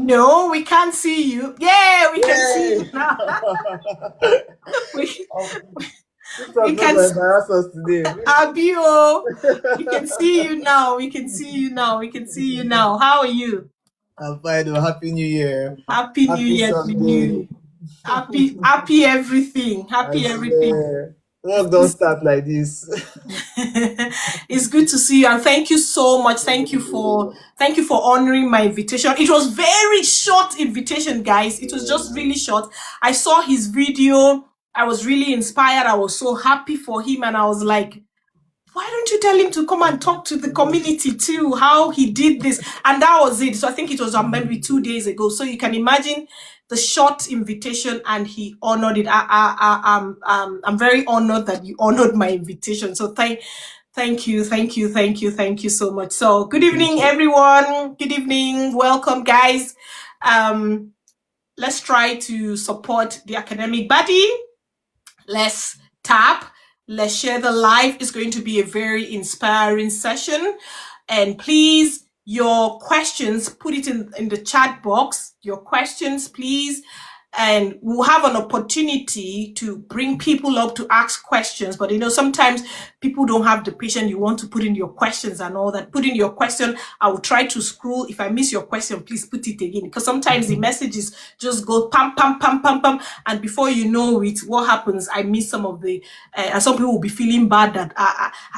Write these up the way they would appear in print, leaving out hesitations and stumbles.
No, we can't see you. Yeah, we can see you now. we, This we was not can going to embarrass us today. Abio. We can see you now. We can see you now. We can see you now. How are you? I'm fine. Happy New Year. Happy New Happy Year to Sunday. you. Happy everything. I Happy everything. swear. Work don't It's, start like this. it's good to see you, and thank you so much. Thank you for honoring my invitation. It was very short invitation, guys. It was just really short. I saw his video. I was really inspired. I was so happy for him, and I was like, why don't you tell him to come and talk to the community too, how he did this? And that was it. So I think it was maybe 2 days ago. So you can imagine the short invitation, and he honored it. I'm very honored that you honored my invitation. So thank you so much. So good evening, everyone. Good evening. Welcome, guys. Let's try to support the academic body. Let's tap. Let's share the live. It's going to be a very inspiring session. And please, your questions, put it in the chat box. Your questions, please. And we'll have an opportunity to bring people up to ask questions. But sometimes people don't have the patience. You want to put in your questions and all that. Put in your question. I will try to scroll. If I miss your question, please put it again. Because sometimes the messages just go pam, pam, pam, pam, pam. And before you know it, what happens? I miss some of the, and some people will be feeling bad that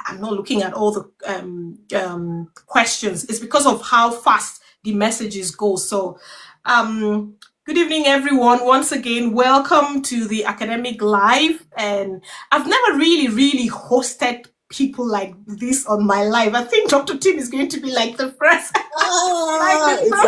I'm not looking at all the questions. It's because of how fast the messages go. So, good evening, everyone. Once again, welcome to the Academic Live. And I've never really hosted people like this on my live. I think Dr. Tim is going to be like the first. It's an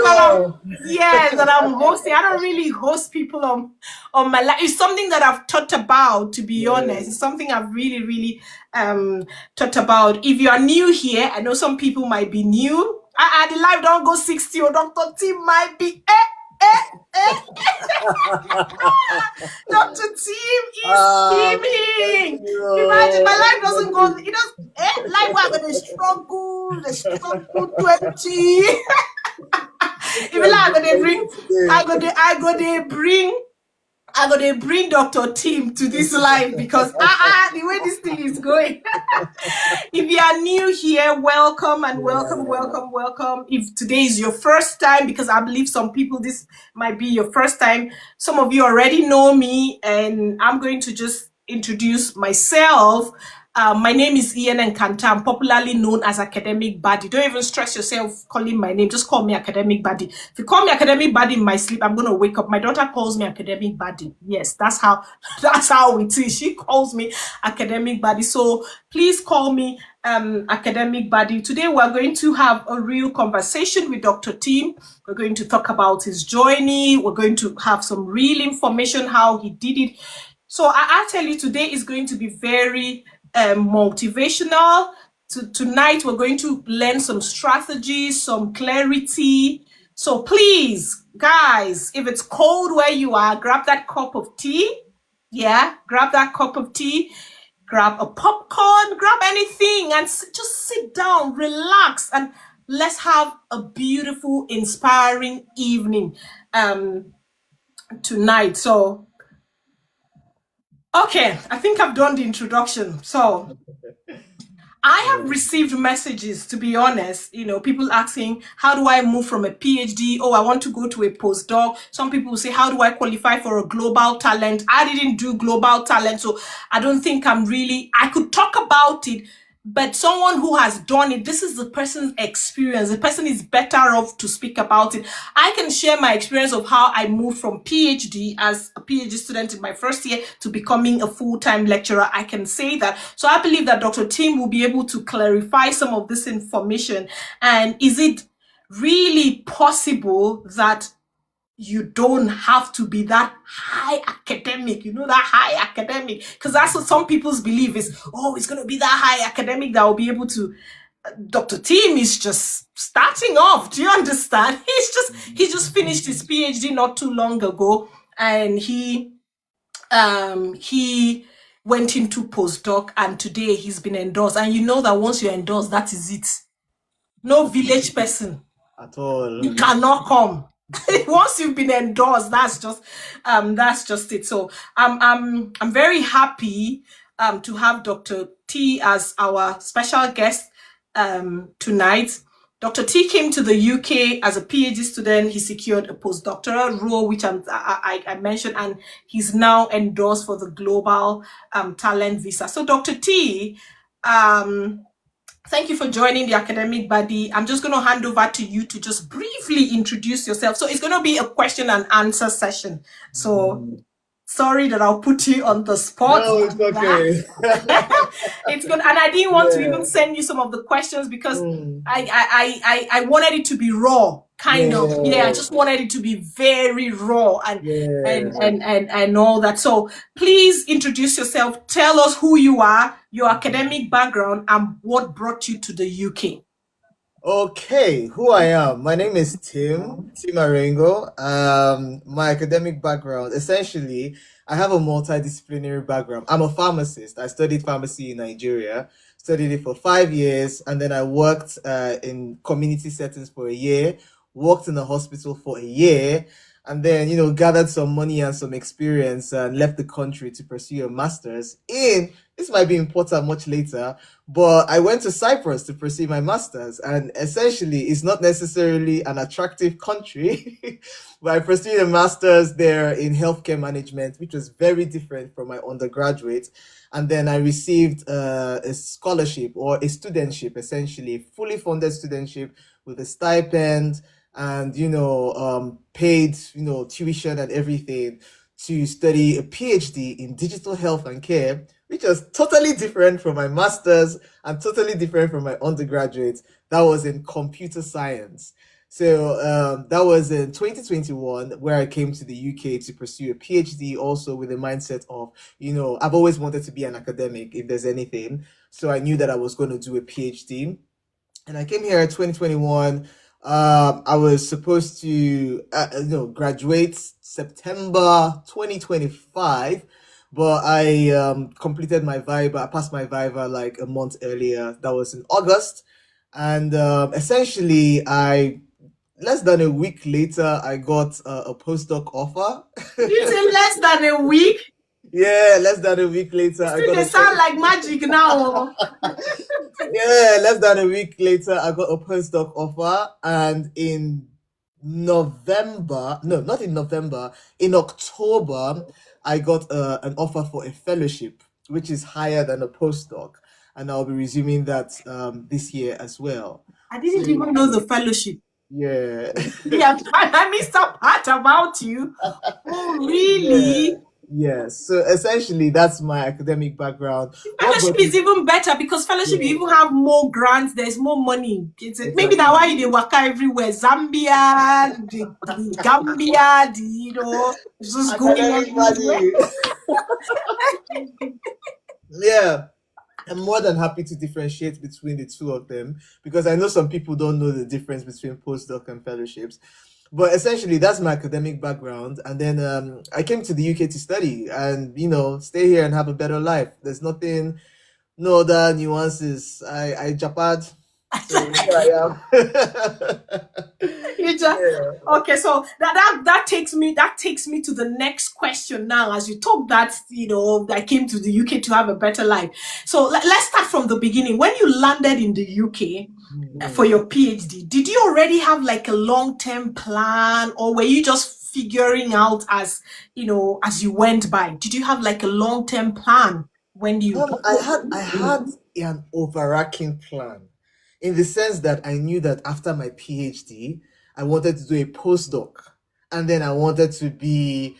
honor. Yes, that I'm hosting. I don't really host people on my live. It's something that I've thought about, to be honest. It's something I've really thought about. If you are new here, I know some people might be new. The live don't go 60, or Dr. Tim might be Dr. Tim is scheming. Imagine my life doesn't go. It does. Life we're gonna struggle. The struggle 20. Even like I'm gonna bring Dr. Tim to this live, because the way this thing is going. If you are new here, welcome and welcome. If today is your first time, because I believe some people this might be your first time. Some of you already know me, and I'm going to just introduce myself. My name is Ian Nkanta. I'm popularly known as Academic Buddy. Don't even stress yourself calling my name. Just call me Academic Buddy. If you call me Academic Buddy in my sleep, I'm gonna wake up. My daughter calls me Academic Buddy. Yes, that's how it is. She calls me Academic Buddy. So please call me Academic Buddy. Today we're going to have a real conversation with Dr. Tim. We're going to talk about his journey. We're going to have some real information, how he did it. So I tell you, today is going to be very motivational. Tonight we're going to learn some strategies, some clarity. So please, guys, if it's cold where you are, grab that cup of tea. Yeah, grab that cup of tea, grab a popcorn, grab anything, and just sit down, relax, and let's have a beautiful, inspiring evening tonight. So okay, I think I've done the introduction. So I have received messages, to be honest, people asking, how do I move from a PhD? Oh, I want to go to a postdoc. Some people say, how do I qualify for a global talent? I didn't do global talent, so I don't think I could talk about it. But someone who has done it, this is the person's experience. The person is better off to speak about it. I can share my experience of how I moved from PhD as a PhD student in my first year to becoming a full-time lecturer. I can say that. So I believe that Dr. Tim will be able to clarify some of this information. And is it really possible that you don't have to be that high academic, that high academic? Because that's what some people's belief is. Oh, it's going to be that high academic that will be able to. Dr. Tim is just starting off. Do you understand? He just finished his PhD not too long ago, and he went into postdoc, and today he's been endorsed. And you know that once you're endorsed, that is it. No village person At all. you cannot come. Once you've been endorsed, that's just it. So I'm very happy to have Dr. T as our special guest tonight. Dr. T came to the UK as a PhD student. He secured a postdoctoral role, which I mentioned, and he's now endorsed for the global talent visa. So, Dr. T, thank you for joining the academic body. I'm just going to hand over to you to just briefly introduce yourself. So it's going to be a question and answer session. So sorry that I'll put you on the spot. No, it's okay. It's good, and I didn't want to even send you some of the questions because I wanted it to be raw, kind of. Yeah, I just wanted it to be very raw and all that. So please introduce yourself. Tell us who you are, your academic background, and what brought you to the UK. Okay, who I am. My name is Tim Arengo. My academic background, essentially, I have a multidisciplinary background. I'm a pharmacist. I studied pharmacy in Nigeria, studied it for 5 years, and then I worked in community settings for a year, worked in a hospital for a year, and then, gathered some money and some experience and left the country to pursue a master's in, this might be important much later, but I went to Cyprus to pursue my master's, and essentially, it's not necessarily an attractive country, but I pursued a master's there in healthcare management, which was very different from my undergraduate. And then I received a scholarship or a studentship, essentially, a fully funded studentship with a stipend and paid tuition and everything to study a PhD in digital health and care, which was totally different from my master's and totally different from my undergraduate. That was in computer science. So that was in 2021 where I came to the UK to pursue a PhD, also with the mindset of, I've always wanted to be an academic if there's anything. So I knew that I was going to do a PhD. And I came here in 2021. I was supposed to, graduate September 2025, but I completed my Viva. I passed my Viva like a month earlier. That was in August, and essentially, less than a week later, I got a postdoc offer. You say less than a week? Yeah, less than a week later, I got they sound like magic now. Yeah, less than a week later, I got a postdoc offer, and in November, no, not in November, in October, I got an offer for a fellowship, which is higher than a postdoc, and I'll be resuming that this year as well. I didn't even know the fellowship. Yeah. Yeah, I missed that part about you. Oh, really? Yes. So essentially, that's my academic background. Fellowship is even better because fellowship you even have more grants. There's more money. Maybe that's why they work everywhere. Zambia, the Gambia, just going everywhere. Yeah. I'm more than happy to differentiate between the two of them because I know some people don't know the difference between postdoc and fellowships. But essentially, that's my academic background. And then I came to the UK to study and, stay here and have a better life. There's no other nuances. I japad. So here I am. Okay, so that takes me to the next question now. As you talk that, I came to the UK to have a better life. So let's start from the beginning. When you landed in the UK for your PhD, did you already have like a long-term plan, or were you just figuring out as you went by? Did you have like a long-term plan when you? I had an overarching plan, in the sense that I knew that after my PhD, I wanted to do a postdoc, and then I wanted to be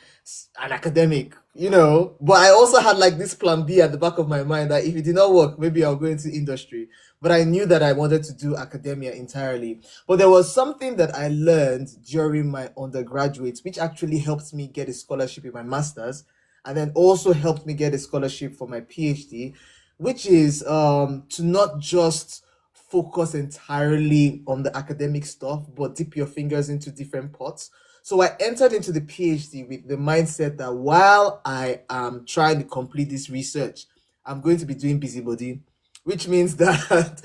an academic, But I also had like this plan B at the back of my mind that if it did not work, maybe I'll go into industry. But I knew that I wanted to do academia entirely. But there was something that I learned during my undergraduate, which actually helped me get a scholarship in my master's, and then also helped me get a scholarship for my PhD, which is to not just focus entirely on the academic stuff, but dip your fingers into different pots. So I entered into the PhD with the mindset that while I am trying to complete this research, I'm going to be doing busybody, which means that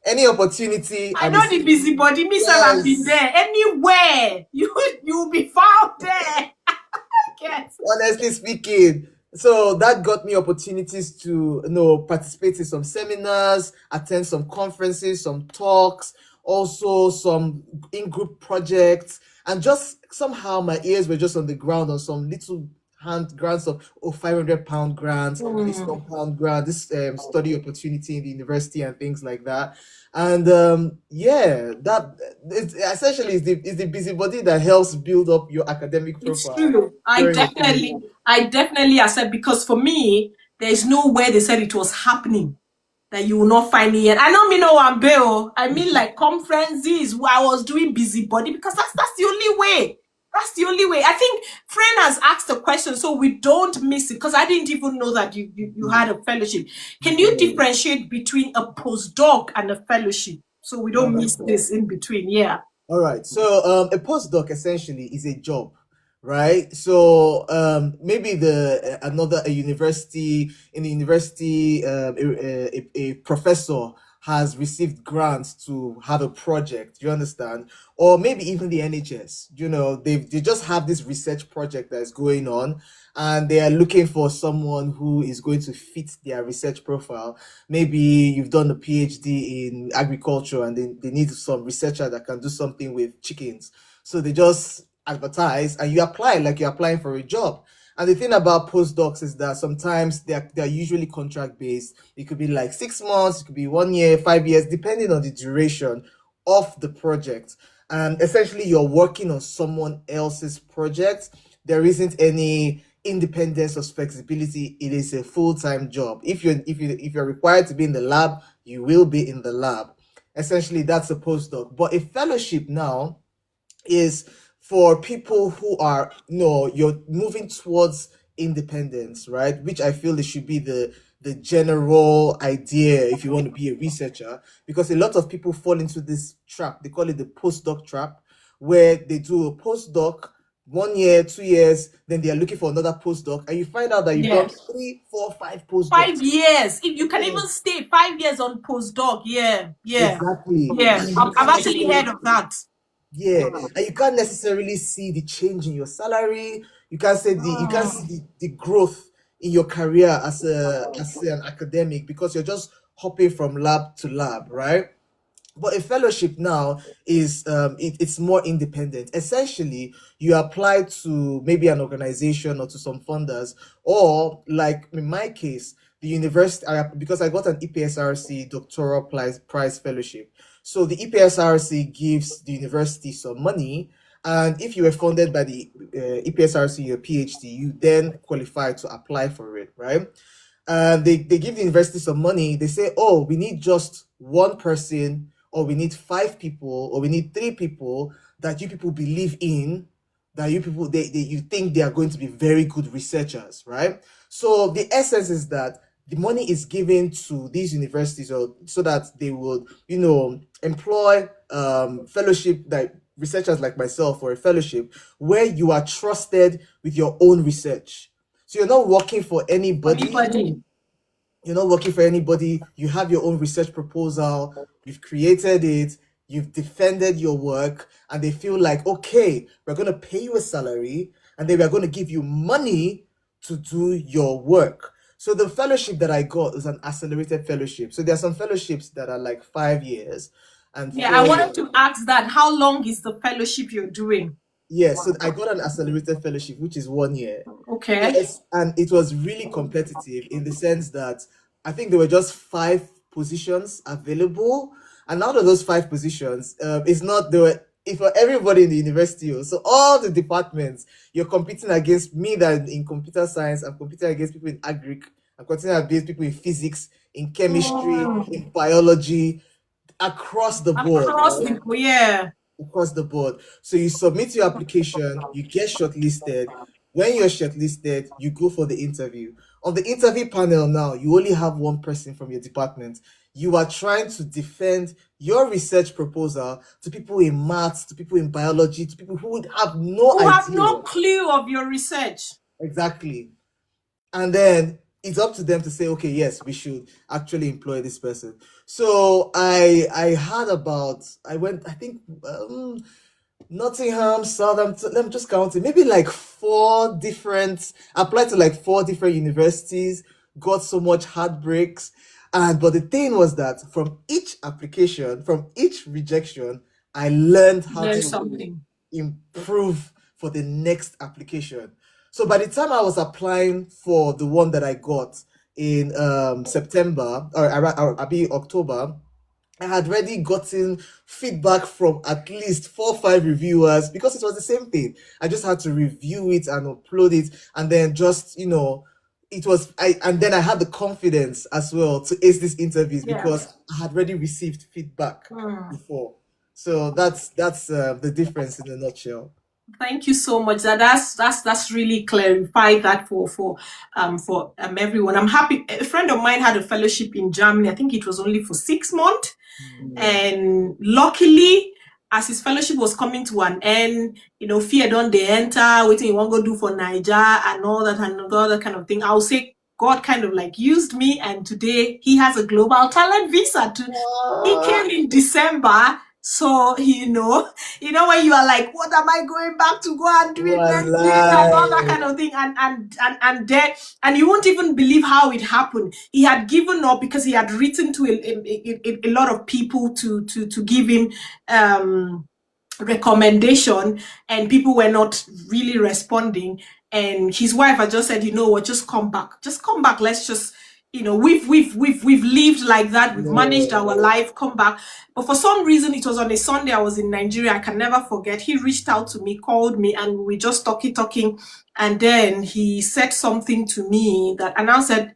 Any opportunity, I I'm know the receiving. busybody. Me, sir, I've been Yes. there. Anywhere you'll be found there. Yes. Honestly speaking, so that got me opportunities to participate in some seminars, attend some conferences, some talks, also some in-group projects, and just somehow my ears were just on the ground on some little hand grants of 500 pound grants, this Hmm. £1 grant, this study opportunity in the university and things like that. And yeah, that it's essentially is the busybody that helps build up your academic It's profile true. during your period. I definitely accept because for me, there's nowhere they said it was happening that you will not find me yet. I don't mean no one bill. I mean like conferences where I was doing busybody because that's the only way. That's the only way. I think friend has asked a question, so we don't miss it because I didn't even know that you had a fellowship. Can you Yeah. differentiate between a postdoc and a fellowship so we don't miss this in between? Yeah. All right. So a postdoc essentially is a job, right? So maybe the another a university in the university a professor has received grants to have a project. You understand? Or maybe even the NHS. They just have this research project that is going on, and they are looking for someone who is going to fit their research profile. Maybe you've done a PhD in agriculture and they need some researcher that can do something with chickens. So they just advertise and you apply like you're applying for a job. And the thing about postdocs is that sometimes they're usually contract based. It could be like 6 months, it could be 1 year, 5 years, depending on the duration of the project. And essentially, you're working on someone else's project. There isn't any independence or flexibility. It is a full-time job. If you're required to be in the lab, you will be in the lab. Essentially, that's a postdoc. But a fellowship now is for people who are you're moving towards independence, right? Which I feel it should be the general idea if you want to be a researcher, because a lot of people fall into this trap. They call it the postdoc trap, where they do a postdoc 1 year, 2 years, then they are looking for another postdoc, and you find out that you've done Yes. 3, 4, 5 5 postdocs. years. If you can Yeah, even stay 5 years on postdoc, yeah, yeah, exactly. yeah. And you I've can't actually heard necessarily of that. Yeah, and you can't necessarily see the change in your salary. You can't see the growth in your career as an academic, because you're just hopping from lab to lab, right? But a fellowship now is it's more independent. Essentially, you apply to maybe an organization or to some funders, or like in my case, the university. Because I got an EPSRC doctoral prize fellowship. So the EPSRC gives the university some money, and if you were funded by the EPSRC your PhD, you then qualify to apply for it, right? And they give the university some money. They say, oh, we need just one person, or we need 5 people, or we need 3 people that you people believe in, that you people you think they are going to be very good researchers, right? So the essence is that the money is given to these universities, or so that they would employ fellowship, like researchers like myself, for a fellowship where you are trusted with your own research. So you're not working for anybody. Anybody. You're not working for anybody. You have your own research proposal. You've created it. You've defended your work, and they feel like, okay, we're going to pay you a salary, and then we're going to give you money to do your work. So the fellowship that I got is an accelerated fellowship. So there are some fellowships that are like 5 years and Yeah, I 4 years. wanted to ask that. How long is the fellowship you're doing? Yes, so I got an accelerated fellowship, which is 1 year. Okay. Yes, and it was really competitive in the sense that I think there were just 5 positions available, and out of those 5 positions, it's not there were if for everybody in the university, so all the departments, you're competing against me that in computer science. I'm competing against people in agric. I'm competing against people in physics, in chemistry, in biology, across the board, Across right? the yeah. Across the board. So you submit your application, you get shortlisted. When you're shortlisted, you go for the interview. On the interview panel now, you only have one person from your department. You are trying to defend your research proposal to people in maths, to people in biology, to people who would have no Who have no idea. clue of your research. Exactly. And then it's up to them to say, okay, yes, we should actually employ this person. So I had about I went I think Nottingham, Southampton, let me just count it. Maybe like applied to like four different universities, got so much heartbreaks. And but the thing was that from each application, from each rejection, I learned how Learn to something. improve for the next application. So by the time I was applying for the one that I got in September or I mean October, I had already gotten feedback from at least 4 or 5 reviewers because it was the same thing. I just had to review it and upload it, and then just it was and then I had the confidence as well to ace these interviews Yeah. because I had already received feedback Hmm. before. So that's the difference in a nutshell. Thank you so much. That's really clarified that for everyone. I'm happy. A friend of mine had a fellowship in Germany. I think it was only for 6 months, and luckily, as his fellowship was coming to an end, fear don't they enter, waiting you want to go do for Niger and all that kind of thing. I'll say God kind of like used me, and today he has a global talent visa. He came in December, so when you are like, what am I going back to go and do in Nigeria and all that kind of thing, and you won't even believe how it happened. He had given up because he had written to a lot of people to give him recommendation, and people were not really responding. And his wife had just said, you know what, just come back, let's just we've lived like that, we've managed our life, come back. But for some reason, it was on a Sunday, I was in Nigeria, I can never forget. He reached out to me, called me, and we just talking, and then he said something to me and I said,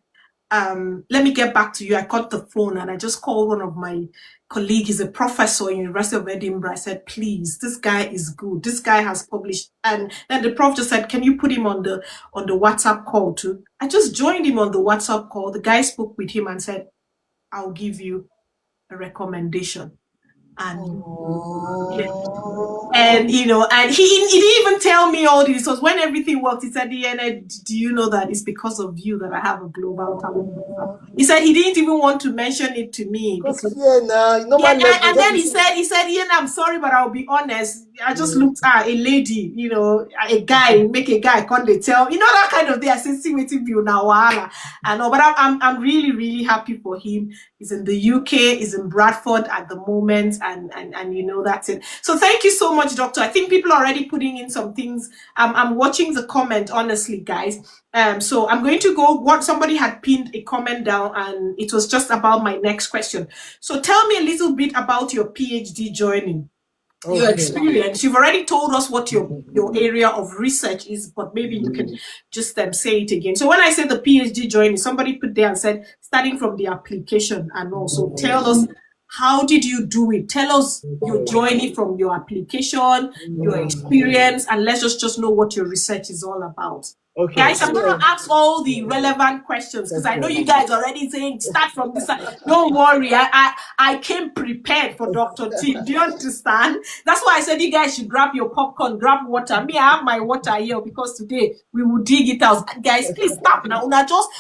let me get back to you. I cut the phone and I just called one of my colleagues. He's a professor in University of Edinburgh. I said, please, this guy is good. This guy has published. And then the prof just said, can you put him on the WhatsApp call too? I just joined him on the WhatsApp call. The guy spoke with him and said, I'll give you a recommendation. And and he didn't even tell me all this. It was when everything worked. He said, "DNA, do you know that it's because of you that I have a global talent visa?" He said he didn't even want to mention it to me because and then he said, Ian, I'm sorry, but I'll be honest. I just looked at a lady, a guy, make a guy come they tell, that kind of thing. I said, see waiting you now, I know, but I'm really, really happy for him. He's in the UK, he's in Bradford at the moment, and that's it. So thank you so much, Doctor. I think people are already putting in some things. I'm watching the comment, honestly, guys. So I'm going to go. What somebody had pinned a comment down, and it was just about my next question. So tell me a little bit about your PhD journey. Your experience. You've already told us what your area of research is, but maybe you can just say it again. So when I said the PhD journey, somebody put there and said starting from the application, and also tell us how did you do it? Tell us your journey from your application, your experience, and let's just know what your research is all about. Okay. Guys, I'm going to ask all the relevant questions because I know you guys already saying start from this side. Don't worry, I came prepared for Dr. Tim. Do you understand? That's why I said you guys should grab your popcorn, grab water. Me, I have my water here because today we will dig it out. Guys, please stop now. Una just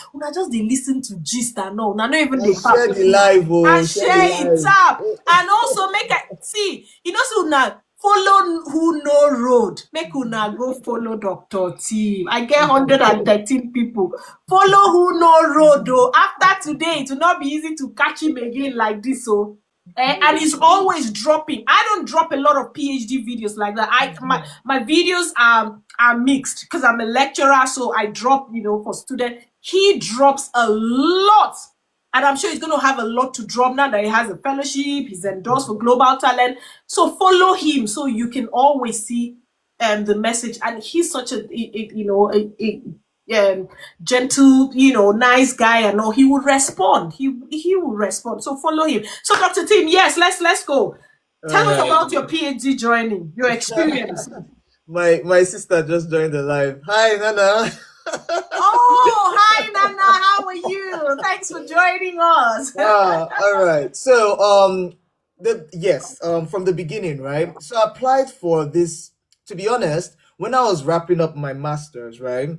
they listen to gist and no. Una not even they share the live, and share it up. And also make it see, so now follow who know road. Make una go follow Dr. Tim. I get 113 people. Follow who know road though. After today, it will not be easy to catch him again like this. So and he's always dropping. I don't drop a lot of PhD videos like that. My videos are mixed because I'm a lecturer, so I drop, for students. He drops a lot. And I'm sure he's going to have a lot to drop now that he has a fellowship, he's endorsed for Global Talent. So follow him so you can always see the message. And he's such a gentle, nice guy, and all. He will respond. He will respond. So follow him. So Dr. Tim, yes, let's go. Tell us about your PhD journey, your experience. My sister just joined the live. Hi, Nana. Oh, hi, Nana. How are you? Thanks for joining us. All right. So, from the beginning, right? So I applied for this. To be honest, when I was wrapping up my master's, right,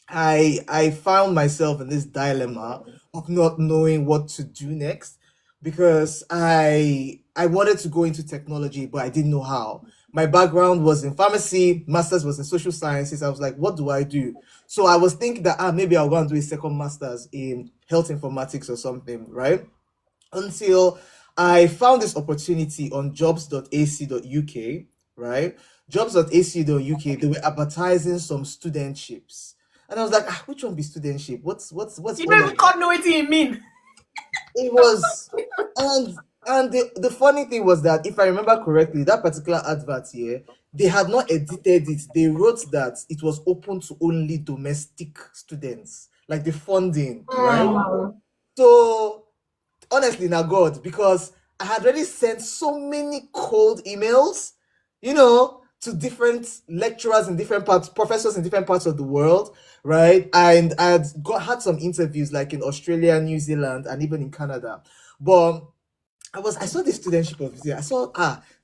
I found myself in this dilemma of not knowing what to do next because I wanted to go into technology, but I didn't know how. My background was in pharmacy, master's was in social sciences. I was like, what do I do? So I was thinking that maybe I'll go and do a second master's in health informatics or something, right? Until I found this opportunity on jobs.ac.uk, right? Jobs.ac.uk, they were advertising some studentships. And I was like, which one be studentship? What's You all don't of even can't know what you mean. it was and the funny thing was that if I remember correctly, that particular advert here, they had not edited it. They wrote that it was open to only domestic students, like the funding, right? Mm. So honestly, now God, because I had already sent so many cold emails, to different lecturers in different parts, professors in different parts of the world, right? And I had some interviews like in Australia, New Zealand, and even in Canada. But I saw the studentship officer. I saw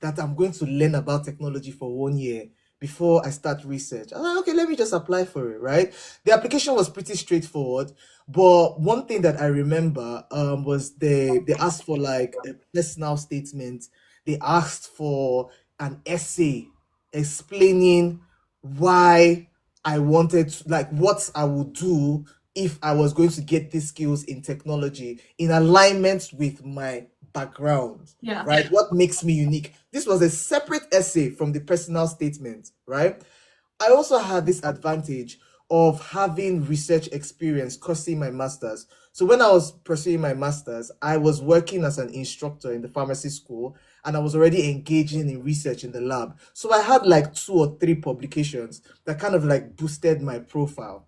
that I'm going to learn about technology for 1 year before I start research. I'm like, okay, let me just apply for it, right? The application was pretty straightforward, but one thing that I remember was they asked for like a personal statement. They asked for an essay explaining why I wanted to, like what I would do if I was going to get these skills in technology in alignment with my background, Yeah. right? What makes me unique? This was a separate essay from the personal statement, right? I also had this advantage of having research experience cursing my master's. So when I was pursuing my master's, I was working as an instructor in the pharmacy school and I was already engaging in research in the lab. So I had like 2 or 3 publications that kind of like boosted my profile,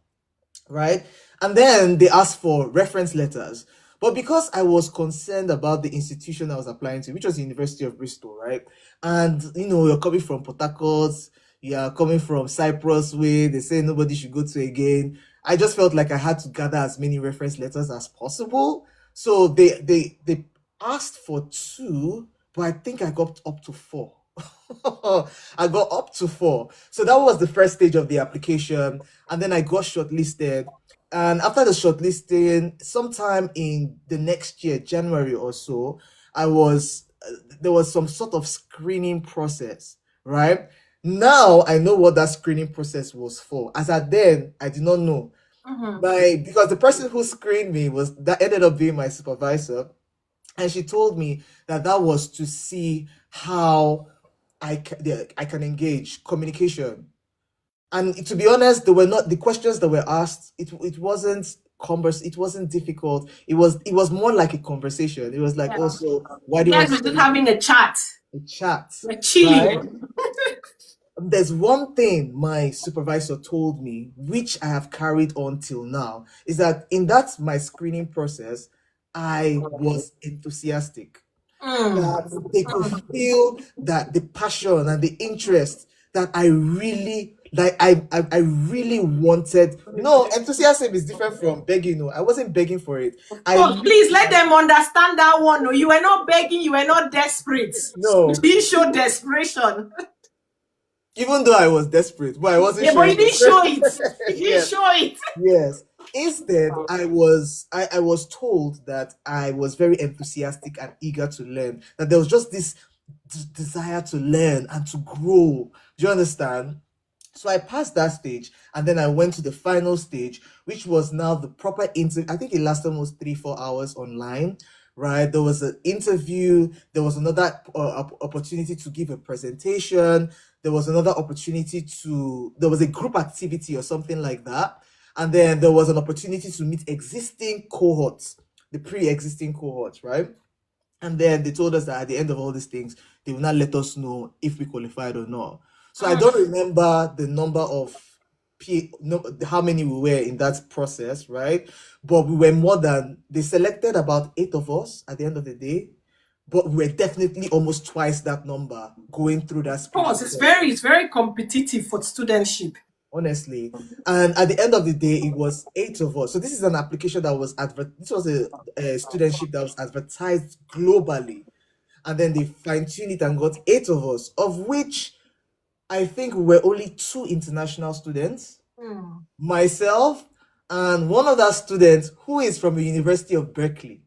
right? And then they asked for reference letters. But because I was concerned about the institution I was applying to, which was the University of Bristol, right? And you're coming from Port Harcourt, you're coming from Cyprus, where they say nobody should go to again. I just felt like I had to gather as many reference letters as possible. So they asked for 2, but I think I got up to 4. I got up to 4. So that was the first stage of the application. And then I got shortlisted. And after the shortlisting, sometime in the next year, January or so, there was some sort of screening process, right? Now I know what that screening process was for. As at then, I did not know. Because the person who screened me that ended up being my supervisor, and she told me that that was to see how I can engage communication. And to be honest, they were not the questions that were asked. It wasn't it wasn't difficult. It was more like a conversation. It was like, Yeah. also, why do You you want guys to were just study having a chat, a chat, like right? chilling. There's one thing my supervisor told me, which I have carried on till now, is that in that my screening process, I was enthusiastic. That they could feel that the passion and the interest that I really like I really wanted. Enthusiasm is different from begging. No, I wasn't begging for it. Oh, please let them understand that one. No, you were not begging, you were not desperate. You No, didn't show desperation. even though I was desperate, but I wasn't Yeah, but you showing didn't show it. desperate. You didn't Yes. show it. Yes. Instead, I was told that I was very enthusiastic and eager to learn. That there was just this desire to learn and to grow. Do you understand? So I passed that stage, and then I went to the final stage, which was now the proper interview. I think it lasted almost 3-4 hours online. Right, there was an interview. There was another opportunity to give a presentation. There was another opportunity there was a group activity or something like that. And then there was an opportunity to meet existing cohorts, the pre-existing cohorts, right? And then they told us that at the end of all these things, they will not let us know if we qualified or not. So I don't remember the number of no, how many we were in that process, right? But we were more than they selected about 8 of us at the end of the day. But we were definitely almost twice that number going through that Of course, screening. it's very competitive for studentship. Honestly, and at the end of the day it was 8 of us. So this is an application that was this was a studentship that was advertised globally, and then they fine-tuned it and got 8 of us, of which I think we were only 2 international students, myself and one other student who is from the University of Berkeley.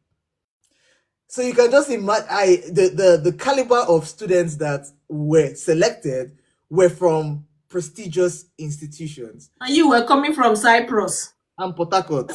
So you can just imagine the caliber of students that were selected were from prestigious institutions. And you were coming from Cyprus. And Port Harcourt.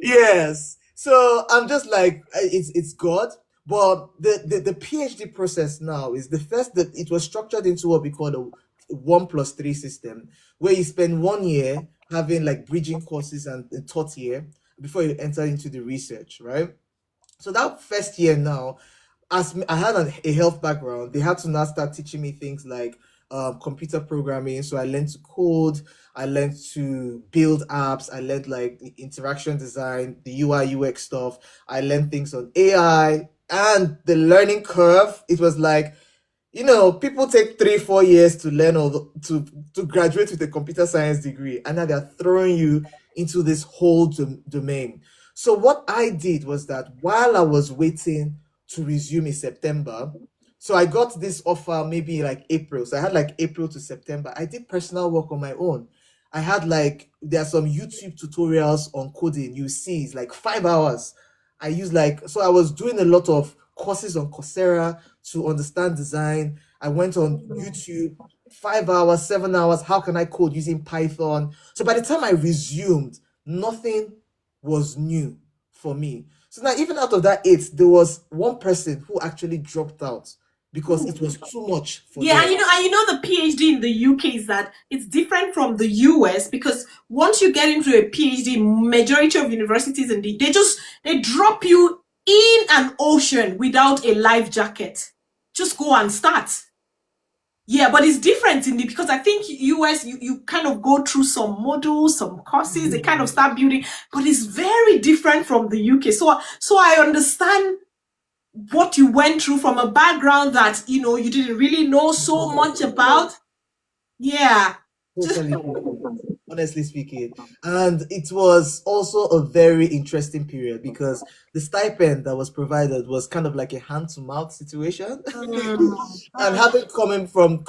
Yes. So I'm just like it's God. But the PhD process now is the first that it was structured into what we call a 1+3 system, where you spend 1 year having like bridging courses and the third year before you enter into the research, right? So that first year now, as I had a health background, they had to now start teaching me things like computer programming. So I learned to code, I learned to build apps, I learned like the interaction design, the UI UX stuff. I learned things on AI, and the learning curve. It was like, people take 3 4 years to learn to graduate with a computer science degree, and now they're throwing you into this whole domain. So what I did was that while I was waiting to resume in September, so I got this offer maybe like April. So I had like April to September. I did personal work on my own. I had like there are some YouTube tutorials on coding. You see, it's like 5 hours. I use like so I was doing a lot of courses on Coursera to understand design. I went on YouTube, 5 hours, 7 hours. How can I code using Python? So by the time I resumed, nothing was new for me. So now, even out of that eight, there was one person who actually dropped out because it was too much for Yeah, them. and you know the PhD in the UK is that it's different from the US, because once you get into a PhD, majority of universities in they drop you in an ocean without a life jacket. Just go and start. Yeah, but it's different in the because I think US you kind of go through some modules, some courses, they kind of start building, but it's very different from the UK. So I understand what you went through from a background that you didn't really know so much about. Yeah. Totally, honestly speaking. And it was also a very interesting period because the stipend that was provided was kind of like a hand to mouth situation. And having come from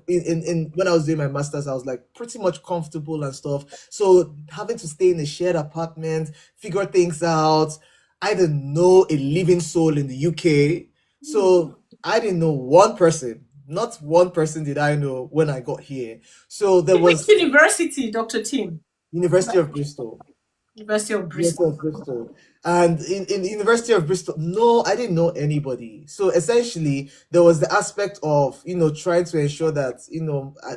in when I was doing my masters, I was like pretty much comfortable and stuff. So having to stay in a shared apartment, figure things out. I didn't know a living soul in the UK. So I didn't know one person. Not one person did I know when I got here. So there Which was university, Dr. Tim? University of Bristol. University of University Bristol. of Bristol. And in the University of Bristol, no, I didn't know anybody. So essentially, there was the aspect of, trying to ensure that,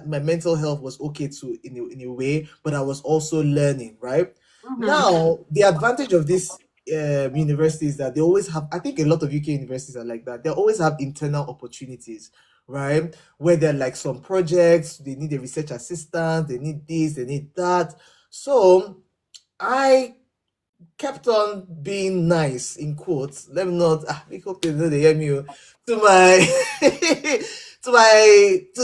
my mental health was okay to in a way, but I was also learning, right? Now, the advantage of this university is that they always have, I think a lot of UK universities are like that. They always have internal opportunities, right? Where they're like some projects, they need a research assistant, they need this, they need that. So I kept on being nice in quotes. Let me not we hope they know they hear me to my to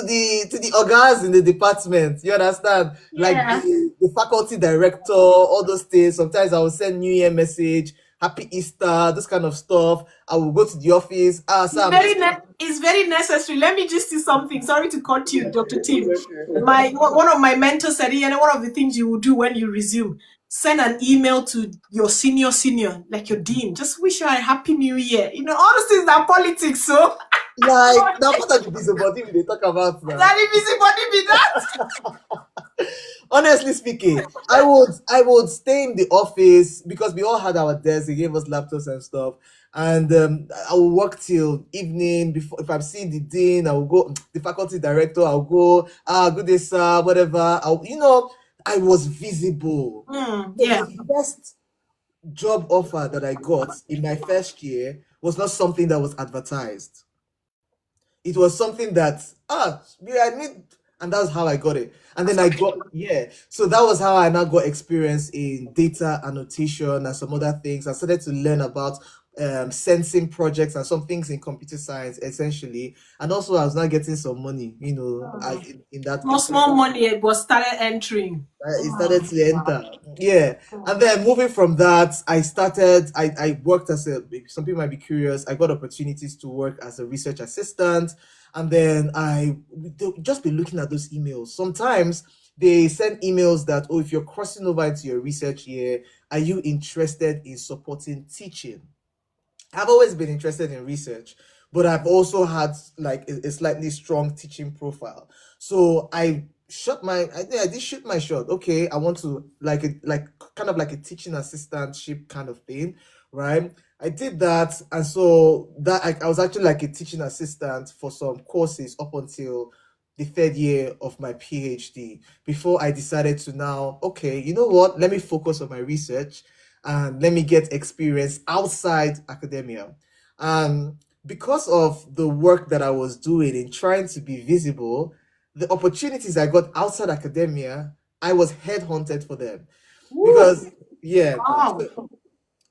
the organs in the department. You understand? Like Yeah. the faculty director, all those things. Sometimes I will send New Year message, Happy Easter, this kind of stuff. I will go to the office. Sir, I'm just It's very necessary. Let me just see something. Sorry to cut you, Dr. Tim. okay. One of my mentors said, one of the things you will do when you resume, send an email to your senior, like your dean. Just wish her a happy new year. All those things are politics, so Like now what are the busybody they talk about now? that if busybody be that. Honestly speaking, I would stay in the office because we all had our desks. They gave us laptops and stuff, and I will work till evening. Before, if I'm seeing the dean, I will go. The faculty director, I'll go. Good day, sir. Whatever. I was visible. So Yeah. the first job offer that I got in my first year was not something that was advertised. It was something that we I need, and that's how I got it. And then I got yeah. So that was how I now got experience in data annotation and some other things. I started to learn about sensing projects and some things in computer science essentially. And also I was now getting some money, in that Small money, it was started entering. it started to enter. Yeah. And then moving from that, I worked some people might be curious, I got opportunities to work as a research assistant. And then I would just be looking at those emails. Sometimes they send emails that, oh, if you're crossing over into your research year, are you interested in supporting teaching? I've always been interested in research, but I've also had like a slightly strong teaching profile. So I think I did shoot my shot. Okay, I want to like kind of like a teaching assistantship kind of thing, right? I did that, and so that I was actually like a teaching assistant for some courses up until the third year of my PhD before I decided to now, okay, you know what? Let me focus on my research and let me get experience outside academia. Um, because of the work that I was doing in trying to be visible, the opportunities I got outside academia, I was headhunted for them. Ooh, Because, yeah, wow. so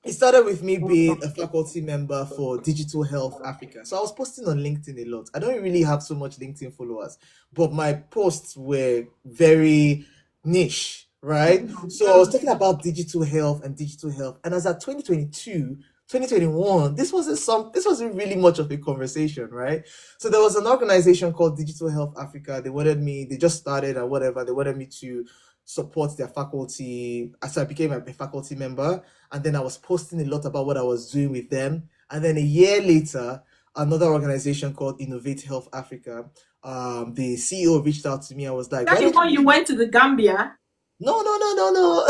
it started with me being a faculty member for Digital Health Africa. So I was posting on LinkedIn a lot. I don't really have so much LinkedIn followers, but my posts were very niche, right? So I was talking about digital health and digital health. And as at 2022, 2021, this wasn't really much of a conversation, right? So there was an organization called Digital Health Africa. They just started and whatever. They wanted me to support their faculty. So I became a faculty member, and then I was posting a lot about what I was doing with them. And then a year later, another organization called Innovate Health Africa, the CEO reached out to me. I was like, That why the don't one you you? went to the Gambia? No, no, no, no, no.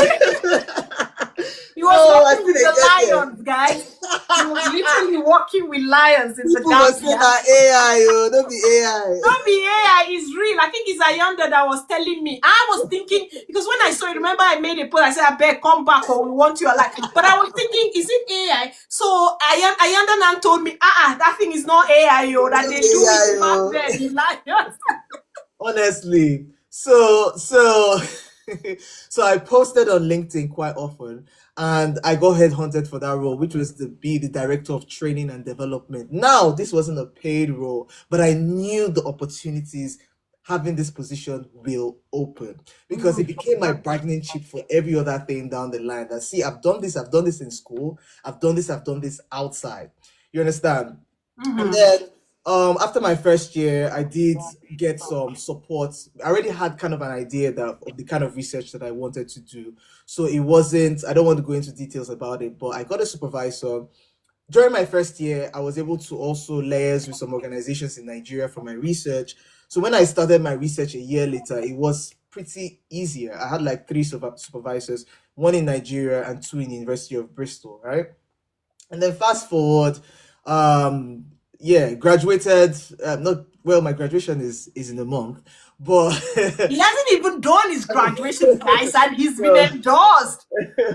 He was No, I walking still with didn't the get lions, guys. He was literally walking with lions in the People must say Gambia. that AI, oh, don't be AI. Not be AI is real. I think it's Ayanda that was telling me. I was thinking because when I saw it, remember I made a post. I said, "I beg, come back, or we want you alive." But I was thinking, is it AI? So Ayanda now told me, that thing is not AI, yo. It's That not they do it AI, back oh. then. The lions. Honestly. So so I posted on LinkedIn quite often, and I got headhunted for that role, which was to be the director of training and development. Now, this wasn't a paid role, but I knew the opportunities having this position will open because it became my bargaining chip for every other thing down the line. That see, I've done this in school, I've done this outside. You understand? And Mhm. then after my first year, I did get some support. I already had kind of an idea that of the kind of research that I wanted to do. So it wasn't, I don't want to go into details about it, but I got a supervisor. During my first year, I was able to also liaise with some organizations in Nigeria for my research. So when I started my research a year later, it was pretty easier. I had like three supervisors, one in Nigeria and two in the University of Bristol, right? And then fast forward, um, yeah, graduated. Not well, my graduation is in a month, but He hasn't even done his graduation, guys, and he's been so endorsed.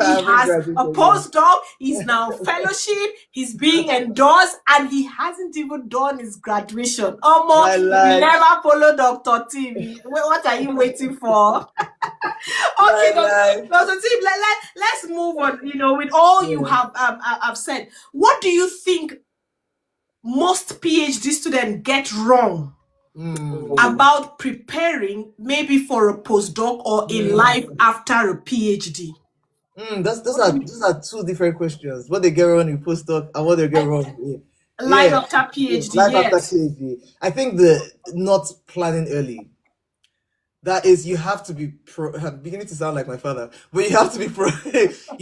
I He haven't has a graduated postdoc, he's now fellowship, he's being endorsed, and he hasn't even done his graduation. my Almost, if you life, never follow Dr. Tim, what are you waiting for? my Okay, life. Dr. Tim, let's move on. With all you Yeah. have said, what do you think most PhD students get wrong Mm, about preparing maybe for a postdoc or a life mm, after a PhD? What do you those are two different questions. What they get wrong in postdoc and what they get wrong. life Yeah, after PhD? life after Yes. PhD. I think the not planning early. That is, you have to be I'm beginning to sound like my father, but you have to be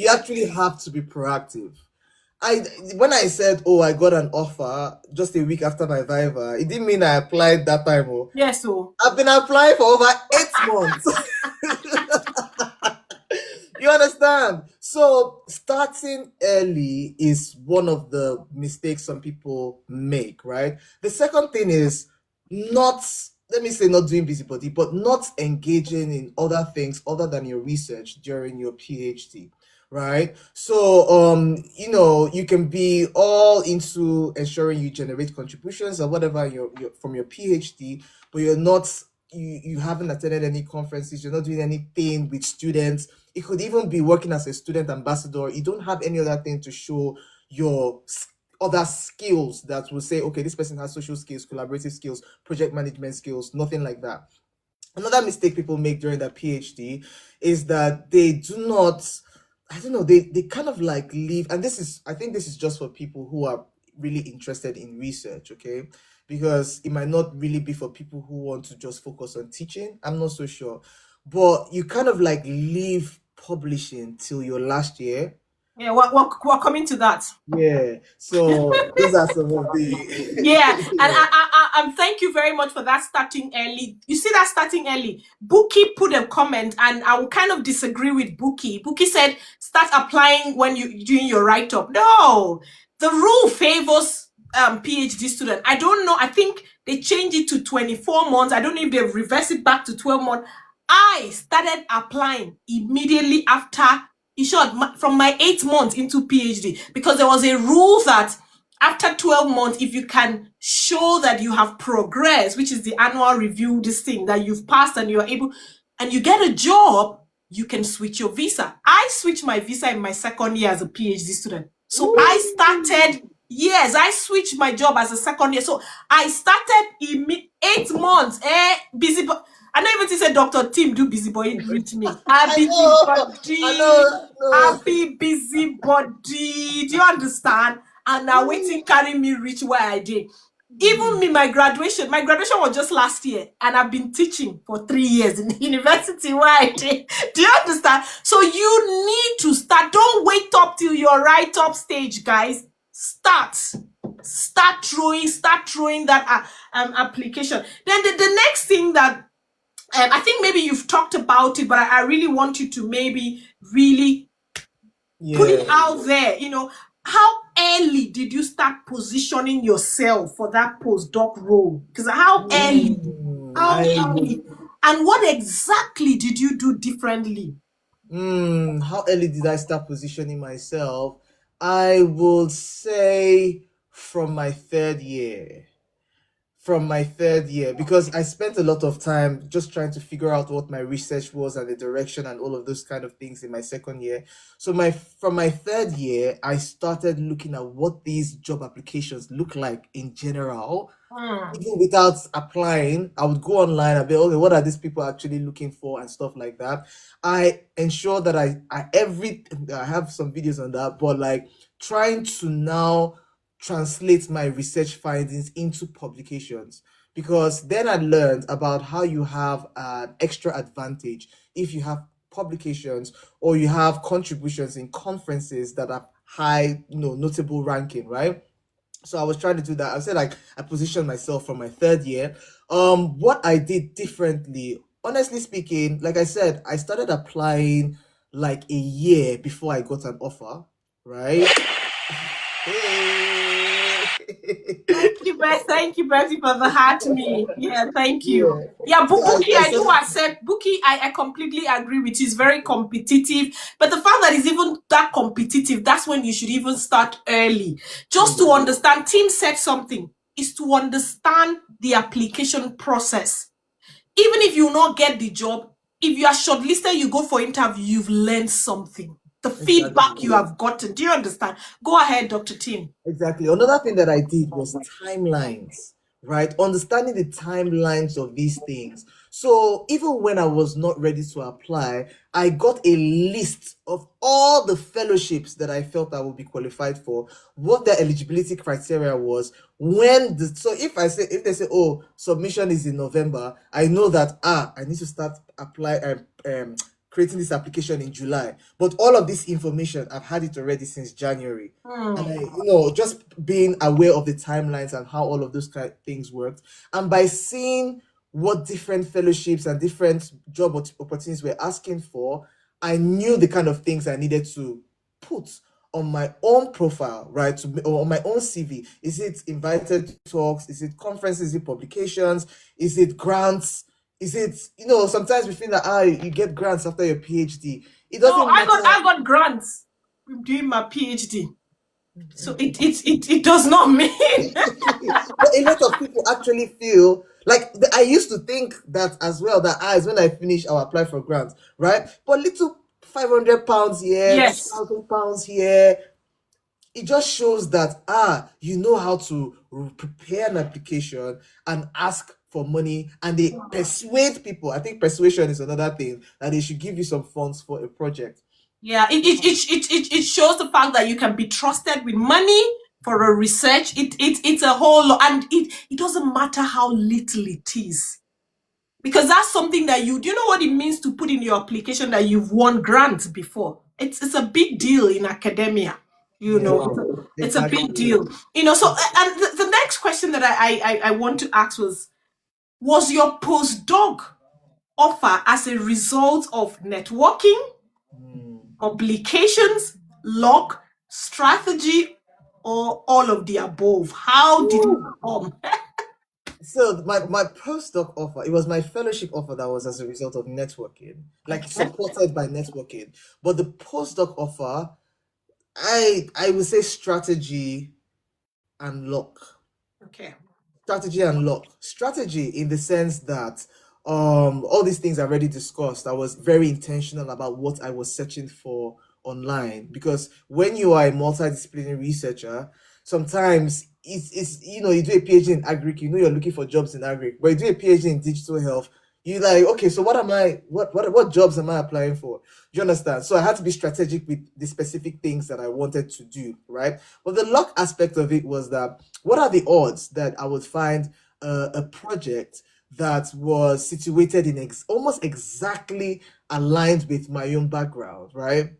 you actually have to be proactive. I When I said, oh, I got an offer just a week after my Viva, it didn't mean I applied that time. Oh, Yes. So I've been applying for over 8 months. You understand? So starting early is one of the mistakes some people make, right? The second thing is not, let me say, not doing busybody, but not engaging in other things other than your research during your PhD, right? So you can be all into ensuring you generate contributions or whatever from your PhD, but you haven't attended any conferences, you're not doing anything with students. It could even be working as a student ambassador. You don't have any other thing to show your other skills that will say, okay, this person has social skills, collaborative skills, project management skills, nothing like that. Another mistake people make during their PhD is that they do not, I don't know, they kind of like leave, and I think this is just for people who are really interested in research, okay? Because it might not really be for people who want to just focus on teaching. I'm not so sure. but you kind of like leave publishing till your last year. Yeah, we're coming to that. Yeah. So those are some of Yeah, the and yeah. thank you very much for that starting early. You see that starting early. Buki put a comment, and I will kind of disagree with Buki. Buki said start applying when you doing your write up. No, the rule favors PhD student. I don't know. I think they changed it to 24 months. I don't know if they've reversed it back to 12 months. I started applying immediately after, in short, from my 8 months into PhD, because there was a rule that after 12 months, if you can show that you have progressed, which is the annual review, this thing that you've passed and you're able, and you get a job, you can switch your visa. I switched my visa in my second year as a PhD student. So I started, yes, I switched my job as a second year. So I started in 8 months, busy. I know even said Dr. Tim do busybody reach me. I know, I know, no. Happy busybody. Do you understand? And now waiting carry me reach where I did. Even me, my graduation was just last year, and I've been teaching for 3 years in the university where I did. Do you understand? So you need to start. Don't wait up till your write-up stage, guys. Start throwing that application. Then the next thing that I think maybe you've talked about it, but I really want you to maybe really put it Yeah. out there. How early did you start positioning yourself for that postdoc role? Because how early? How I early? And what exactly did you do differently? how early did I start positioning myself? I would say from my third year. From my third year, because I spent a lot of time just trying to figure out what my research was and the direction and all of those kind of things in my second year. So my from my third year, I started looking at what these job applications look like in general. Hmm. Even without applying, I would go online and be okay, what are these people actually looking for and stuff like that. I ensure that I have some videos on that, but like trying to now translate my research findings into publications, because then I learned about how you have an extra advantage if you have publications or you have contributions in conferences that are high, notable ranking, right? So I was trying to do that. I said like I positioned myself from my third year. What I did differently, honestly speaking, like I said, I started applying like a year before I got an offer, right? Thank you, Bertie, for the heart me. Yeah, thank you. Yeah. Yeah, So Buki, I I do started. accept. Buki, I completely agree with you. It's very competitive. But the fact that it's even that competitive, that's when you should even start early. Just to Exactly. understand, Tim said something, is to understand the application process. Even if you not get the job, if you are shortlisted, you go for interview, you've learned something. The feedback you Exactly. have gotten. Do you understand? Go ahead, Dr. Tim. Exactly. Another thing that I did was timelines, right? Understanding the timelines of these things. So even when I was not ready to apply, I got a list of all the fellowships that I felt I would be qualified for, what their eligibility criteria was, so if they say, oh, submission is in November, I know that I need to start creating this application in July. But all of this information, I've had it already since January. And Hmm. just being aware of the timelines and how all of those kind of things worked. And by seeing what different fellowships and different job opportunities were asking for, I knew the kind of things I needed to put on my own profile, right? Or on my own CV. Is it invited talks? Is it conferences? Is it publications? Is it grants? Is it, sometimes we feel that you get grants after your PhD. It No, doesn't matter. I got grants doing my PhD. So it does not mean. But a lot of people actually feel like I used to think that as well, that is when I finish, I'll apply for grants, right? But little £500 here, Yes. £2,000 here, it just shows that you know how to prepare an application and ask for money, and they persuade people. I think persuasion is another thing, that they should give you some funds for a project. Yeah, it shows the fact that you can be trusted with money for a research. It's a whole lot, and it doesn't matter how little it is. Because that's something that do you know what it means to put in your application that you've won grants before? It's a big deal in academia. Yeah, It's a big exactly. deal. So and the next question that I want to ask was your postdoc offer as a result of networking, Hmm. publications, luck, strategy, or all of the above? How did it Woo. come? So my postdoc offer, it was my fellowship offer that was as a result of networking, like Okay. supported by networking. But the postdoc offer, I would say strategy and luck. Okay. Strategy and luck. Strategy in the sense that all these things I already discussed, I was very intentional about what I was searching for online, because when you are a multidisciplinary researcher, sometimes it's you do a PhD in agric, you're looking for jobs in agric, but you do a PhD in digital health, you like, okay, so what jobs am I applying for? Do you understand? So I had to be strategic with the specific things that I wanted to do, right? But the luck aspect of it was that what are the odds that I would find a project that was situated in almost exactly aligned with my own background, right?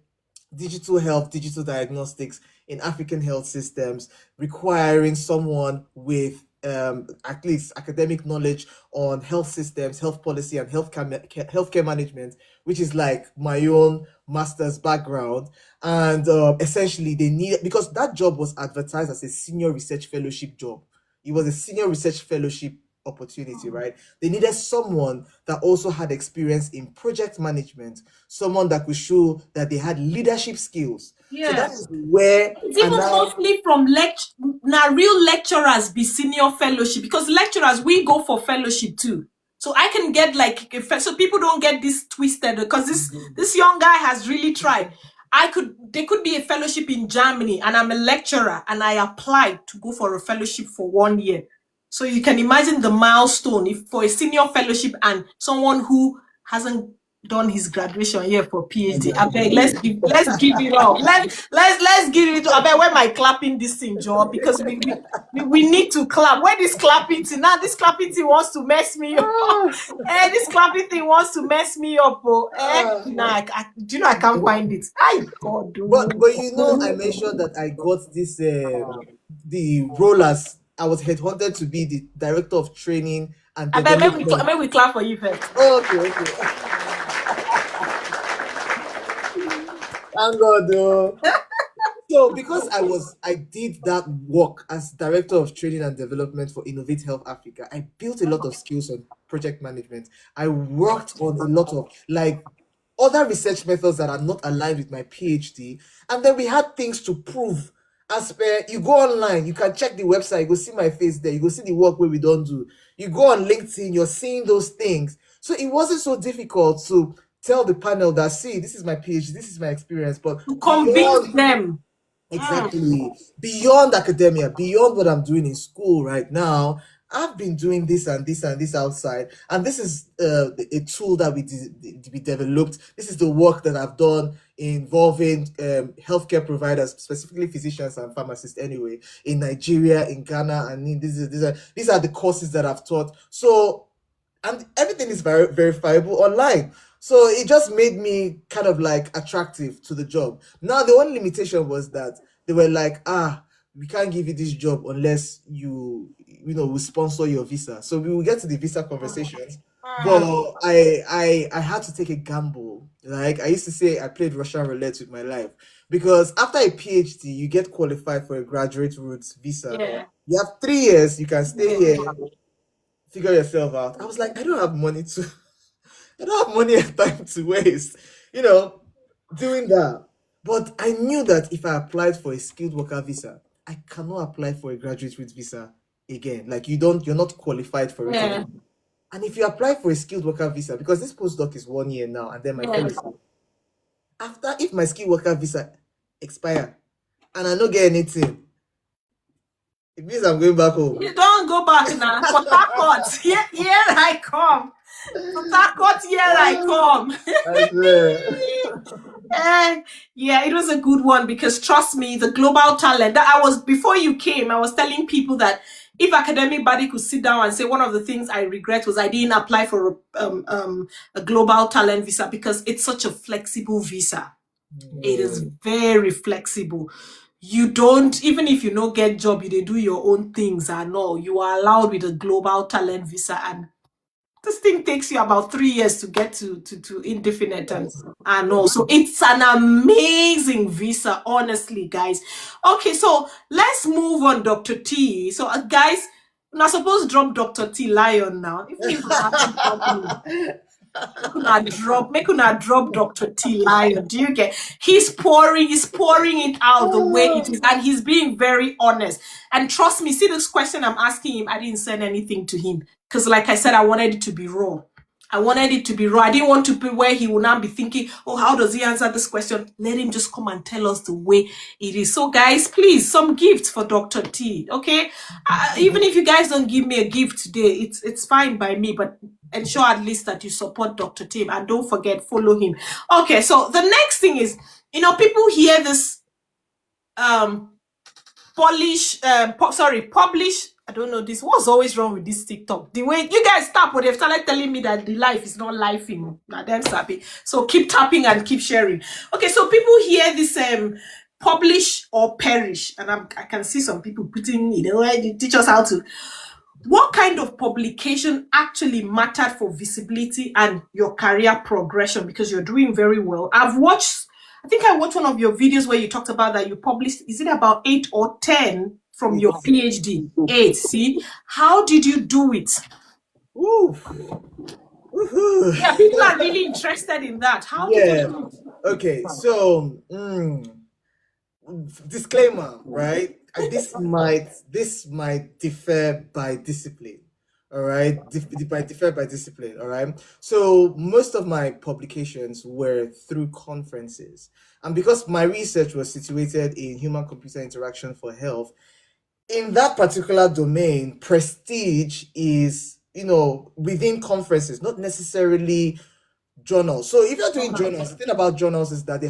Digital health, digital diagnostics in African health systems, requiring someone with at least academic knowledge on health systems, health policy, and healthcare management, which is like my own master's background. And essentially, they need, because that job was advertised as a senior research fellowship job. It was a senior research fellowship opportunity, right? They needed someone that also had experience in project management, someone that could show that they had leadership skills. So that Yeah. is where It's and even now. mostly from now real lecturers be senior fellowship, because lecturers we go for fellowship too. So I can get like so people don't get this twisted, because this young guy has really tried. There could be a fellowship in Germany and I'm a lecturer and I applied to go for a fellowship for 1 year. So you can imagine the milestone if for a senior fellowship and someone who hasn't done his graduation here for PhD. I beg, let's give it up. Let's give it. I beg, where my clapping this thing, Joe? Because we need to clap. Where this clapping thing now? This clapping thing wants to mess me up. This clapping thing wants to mess me up. Oh, nah, do you know I can't find it? I God, But I mentioned that I got this the role as I was headhunted to be the director of training and I beg, development. make we clap for you first. Okay, okay. Thank God, though. So because I did that work as director of training and development for Innovate Health Africa, I built a lot of skills on project management. I worked on a lot of like other research methods that are not aligned with my PhD, and then we had things to prove. As per, you go online, you can check the website, you go see my face there, you go see the work where we don't do. You go on LinkedIn, you're seeing those things. So it wasn't so difficult to tell the panel that, see, this is my PhD, this is my experience, but To convince beyond. them. Exactly. Beyond academia, beyond what I'm doing in school right now, I've been doing this and this and this outside. And this is a tool that we developed. This is the work that I've done involving healthcare providers, specifically physicians and pharmacists anyway, in Nigeria, in Ghana. And these are the courses that I've taught. So, and everything is verifiable online. So it just made me kind of like attractive to the job. Now the only limitation was that they were like, we can't give you this job unless we sponsor your visa. So we will get to the visa conversations. But I had to take a gamble. Like I used to say, I played Russian roulette with my life, because after a PhD, you get qualified for a graduate route visa. Yeah. You have 3 years. You can stay here, figure yourself out. I was like, I don't have money to, I don't have money and time to waste, you know, doing that. But I knew that if I applied for a skilled worker visa, I cannot apply for a graduate route visa again. Like you're not qualified for it Yeah. again. And if you apply for a skilled worker visa, because this postdoc is 1 year now, and then my Yeah. fellowship, after if my skilled worker visa expire and I don't get anything, it means I'm going back home. You don't go back now. Port Harcourt, here I come. Port Harcourt, here I come. I swear. Yeah, it was a good one, because trust me, the global talent that I was before you came, I was telling people that if academic body could sit down and say one of the things I regret was I didn't apply for a global talent visa because it's such a flexible visa. It is very flexible. You don't, even if you don't get job, you do your own things and all. You are allowed with a global talent visa, and this thing takes you about 3 years to get to indefinite and all. So it's an amazing visa, honestly, guys. Okay, so let's move on, Dr. T. So guys, we're not supposed to drop Dr. T Lion now. Even if we have to drop him. Make una drop Dr. T Lion. Do you get? He's pouring it out the way it is, and he's being very honest. And trust me, see this question I'm asking him, I didn't send anything to him. Because like I said, I wanted it to be raw. I wanted it to be raw. I didn't want to be where he will now be thinking, oh, how does he answer this question? Let him just come and tell us the way it is. So guys, please, some gifts for Dr. T, okay? Even if you guys don't give me a gift today, it's fine by me, but ensure at least that you support Dr. T, and don't forget, follow him. Okay, so the next thing is, people hear this publish, I don't know this. What's always wrong with this TikTok? The way you guys tap, but they've started telling me that the life is not lifing. Now them sappy. So keep tapping and keep sharing. Okay, so people hear this publish or perish, and I can see some people putting, they teach us how to. What kind of publication actually mattered for visibility and your career progression? Because you're doing very well. I think I watched one of your videos where you talked about that you published, is it about 8 or 10 from your PhD? 8, see? How did you do it? Yeah, people are really interested in that. How did you do it? Okay, so disclaimer, right? This might differ by discipline. All right, differ by discipline. All right, so most of my publications were through conferences, and because my research was situated in human-computer interaction for health, in that particular domain, prestige is, within conferences, not necessarily journals. So if you're doing journals, the thing about journals is that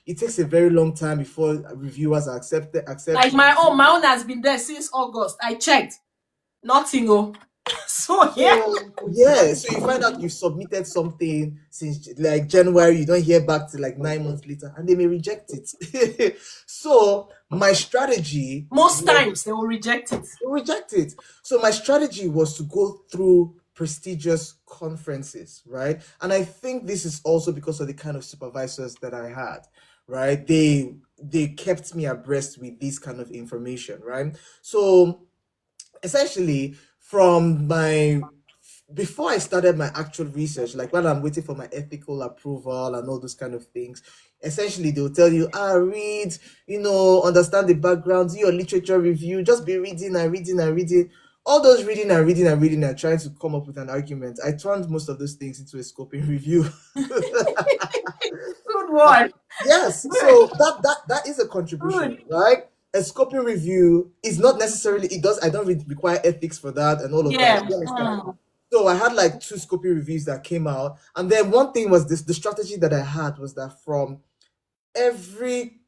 it takes a very long time before reviewers accept. Like my own has been there since August. I checked, nothing. So yeah. So you find out you submitted something since like January, you don't hear back till like 9 months later, and they may reject it. So my strategy, most times they will reject it. So my strategy was to go through prestigious conferences, right? And I think this is also because of the kind of supervisors that I had, right? They kept me abreast with this kind of information, right? So essentially, before I started my actual research, like when I'm waiting for my ethical approval and all those kind of things, essentially they'll tell you, read, understand the background, do your literature review, just be reading and reading and reading. All those reading and trying to come up with an argument, I turned most of those things into a scoping review. Good one. Yes, so that is a contribution, right? A scoping review is not necessarily, I don't require ethics for that and all of that. So I had like 2 scoping reviews that came out. And then one thing was the strategy that I had was that from every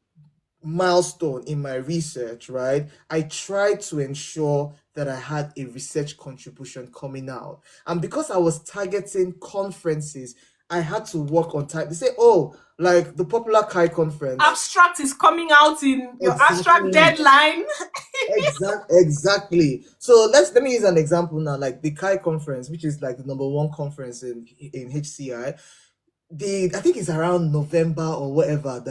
milestone in my research, right, I tried to ensure that I had a research contribution coming out. And because I was targeting conferences, I had to work on time. They say, like the popular Kai conference. Abstract is coming out in your abstract deadline. Exactly. So let me use an example now, like the Kai conference, which is like the #1 conference in HCI. I think it's around November or whatever.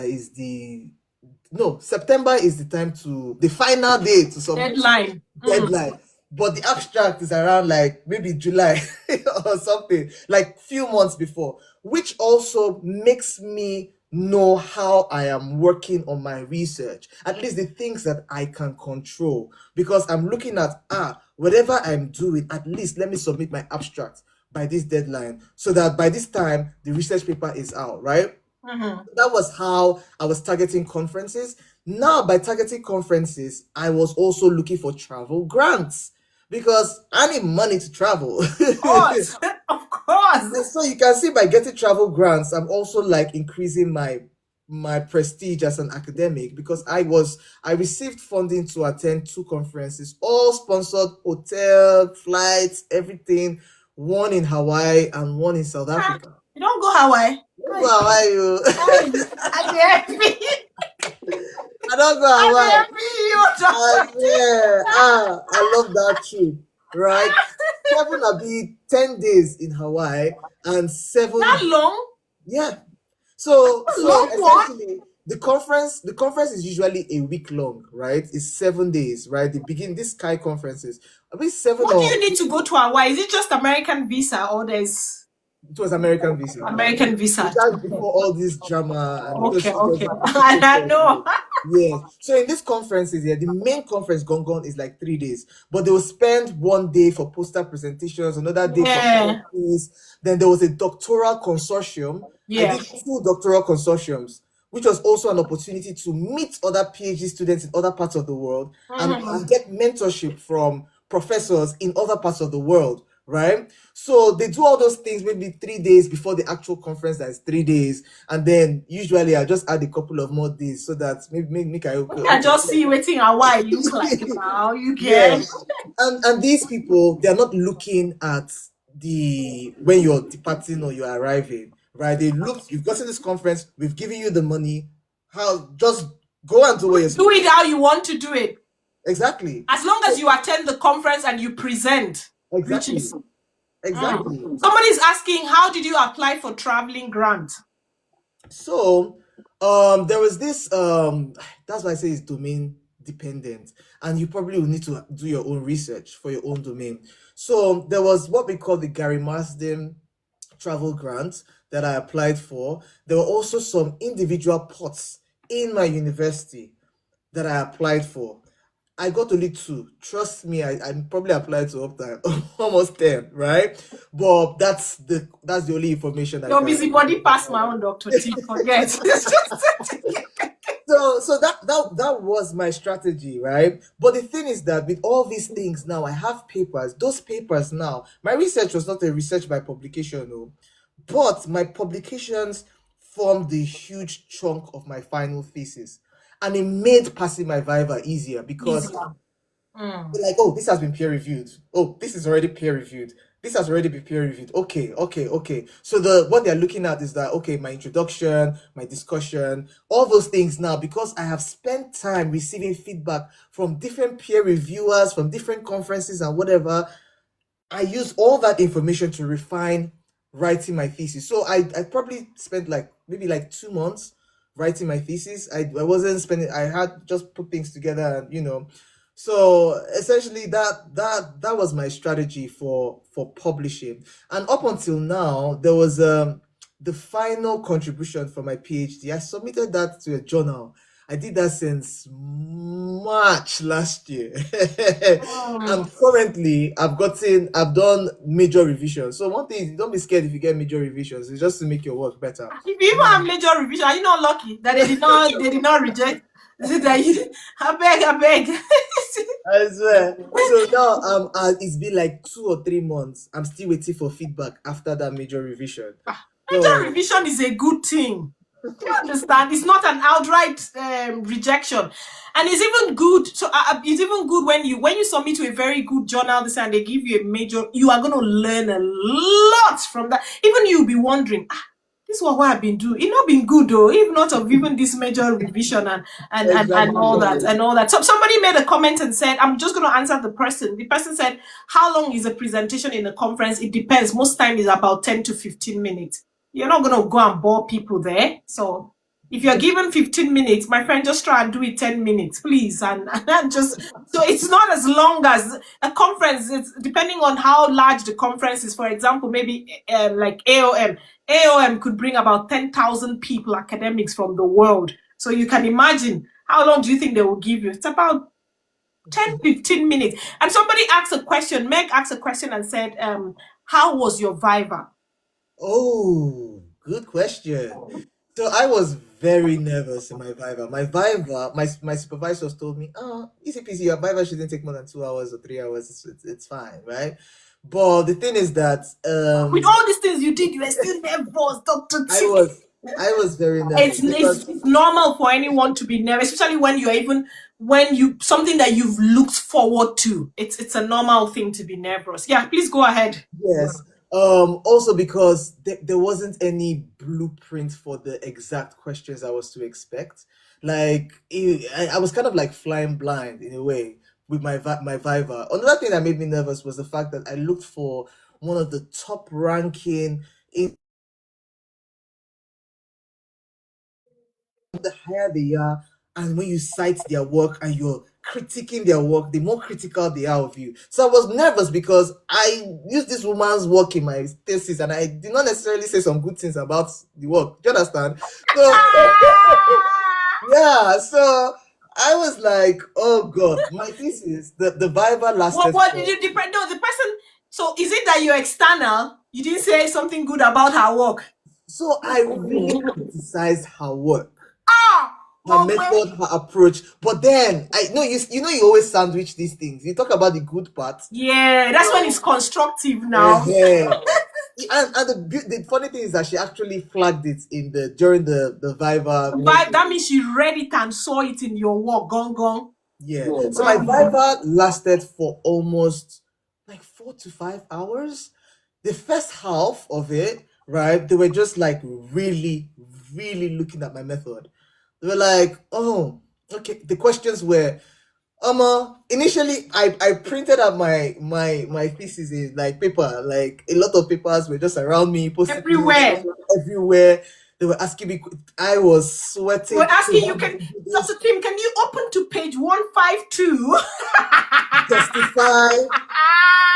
September is the final day to submit. Deadline. But the abstract is around like maybe July or something, like few months before, which also makes me know how I am working on my research, at least the things that I can control, because I'm looking at, whatever I'm doing, at least let me submit my abstract by this deadline so that by this time the research paper is out, right? That was how I was targeting conferences. Now, by targeting conferences, I was also looking for travel grants because I need money to travel. Of course. So you can see by getting travel grants, I'm also like increasing my my prestige as an academic because I received funding to attend two conferences, all sponsored, hotel, flights, everything, one in Hawaii and one in South Africa. You don't go Hawaii. How are you? I I don't go Hawaii. I swear. I love that trip. Right? 10 days in Hawaii and 7. That long? Yeah. So Long one? essentially the conference is usually a week long, right? It's 7 days, right? They begin these Sky conferences. I mean seven What do or you need to go to Hawaii? Is it just American visa or there's it was American visa. American visa? That's before all this drama and because Okay, it was okay. a I know. Yes. So in these conferences, yeah, the main conference Gongon is like 3 days, but they will spend one day for poster presentations, another day for Yeah, conferences. Then there was a doctoral consortium. I yeah. did 2 doctoral consortiums, which was also an opportunity to meet other PhD students in other parts of the world and get mentorship from professors in other parts of the world, right? So they do all those things maybe 3 days before the actual conference that is 3 days, and then usually I just add a couple of more days so that maybe make I okay, I just see waiting Hawaii look like now. You yeah. get And these people, they're not looking at the when you're departing or you're arriving, right? They look, you've gotten this conference, we've given you the money. How just go and do what you're do it how you want to do it. exactly. As long as you attend the conference and you present, which Exactly. is Exactly. somebody's asking, how did you apply for traveling grant? So there was this that's why I say it's domain dependent, and you probably will need to do your own research for your own domain. So there was what we call the Gary Marsden travel grant that I applied for. There were also some individual pots in my university that I applied for. I got only 2. Trust me, I probably applied to up to almost 10, right? But that's the only information I Your got. busybody passed my own Dr. T. Forget. So that was my strategy, right? But the thing is that with all these things now, I have papers. Those papers now, my research was not a research by publication, no, but my publications formed the huge chunk of my final thesis, and it made passing my viva easier because Easier. like, oh, this has been peer reviewed. Oh, this is already peer reviewed. This has already been peer reviewed. Okay. So what they're looking at is that okay, my introduction, my discussion, all those things now, because I have spent time receiving feedback from different peer reviewers, from different conferences and whatever, I use all that information to refine writing my thesis. So I probably spent like maybe like 2 months writing my thesis. I wasn't spending, I had just put things together and so essentially that was my strategy for publishing. And up until now, there was the final contribution for my PhD. I submitted that to a journal. I did that since March last year. And currently I've done major revisions. So one thing is, don't be scared if you get major revisions. It's just to make your work better. If you even have major revision, are you not lucky that they did not reject? I beg. I swear. So now it's been like 2 or 3 months. I'm still waiting for feedback after that major revision. Major revision is a good thing. You understand? It's not an outright rejection, and it's even good. So it's even good when you submit to a very good journal this and they give you a major. You are going to learn a lot from that. Even you'll be wondering, this is what I've been doing. It's not been good though, if not of even this major revision and all that. So somebody made a comment and said, I'm just going to answer the person. The person said, how long is a presentation in a conference? It depends. Most time is about 10 to 15 minutes. You're not going to go and bore people there. So if you're given 15 minutes, my friend, just try and do it 10 minutes, please. And just, so it's not as long as a conference. It's depending on how large the conference is. For example, maybe like AOM. AOM could bring about 10,000 people, academics from the world. So you can imagine how long do you think they will give you? It's about 10, 15 minutes. And somebody asked a question. Meg asked a question and said, how was your Viva? Oh, good question. So I was very nervous in my Viva. My supervisors told me, oh, easy peasy, your Viva shouldn't take more than 2 hours or 3 hours. It's fine, right? But the thing is that with all these things you did, you were still nervous, Dr. T. I was very nervous because It's normal for anyone to be nervous, especially when you're even when you something that you've looked forward to. It's a normal thing to be nervous. Yeah, please go ahead. yes. Also because there wasn't any blueprint for the exact questions I was to expect. Like I was kind of like flying blind in a way with my Viva. Another thing that made me nervous was the fact that I looked for one of the top ranking in the higher they are, and when you cite their work and you're critiquing their work, the more critical they are of you. So I was nervous because I used this woman's work in my thesis and I did not necessarily say some good things about the work. Do you understand? So yeah, so I was like, oh God, my thesis, the Viva lasted What did for you depend? No, the person. So is it that you're external? You didn't say something good about her work. so I really criticized her work. Ah, Her well, method, her approach. But then I know you always sandwich these things. You talk about the good parts. yeah, that's when it's constructive now. Yeah. And the funny thing is that she actually flagged it in the during the Viva But that meeting. means she read it and saw it in your work. Gong gong. Yeah. So my Viva lasted for almost like 4 to 5 hours. The first half of it, right, they were just like really, really looking at my method. They were like, oh, okay. The questions were, initially I printed out my thesis in like paper, like a lot of papers were just around me, post-it notes Everywhere. everywhere. They were asking me, I was sweating. We're So asking you, how did can you do Dr. this? Tim, can you open to page 152? Justify,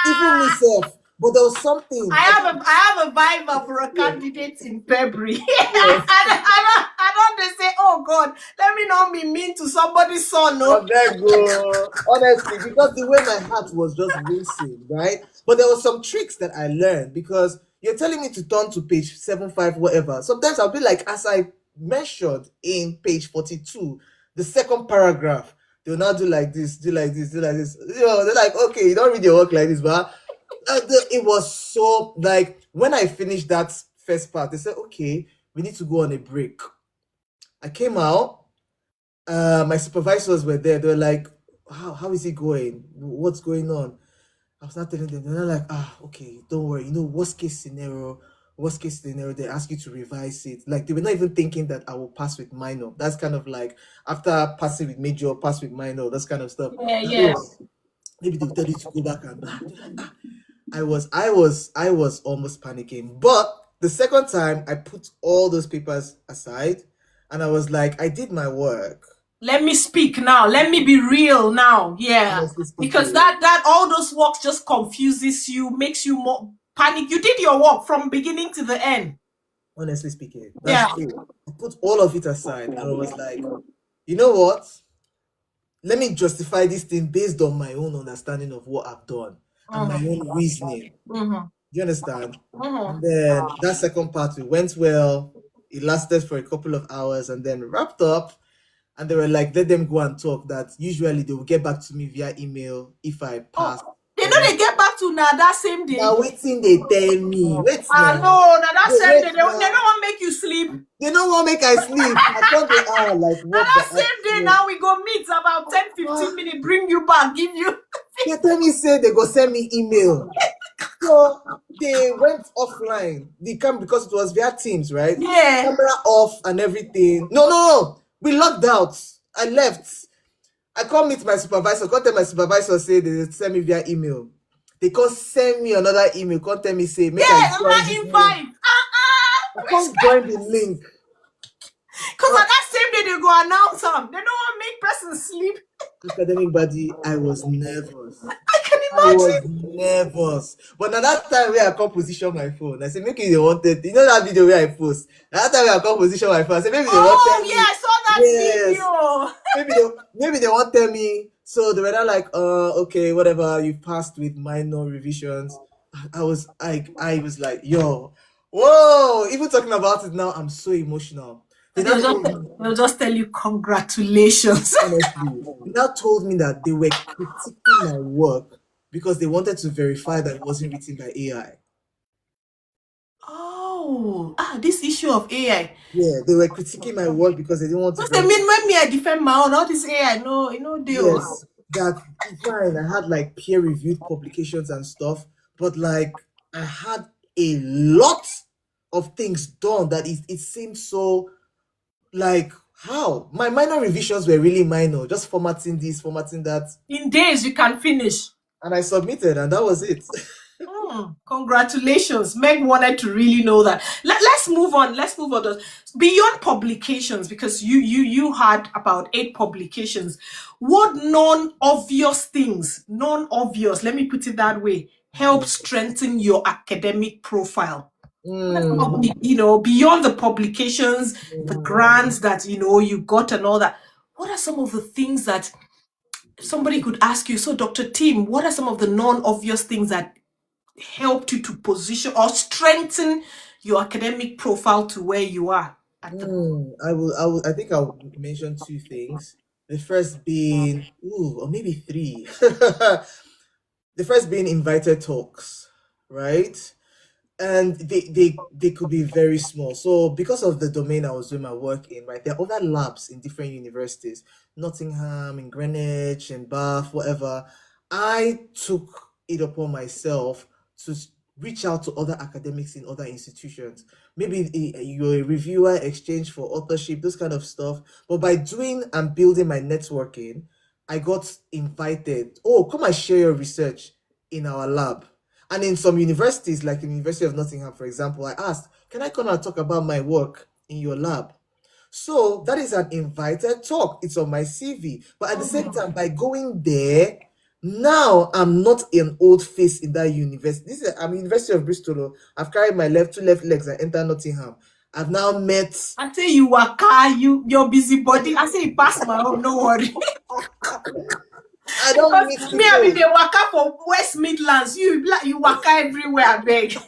even myself. But there was something. I have a Viva for a candidate in February. Yeah. I don't they say, oh God, let me not be mean to somebody's son, I no. beg you. Honestly, because the way my heart was just racing, right? But there were some tricks that I learned because you're telling me to turn to page 75, whatever. Sometimes I'll be like, as I mentioned in page 42, the second paragraph, they'll now do like this, do like this, do like this. They're like, okay, you don't read your work like this, but it was so like when I finished that first part, they said, okay, we need to go on a break. I came out, my supervisors were there. They were like, how is it going? What's going on? I was not telling them. They're like, okay, don't worry. Worst case scenario, they ask you to revise it. Like they were not even thinking that I will pass with minor. That's kind of like after passing with major, pass with minor, that's kind of stuff. Yeah, That, yeah. maybe they'll tell you to go back and blah. I was almost panicking. But the second time I put all those papers aside and I was like, I did my work. Let me speak now. Let me be real now. Yeah. Honestly Because speaking. that all those works just confuses you, makes you more panic. You did your work from beginning to the end. Honestly speaking, Yeah. that's true. I put all of it aside and I was like, you know what? Let me justify this thing based on my own understanding of what I've done and my own reasoning. Mm-hmm. Do you understand? Mm-hmm. And then that second part, it went well. It lasted for a couple of hours and then wrapped up. And they were like, let them go and talk. That usually they will get back to me via email if I pass. Oh, they know they get back to now that same day. Now waiting they tell me. Wait I now. know, now that same Wait day, they now. don't want to make you sleep. They don't want make I sleep. I thought they are like Now what that the same day, now we go meet about 10-15 minutes, bring you back, give you. They tell me say they go send me email. So they went offline. They come because it was via Teams, right? Yeah. Camera off and everything. No. We logged out. I left. I can't meet my supervisor. Can't tell my supervisor say they send me via email. They can't send me another email. Can't tell me say make Yeah, I my join this link. invite. I can't join the link. Because at that same day, they go announce them. They don't want to make person sleep. Academic body, I was nervous. I can I was imagine. nervous. But now that time where I come position my phone, I said, make it they wanted. You know that video where I post? That time where I come position my phone, I said, maybe they want tell Oh, me. yeah, I saw that Yes. video. Maybe they want tell me. So they were not like, okay, whatever, you passed with minor revisions. I was like, yo, whoa, even talking about it now, I'm so emotional. They'll just tell you congratulations. Honestly, they now told me that they were critiquing my work because they wanted to verify that it wasn't written by AI. Oh, Oh, this issue of AI. Yeah, they were critiquing my work because they didn't want to What's the verify. mean when me I defend my own? All this AI, no, deal. Yes, that fine. I had like peer-reviewed publications and stuff, but like I had a lot of things done that it seemed so like how my minor revisions were really minor, just formatting this, formatting that, In days you can finish. and I submitted, and that was it. Congratulations. Meg wanted to really know that. Let's move on. Let's move on. Beyond publications, because you had about 8 publications. What non-obvious things, non-obvious, let me put it that way, help strengthen your academic profile? Mm, Beyond the publications, the mm, grants that you got and all that. What are some of the things that somebody could ask you? So, Dr. Tim, what are some of the non-obvious things that helped you to position or strengthen your academic profile to where you are at the moment? I think I'll mention two things. The first being, or maybe three. The first being invited talks, right? And they could be very small. So because of the domain I was doing my work in, right, there are other labs in different universities, Nottingham, in Greenwich, in Bath, whatever. I took it upon myself to reach out to other academics in other institutions. Maybe you're a reviewer, exchange for authorship, those kind of stuff. But by doing and building my networking, I got invited. Oh, come and share your research in our lab. And in some universities, like the University of Nottingham, for example, I asked, can I come and talk about my work in your lab? So that is an invited talk. It's on my CV. But at the same time, by going there, now I'm not an old face in that university. I'm University of Bristol. Oh. I've carried my two left legs and entered Nottingham. I've now met. I say you waka, you're busy body. I say you pass my own, no worry. I don't Because meet me, I mean, people. they waka for West Midlands. You waka everywhere, I beg.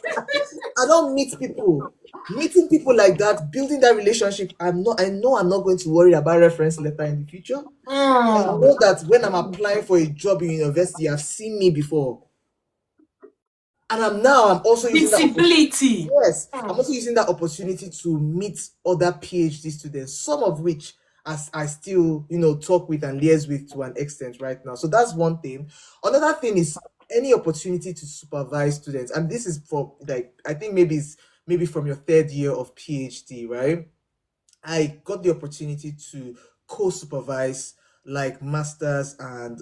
I don't meet people. Meeting people like that, building that relationship, I know I'm not going to worry about reference letter in the future. I Mm. know that when I'm applying for a job in university, I've seen me before. And I'm also using that opportunity. Visibility. Yes, I'm Mm. also using that opportunity to meet other PhD students, some of which as I still, talk with and liaise with to an extent right now. So that's one thing. Another thing is any opportunity to supervise students. And this is for like I think maybe from your third year of PhD, right? I got the opportunity to co-supervise like masters and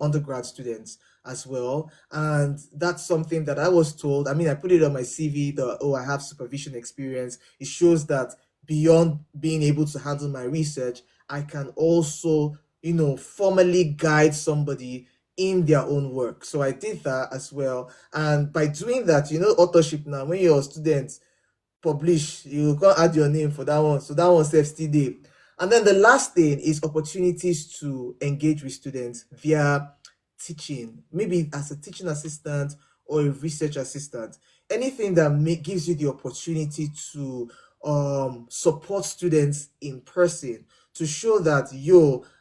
undergrad students as well, and that's something that I was told. I mean, I put it on my CV that I have supervision experience. It shows that beyond being able to handle my research, I can also formally guide somebody in their own work. So I did that as well, and by doing that, authorship now when you're a student publish, you can't add your name for that one. So that one saves still there. And then the last thing is opportunities to engage with students via teaching, maybe as a teaching assistant or a research assistant. Anything that gives you the opportunity to support students in person to show that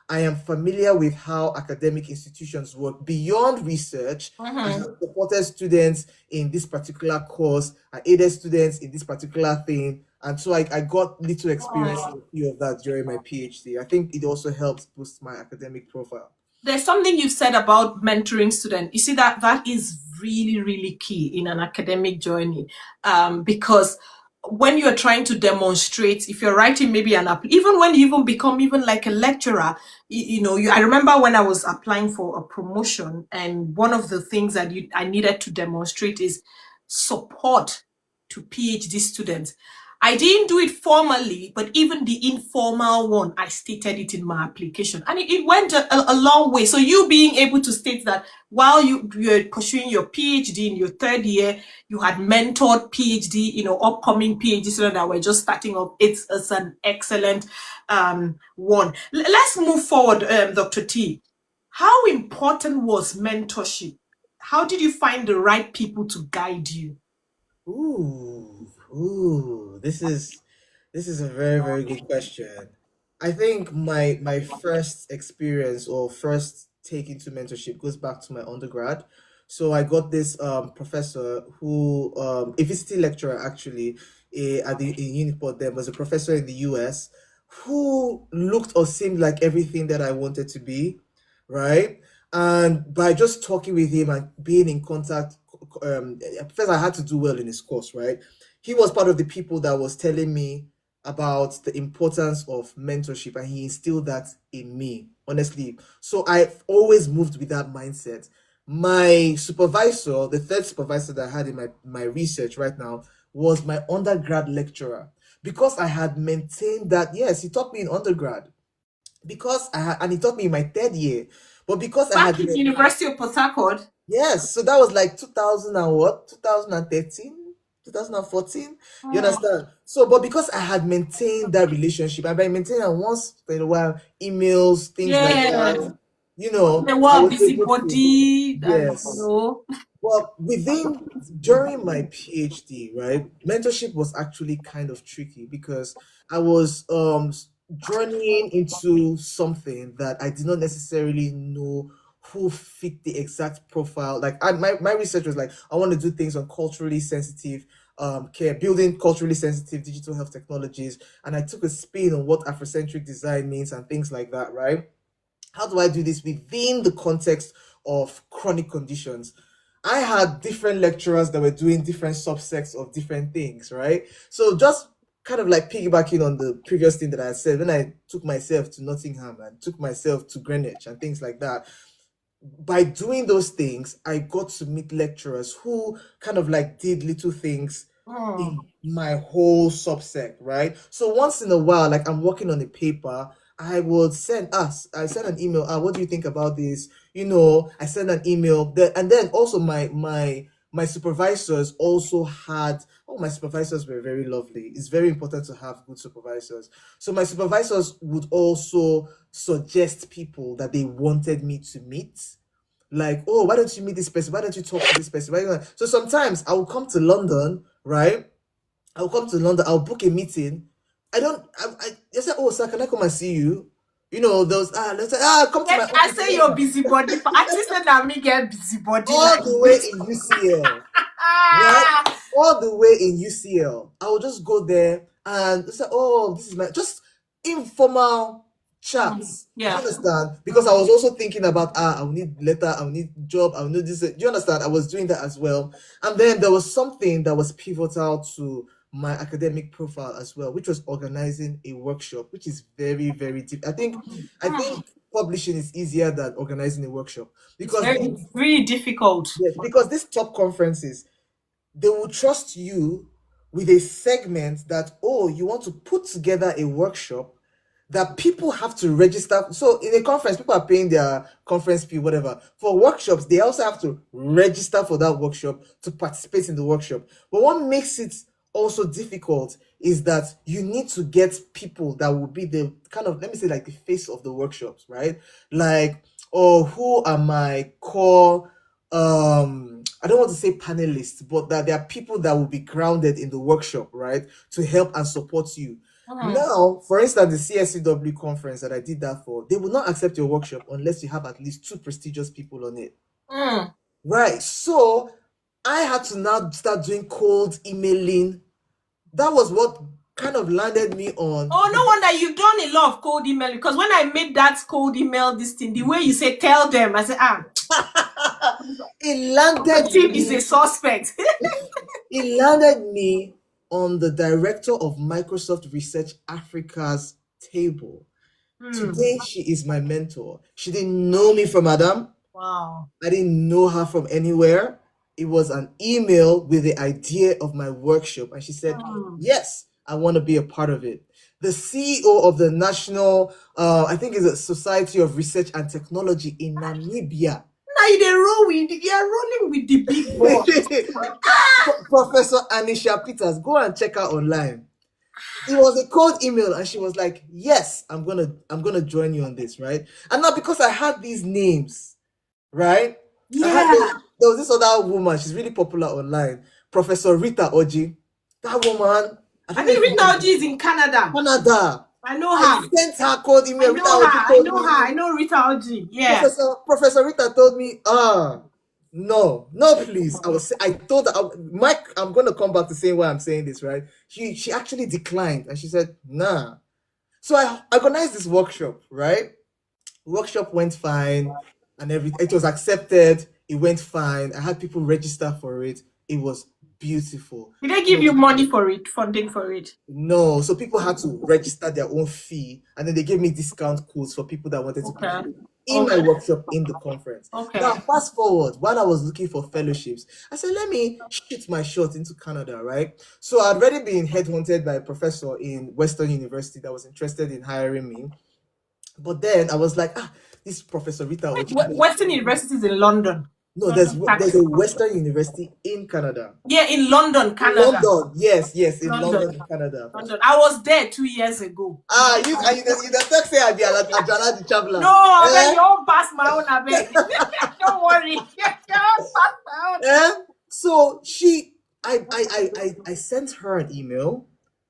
I am familiar with how academic institutions work beyond research. I have Mhm. supported students in this particular course. I aided students in this particular thing. And so I got little experience in a few of that during my PhD. I think it also helps boost my academic profile. There's something you've said about mentoring students. You see that is really, really key in an academic journey, because when you're trying to demonstrate, if you're writing maybe an app, even when you even become even like a lecturer, I remember when I was applying for a promotion, and one of the things that I needed to demonstrate is support to PhD students. I didn't do it formally, but even the informal one, I stated it in my application. And it went a long way. So you being able to state that while you're pursuing your PhD in your third year, you had mentored PhD, upcoming PhD students that were just starting up. It's an excellent one. Let's move forward, Dr. T. How important was mentorship? How did you find the right people to guide you? This is a very, very good question. I think my first experience or first take into mentorship goes back to my undergrad. So I got this professor who a visiting lecturer actually at the in Uniport. There was a professor in the US who looked or seemed like everything that I wanted to be, right? And by just talking with him and being in contact, first I had to do well in his course, right? He was part of the people that was telling me about the importance of mentorship, and he instilled that in me, honestly. So I've always moved with that mindset. My supervisor, the third supervisor that I had in my research right now, was my undergrad lecturer. Because I had maintained that, yes, he taught me in undergrad. Because I had, and he taught me in my third year. But because I Back had, in University of Port Harcourt. yes, so that was like 2000 and what? 2013, 2014. You Mm. understand? So, but because I had maintained that relationship, and by maintaining once in a while, emails, things like Yeah. that, you know, The I world was able to, busybody and yes. Well, during my PhD, right, mentorship was actually kind of tricky because I was journeying into something that I did not necessarily know who fit the exact profile. Like my research was like, I want to do things on culturally sensitive care, building culturally sensitive digital health technologies, and I took a spin on what Afrocentric design means and things like that, right? How do I do this within the context of chronic conditions? I had different lecturers that were doing different subsets of different things, right? So just kind of like piggybacking on the previous thing that I said, when I took myself to Nottingham and took myself to Greenwich and things like that, by doing those things, I got to meet lecturers who kind of like did little things in my whole subsect, right? So once in a while, like I'm working on a paper, I send an email, what do you think about this? I send an email that, and then also my supervisors also had, oh, my supervisors were very lovely. It's very important to have good supervisors. So my supervisors would also suggest people that they wanted me to meet. Like, oh, why don't you meet this person? Why don't you talk to this person? So sometimes I will come to London, right? I'll come to London, I'll book a meeting. They say, oh, sir, can I come and see you? Let's say, come to my I office. say you're busybody. Actually, said that me get busybody. All the way in UCL. Right? All the way in UCL. I will just go there and say, oh, this is my just informal chats. Do you understand? Because I was also thinking about I will need letter, I will need job, I will need this. Do you understand? I was doing that as well. And then there was something that was pivotal to my academic profile as well, which was organizing a workshop, which is very, very deep. I think publishing is easier than organizing a workshop because Very, very difficult. yes, because these top conferences, they will trust you with a segment that, oh, you want to put together a workshop that people have to register. So in a conference, people are paying their conference fee, whatever. For workshops, they also have to register for that workshop to participate in the workshop. But what makes it also difficult is that you need to get people that will be the kind of, let me say, like the face of the workshops, right? Like, oh, who are my core I don't want to say panelists, but that there are people that will be grounded in the workshop, right, to help and support you. Now, for instance, the CSCW conference that I did that for, they will not accept your workshop unless you have at least 2 prestigious people on it. Right. So I had to now start doing cold emailing. That was what kind of landed me on. Oh, no wonder you've done a lot of cold email, because when I made that cold email, this thing, the way you say tell them, I said, it landed Tim is a suspect. It landed me on the director of Microsoft Research Africa's table. Today, she is my mentor. She didn't know me from Adam. Wow. I didn't know her from anywhere. It was an email with the idea of my workshop. And she said, yes, I want to be a part of it. The CEO of the National, I think it's a Society of Research and Technology in Namibia. Now you are rolling with the big boss. Professor Anisha Peters, go and check her online. It was a cold email, and she was like, yes, I'm gonna join you on this, right? And now because I had these names, right? Yeah. There was this other woman, she's really popular online, Professor Rita Oji. That woman, I think Rita Oji is in Canada. I know her. I sent her cold email. I know Rita Oji. Yeah. Professor Rita told me, No, no, please. I told her, Mike, I'm gonna come back to saying why I'm saying this, right? She actually declined and she said, nah. So I organized this workshop, right? Workshop went fine and everything. It was accepted. It went fine. I had people register for it. It was beautiful. Did they It give you was money for it, funding for it? no, so people had to register their own fee, and then they gave me discount codes for people that wanted to Okay. participate in my Okay. workshop in the conference. Okay. Now, fast forward, while I was looking for fellowships, I said, let me shoot my shot into Canada, right? So I'd already been headhunted by a professor in Western University that was interested in hiring me. But then I was like, this Professor Rita Oji. Western University is in London. No, London there's Paris. a Western University in Canada. Yeah, in London, In Canada. London, yes, in London. London, in Canada. London. I was there 2 years ago. You the text say I be Ajala the traveler. No, I mean, you all pass my own, I beg. Don't worry. You all pass my own. So I sent her an email,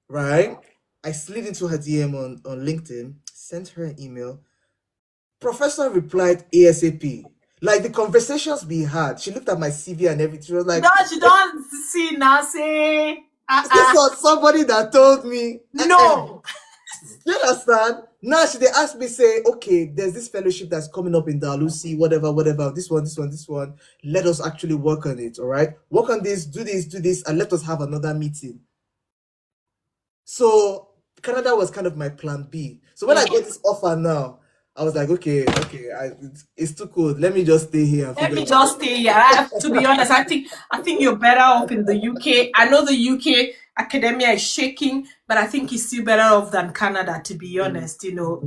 right? I slid into her DM on LinkedIn, sent her an email. Professor replied ASAP. Like the conversations we had, she looked at my CV and everything. She was like, No, she don't see now, say. this was somebody that told me. No. You understand? Now they asked me, say, okay, there's this fellowship that's coming up in Dalusi, whatever, this one. Let us actually work on it, all right? Work on this, do this, and let us have another meeting. So Canada was kind of my plan B. So when I got this offer now, I was like, okay, it's too cold. Let me just stay here. Let me just stay here. To be honest, I think you're better off in the UK. I know the UK academia is shaking, but I think it's still better off than Canada, to be honest. You know,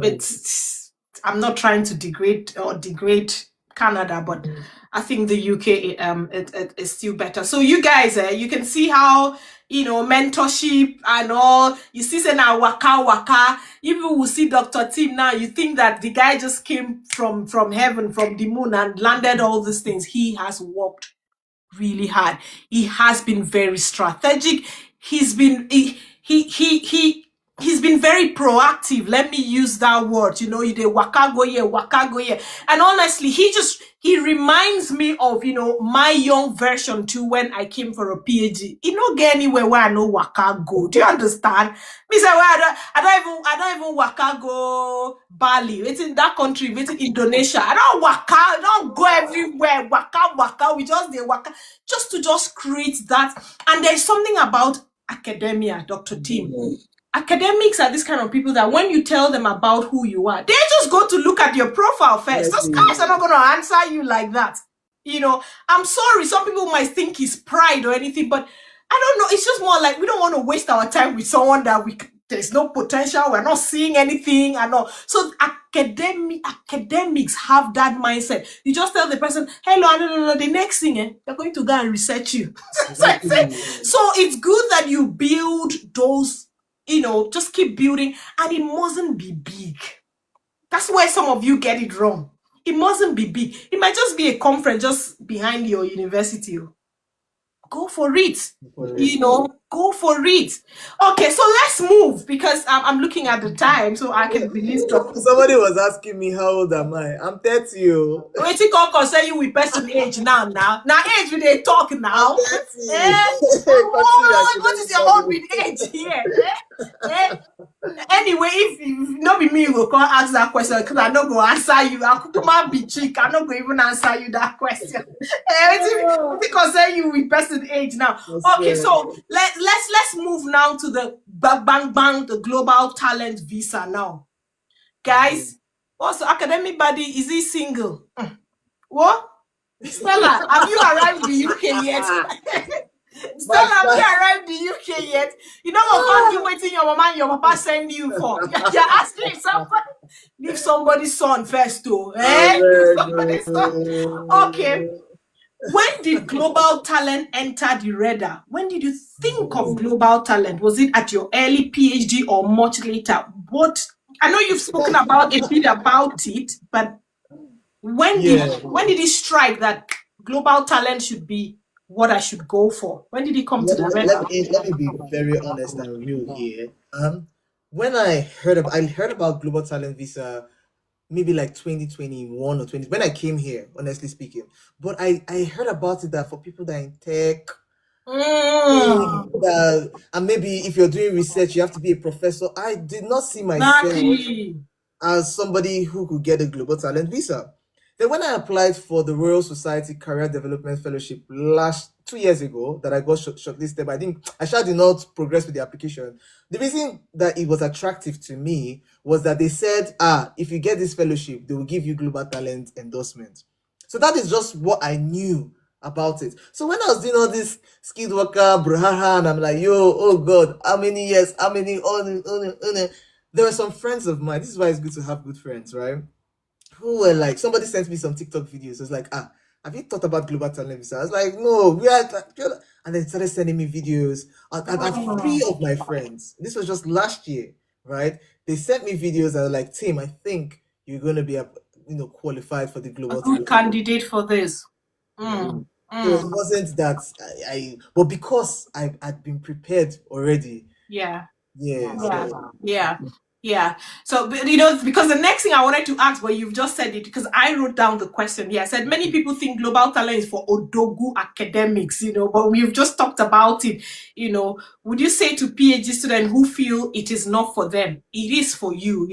I'm not trying to degrade Canada, but I think the UK it is still better. So you guys, you can see how, you know, mentorship and all. You see, say now waka. Even will see Dr. Tim now. You think that the guy just came from heaven, from the moon, and landed all these things. He has worked really hard. He has been very strategic. He's been he's been very proactive. Let me use that word. You know, you dey waka go here. And honestly, he reminds me of, you know, my young version too when I came for a PhD. He no get anywhere where I know waka go. Do you understand? Me say, well, I don't even waka go Bali. It's in that country. It's in Indonesia. I don't waka. I don't go everywhere. Waka. We just dey waka just to create that. And there's something about academia, Dr. Tim. Academics are this kind of people that when you tell them about who you are, they just go to look at your profile first. Those guys are not going to answer you like that. You know, I'm sorry. Some people might think it's pride or anything, but I don't know. It's just more like we don't want to waste our time with someone that there's no potential. We're not seeing anything and all. So academics have that mindset. You just tell the person, hello, no. The next thing, they're going to go and research you. So it's good that you build those, you know, just keep building, and it mustn't be big. That's where some of you get it wrong. It mustn't be big. It might just be a conference just behind your university. Go for it. You know, go for it. Okay, so let's move because I'm looking at the time so I can release. Somebody was asking me how old am I? I'm 30. Wait, you can't concern you with person age now. Now age we they talk now. What is your own with age here? Anyway, if not be me, you will come ask that question because I not go answer you. I could be cheek. I not go even answer you that question. Because you with person age now. Okay, so let's move now to the bang, the global talent visa now. Guys, what's the academic body? Is he single? What? Stella, have you arrived in the UK yet? Stella, have you arrived in the UK yet? You know what you waiting your mama and your papa send you for? You're asking somebody. Leave somebody's son first too. Somebody's son. Okay. When did global talent enter the radar? When did you think of global talent? Was it at your early PhD or much later? What? I know you've spoken about a bit about it, but when did it strike that global talent should be what I should go for? When did it come to the radar? Let me be very honest and real here. When I heard about global talent visa, maybe like 2021 or 20 when I came here, honestly speaking. But I heard about it that for people that are in tech, and maybe if you're doing research, you have to be a professor. I did not see myself Exactly. as somebody who could get a global talent visa. Then when I applied for the Royal Society Career Development Fellowship last 2 years ago, that I got shortlisted, but I sure did not progress with the application. The reason that it was attractive to me was that they said, if you get this fellowship, they will give you global talent endorsement. So that is just what I knew about it. So when I was doing all this skilled worker, bruhaha, and I'm like, yo, oh God, how many years, how many, there were some friends of mine. This is why it's good to have good friends, right? Who were like, somebody sent me some TikTok videos. It was like, have you thought about global talent visa? I was like, no, we are, and then they started sending me videos. And three of my friends, this was just last year, right? They sent me videos that were like, Tim, I think you're going to be, qualified for the A global good talent. candidate for this. Mm. So it wasn't that but because I'd been prepared already. Yeah. Yeah. Yeah. So Yeah. Yeah. So, because the next thing I wanted to ask, but you've just said it, because I wrote down the question here. I said, many people think global talent is for Odogu academics, but we've just talked about it. Would you say to PhD students who feel it is not for them, it is for you?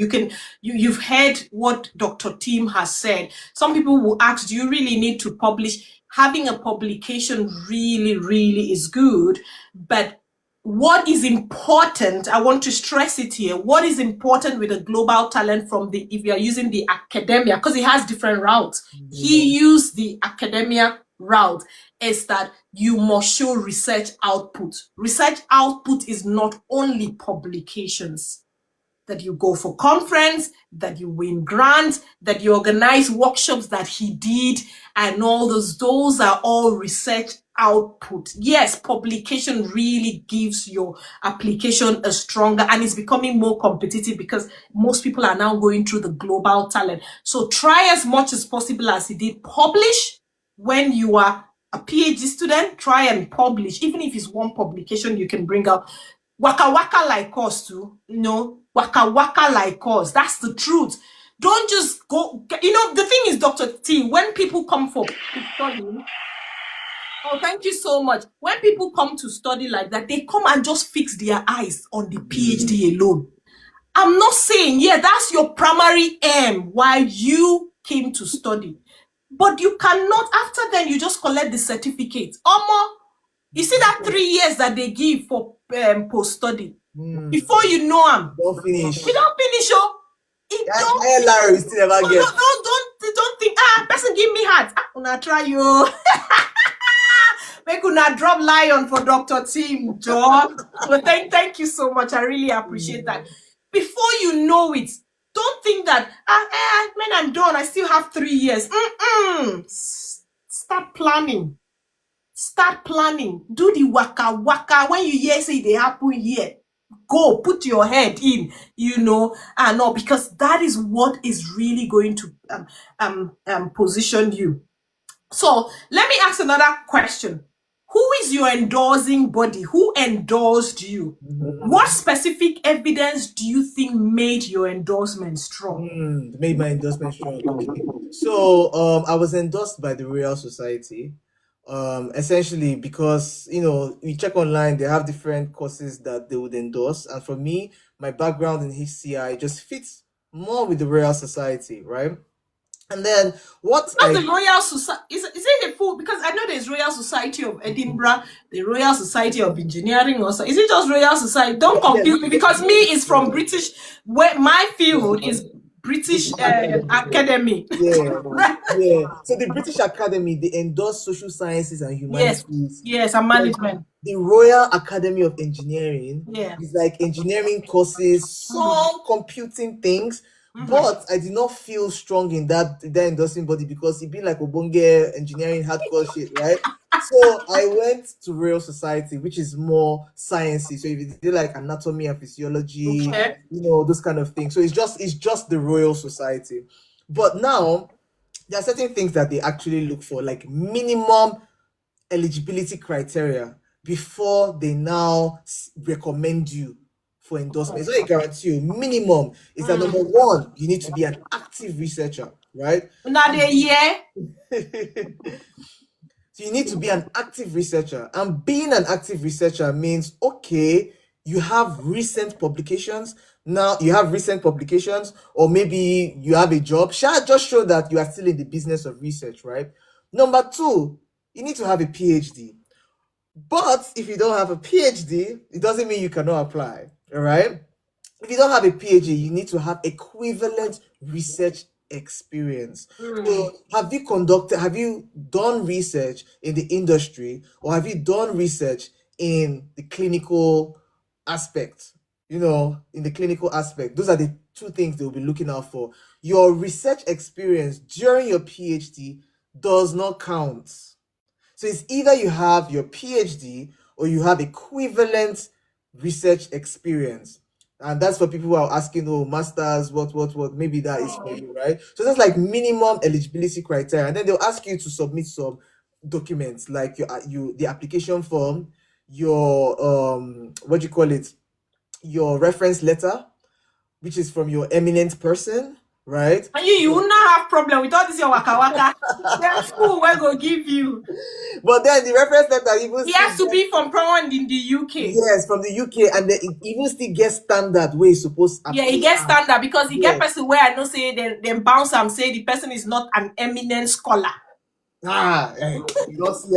You've heard what Dr. Tim has said. Some people will ask, do you really need to publish? Having a publication really, really is good, but what is important, I want to stress it here, what is important with a global talent if you are using the academia, because it has different routes. He used the academia route, is that you must show research output. Research output is not only publications. That you go for conference, that you win grants, that you organize workshops that he did, and all those are all research output. Yes, publication really gives your application a stronger, and it's becoming more competitive because most people are now going through the global talent. So try as much as possible as he did. Publish when you are a PhD student, try and publish, even if it's one publication you can bring out. Waka waka like us too, waka waka like us. That's the truth. Don't just go. The thing is, Dr. T, when people come to study, oh, thank you so much. When people come to study like that, they come and just fix their eyes on the PhD alone. I'm not saying, that's your primary aim why you came to study. But you cannot, after then, you just collect the certificate. You see that 3 years that they give for post-study? Before you know them, don't finish. you don't finish, Larry still never get. Don't think, person give me heart. Una try you. Make una drop lion for Dr. Tim, Joe. So thank you so much. I really appreciate that. Before you know it, don't think that, when I'm done, I still have 3 years. Start planning. Start planning. Do the waka waka. When you hear say they happen here, go put your head in, because that is what is really going to position you. So let me ask another question. Who is your endorsing body? Who endorsed you? What specific evidence do you think made your endorsement strong? Made my endorsement strong. Okay. So I was endorsed by the Royal Society. Essentially because you check online, they have different courses that they would endorse, and for me, my background in HCI just fits more with the Royal Society, right? And then the Royal Society is it a full, because I know there's Royal Society of Edinburgh, the Royal Society of Engineering also. Is it just Royal Society? Don't confuse me, because me is from British, where my field is British Academy. Yeah. So the British Academy, they endorse social sciences and humanities. Yes, and management. The Royal Academy of Engineering is like engineering courses, some computing things. But I did not feel strong in that endorsing body because it'd be like Obonge engineering hardcore shit, right? So I went to Royal Society, which is more sciencey. So if you do like anatomy and physiology, those kind of things. So it's just the Royal Society. But now there are certain things that they actually look for, like minimum eligibility criteria, before they now recommend you for endorsement. It's not a guarantee. Minimum is that number Mm. one, you need to be an active researcher, right? Now the year. So you need to be an active researcher. And being an active researcher means, okay, you have recent publications. Now you have recent publications, or maybe you have a job. Shall just show that you are still in the business of research, right? Number two, you need to have a PhD. But if you don't have a PhD, it doesn't mean you cannot apply. All right. If you don't have a PhD, you need to have equivalent research experience. So, have you done research in the industry, or have you done research in the clinical aspect? In the clinical aspect, those are the two things they'll be looking out for. Your research experience during your PhD does not count. So it's either you have your PhD or you have equivalent research experience. And that's for people who are asking, oh, masters, what, maybe that is for you, right? So that's like minimum eligibility criteria. And then they'll ask you to submit some documents like the application form, your what do you call it? Your reference letter, which is from your eminent person, right? And you will not have problem with all this your waka waka. Then school will go give you. But then the reference letter even He has to be from someone in the UK. yes, from the UK, and then it even still gets standard where it's supposed to Yeah, he gets standard because he get person where I know say then bounce and say the person is not an eminent scholar. You don't see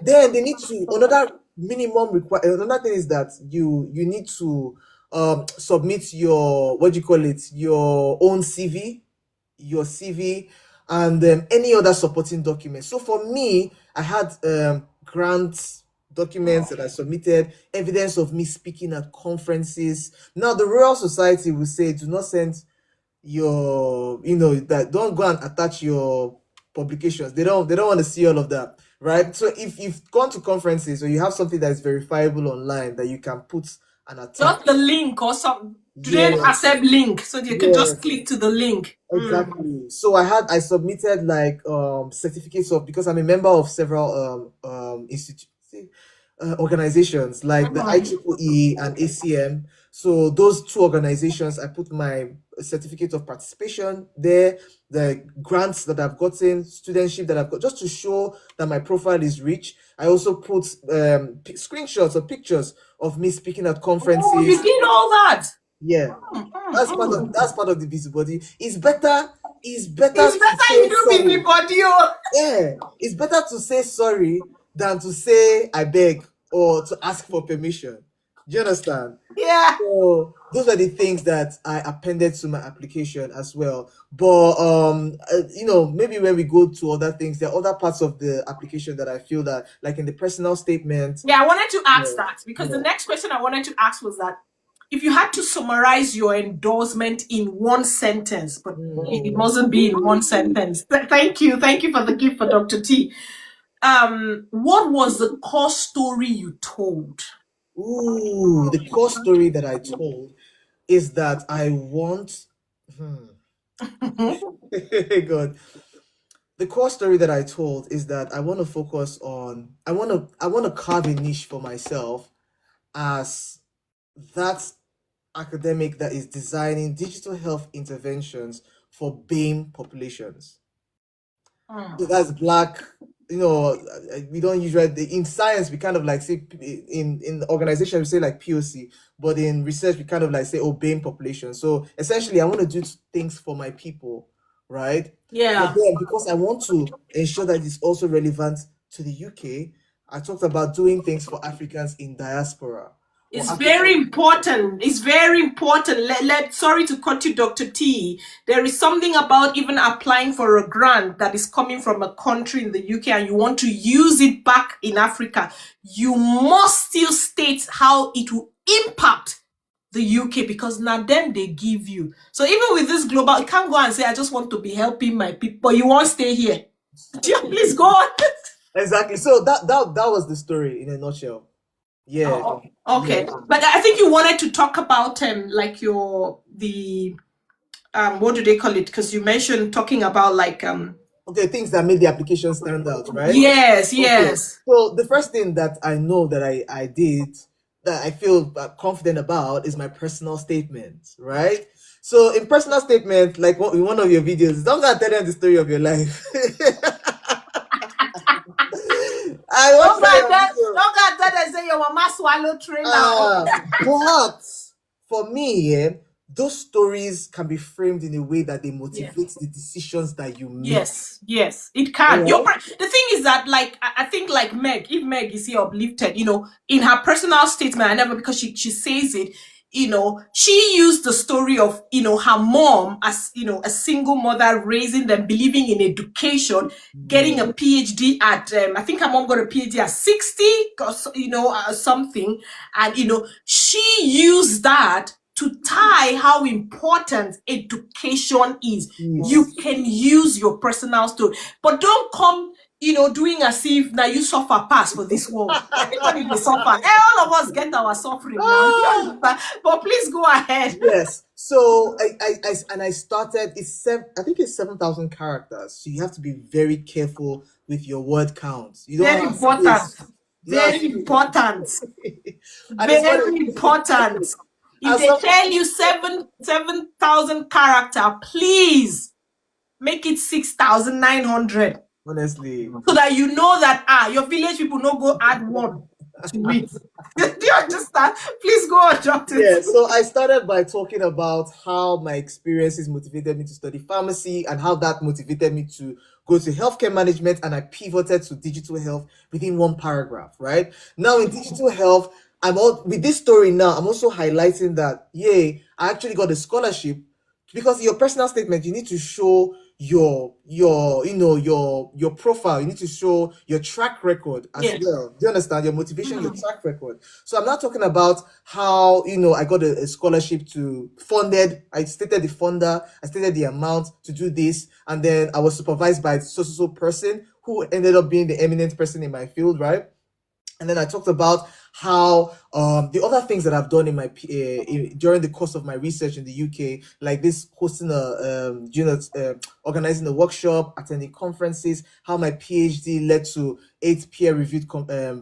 then they need to another minimum require another thing is that you need to submit your what do you call it, your own CV, and any other supporting documents. So for me, I had grant documents that I submitted, evidence of me speaking at conferences. Now the Royal Society will say, do not send your, that don't go and attach your publications. They don't want to see all of that, right? So if you've gone to conferences or you have something that is verifiable online that you can put and attach, just the link or something. Do they accept link so you can just click to the link? Exactly. So I submitted like certificates of, because I'm a member of several organizations like the IEEE and ACM. So those two organizations, I put my certificate of participation there, the grants that I've gotten, studentship that I've got, just to show that my profile is rich. I also put screenshots or pictures of me speaking at conferences. Oh, you did all that? Yeah, that's part of the busybody. It's better you do busybody. Yeah, it's better to say sorry than to say I beg or to ask for permission. Do you understand? Yeah. So those are the things that I appended to my application as well. But maybe when we go to other things, there are other parts of the application that I feel that, like in the personal statement. Yeah, I wanted to ask that because the next question I wanted to ask was that if you had to summarize your endorsement in one sentence, but it mustn't be in one sentence. Thank you for the gift for Dr. T. What was the core story you told? Ooh, the core story that I told is that I want. God. The core story that I told is that I want to focus on. I want to carve a niche for myself as that academic that is designing digital health interventions for BAME populations. So that's Black. We don't usually in science we kind of like say in the organization we say like POC, but in research we kind of like say BAME population. So essentially, I want to do things for my people, right? Yeah. But then, because I want to ensure that it's also relevant to the UK, I talked about doing things for Africans in diaspora. It's very important. It's very important. Sorry to cut you, Dr. T. There is something about even applying for a grant that is coming from a country in the UK and you want to use it back in Africa. You must still state how it will impact the UK, because now them they give you. So even with this global, you can't go and say, I just want to be helping my people, but you won't stay here. Please go on. Exactly. So that was the story in a nutshell. Yeah. Oh, okay. Yeah. But I think you wanted to talk about like what do they call it? Because you mentioned talking about like okay, things that made the application stand out, right? Yes, okay. Yes. So the first thing that I know that I did that I feel confident about is my personal statement, right? So in personal statement, like in one of your videos, don't gonna tell them the story of your life. I watched that your video. Don't get that and say your mama swallow trainer. But for me, yeah, those stories can be framed in a way that they motivate the decisions that you make. Yes, it can. The thing is that, like, I think, like Meg, if Meg is here uplifted, in her personal statement, I never, because she says it, she used the story of, her mom as, a single mother raising them, believing in education, getting a PhD at, I think her mom got a PhD at 60, or, something. And, she used that to tie how important education is. Yes. You can use your personal story, but don't come, doing as if now you suffer pass for this world. Everybody will suffer. All of us get our suffering now. But please go ahead. Yes. So I started. I think it's 7,000 characters. So you have to be very careful with your word counts. You don't Very have important. space. Very important. And it's Very funny. important. And If they tell you 7,000 character, please make it 6,900. Honestly. So that you know that your village people no go add one to it. Do you understand? Please go on, Doctor. Yeah, so I started by talking about how my experiences motivated me to study pharmacy and how that motivated me to go to healthcare management, and I pivoted to digital health within one paragraph, right? Now in digital health, with this story now, I'm also highlighting that, yay, I actually got a scholarship, because your personal statement, you need to show your profile. You need to show your track record as well. Do you understand? Your motivation, your track record. So I'm not talking about how I got a scholarship to funded. I stated the funder, I stated the amount to do this, and then I was supervised by so person who ended up being the eminent person in my field, right? And then I talked about how the other things that I've done in my during the course of my research in the UK, like this hosting organizing a workshop, attending conferences, how my PhD led to 8 peer-reviewed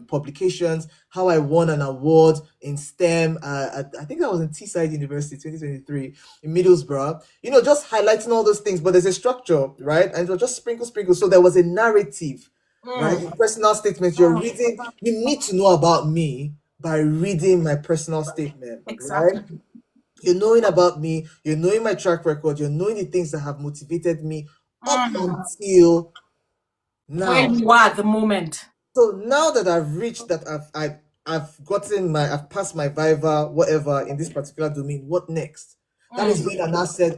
publications, how I won an award in STEM. I think that was in Teesside University 2023 in Middlesbrough. Just highlighting all those things, but there's a structure, right? And it was just sprinkle. So there was a narrative. Right, in personal statements, you're reading. You need to know about me by reading my personal statement. Exactly. Right? You're knowing about me. You're knowing my track record. You're knowing the things that have motivated me up until now. Where you are at the moment. So now that I've reached that, I've passed my Viva, whatever, in this particular domain. What next? That is when I now said,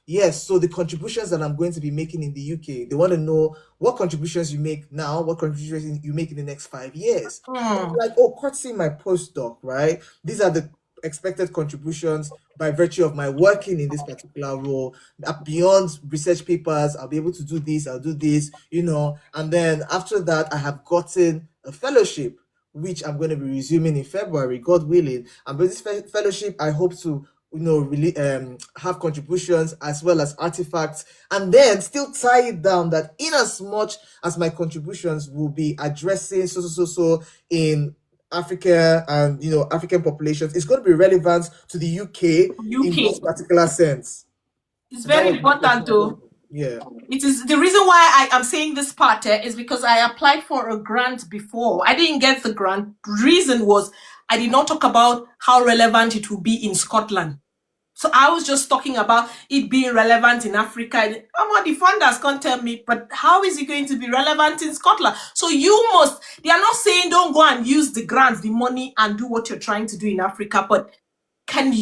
yes, so the contributions that I'm going to be making in the UK, they want to know what contributions you make now, what contributions you make in the next 5 years. Like, courtesy my postdoc, right? These are the expected contributions by virtue of my working in this particular role. Beyond research papers, I'll be able to do this, I'll do this, and then after that, I have gotten a fellowship, which I'm going to be resuming in February, God willing. And with this fellowship, I hope to really have contributions as well as artifacts, and then still tie it down that in as much as my contributions will be addressing so in Africa and African populations, it's going to be relevant to the UK in this particular sense. It's very important though. Yeah. It is the reason why I am saying this part is because I applied for a grant before. I didn't get the grant. Reason was I did not talk about how relevant it will be in Scotland. So I was just talking about it being relevant in Africa. The funders can't tell me, but how is it going to be relevant in Scotland? So they are not saying don't go and use the grants, the money, and do what you're trying to do in Africa, but can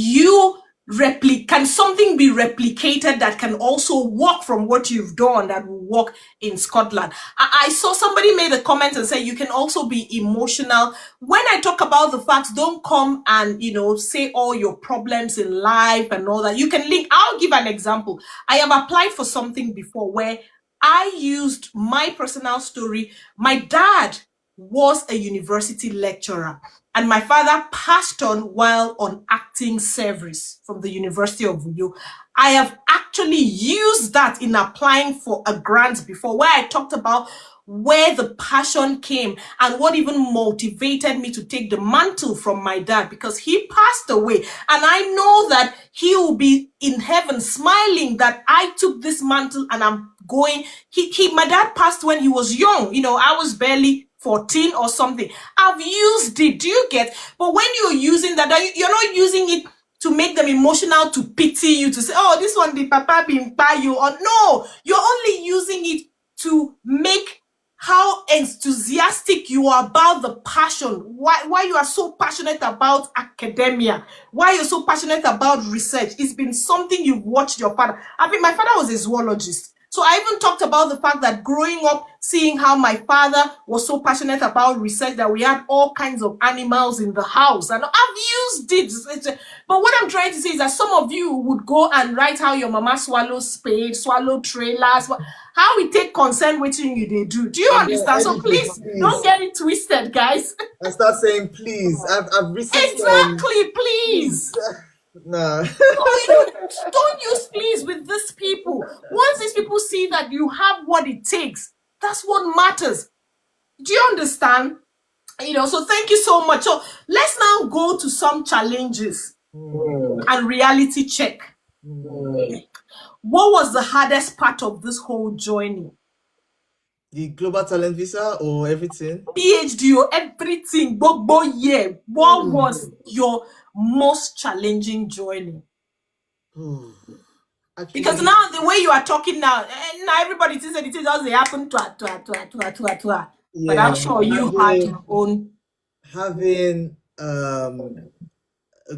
something be replicated that can also work from what you've done that will work in Scotland? I saw somebody made a comment and said you can also be emotional. When I talk about the facts, don't come and say all your problems in life and all that. You can link. I'll give an example. I have applied for something before where I used my personal story. My dad was a university lecturer, and my father passed on while on acting service from the University of Uyo. I have actually used that in applying for a grant before, where I talked about where the passion came and what even motivated me to take the mantle from my dad, because he passed away. And I know that he will be in heaven smiling that I took this mantle and I'm going. My dad passed when he was young. I was barely 14 or something. I've used it. Do you get? But when you're using that, you're not using it to make them emotional, to pity you, to say, oh, this one, the papa been by you. Or no, you're only using it to make how enthusiastic you are about the passion, why you are so passionate about academia, why you're so passionate about research. It's been something you've watched your father. I mean, my father was a zoologist. So I even talked about the fact that growing up, seeing how my father was so passionate about research that we had all kinds of animals in the house. And I've used it. But what I'm trying to say is that some of you would go and write how your mama swallow spade, swallow trailers, how we take concern with you they do. Do you understand? So please, don't get it twisted, guys. I start saying please. I've received exactly, please. No. Don't use please with these people. Once these people see that you have what it takes, that's what matters. Do you understand? So thank you so much. So let's now go to some challenges and reality check. What was the hardest part of this whole journey? The global talent visa or everything? PhD or everything. But yeah, what was your most challenging journey? Actually, because now the way you are talking now everybody thinks it doesn't happen to. Yeah, but I'm sure you had your own. Having a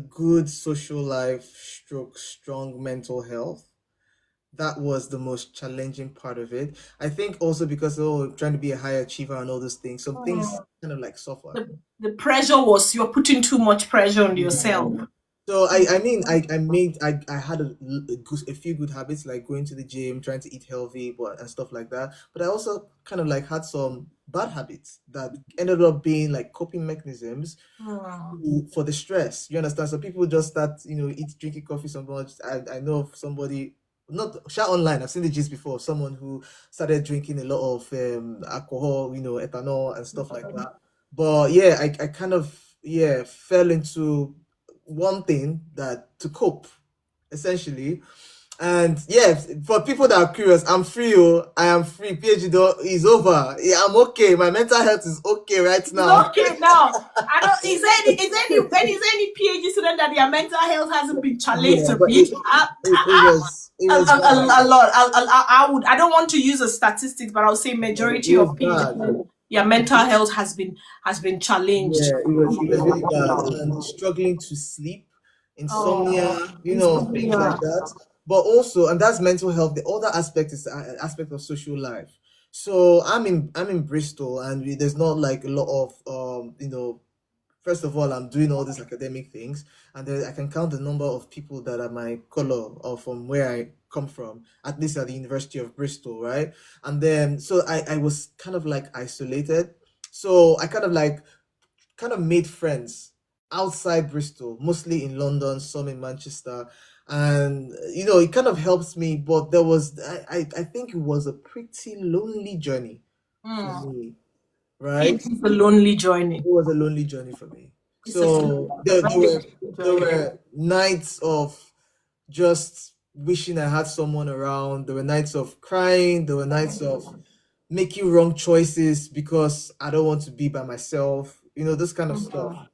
good social life stroke strong mental health, that was the most challenging part of it. I think also because trying to be a high achiever and all those things, some things kind of like suffer. The pressure was you're putting too much pressure on yourself. So I mean I had a few good habits, like going to the gym, trying to eat healthy, and stuff like that. But I also kind of like had some bad habits that ended up being like coping mechanisms for the stress. You understand? So people just start drinking coffee so much. I know of somebody, not share online. I've seen the gist before. Someone who started drinking a lot of alcohol, ethanol and stuff like that. But yeah, I kind of fell into one thing that to cope, essentially. And yeah, for people that are curious, I'm free. I am free. PhD is over. Yeah, I'm okay. My mental health is okay right now. It's okay now. I don't. Is there any PhD student that their mental health hasn't been challenged a bit? It was a lot. I don't want to use a statistic, but I'll say majority of people, your mental health has been challenged. Yeah, it was really bad, and struggling to sleep, insomnia, things like that. But also, and that's mental health. The other aspect is the aspect of social life. So I'm in Bristol, and there's not like a lot of First of all, I'm doing all these academic things, and then I can count the number of people that are my color or from where I come from, at least at the University of Bristol, right? And then, so I was kind of like isolated. So I kind of made friends outside Bristol, mostly in London, some in Manchester. And, it kind of helps me, but I think it was a pretty lonely journey for me. Right? It's a lonely journey. It was a lonely journey for me. So there were nights of just wishing I had someone around. There were nights of crying. There were nights of making wrong choices because I don't want to be by myself. This kind of stuff.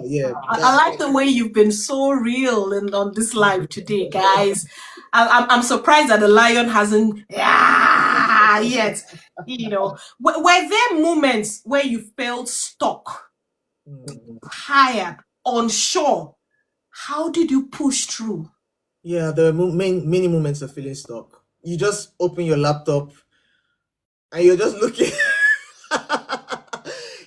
Yeah. I like the way you've been so real on this live today, guys. I'm surprised that the lion hasn't yet. Were there moments where you felt stuck, tired, unsure? How did you push through? Yeah, there were many moments of feeling stuck. You just open your laptop and you're just looking.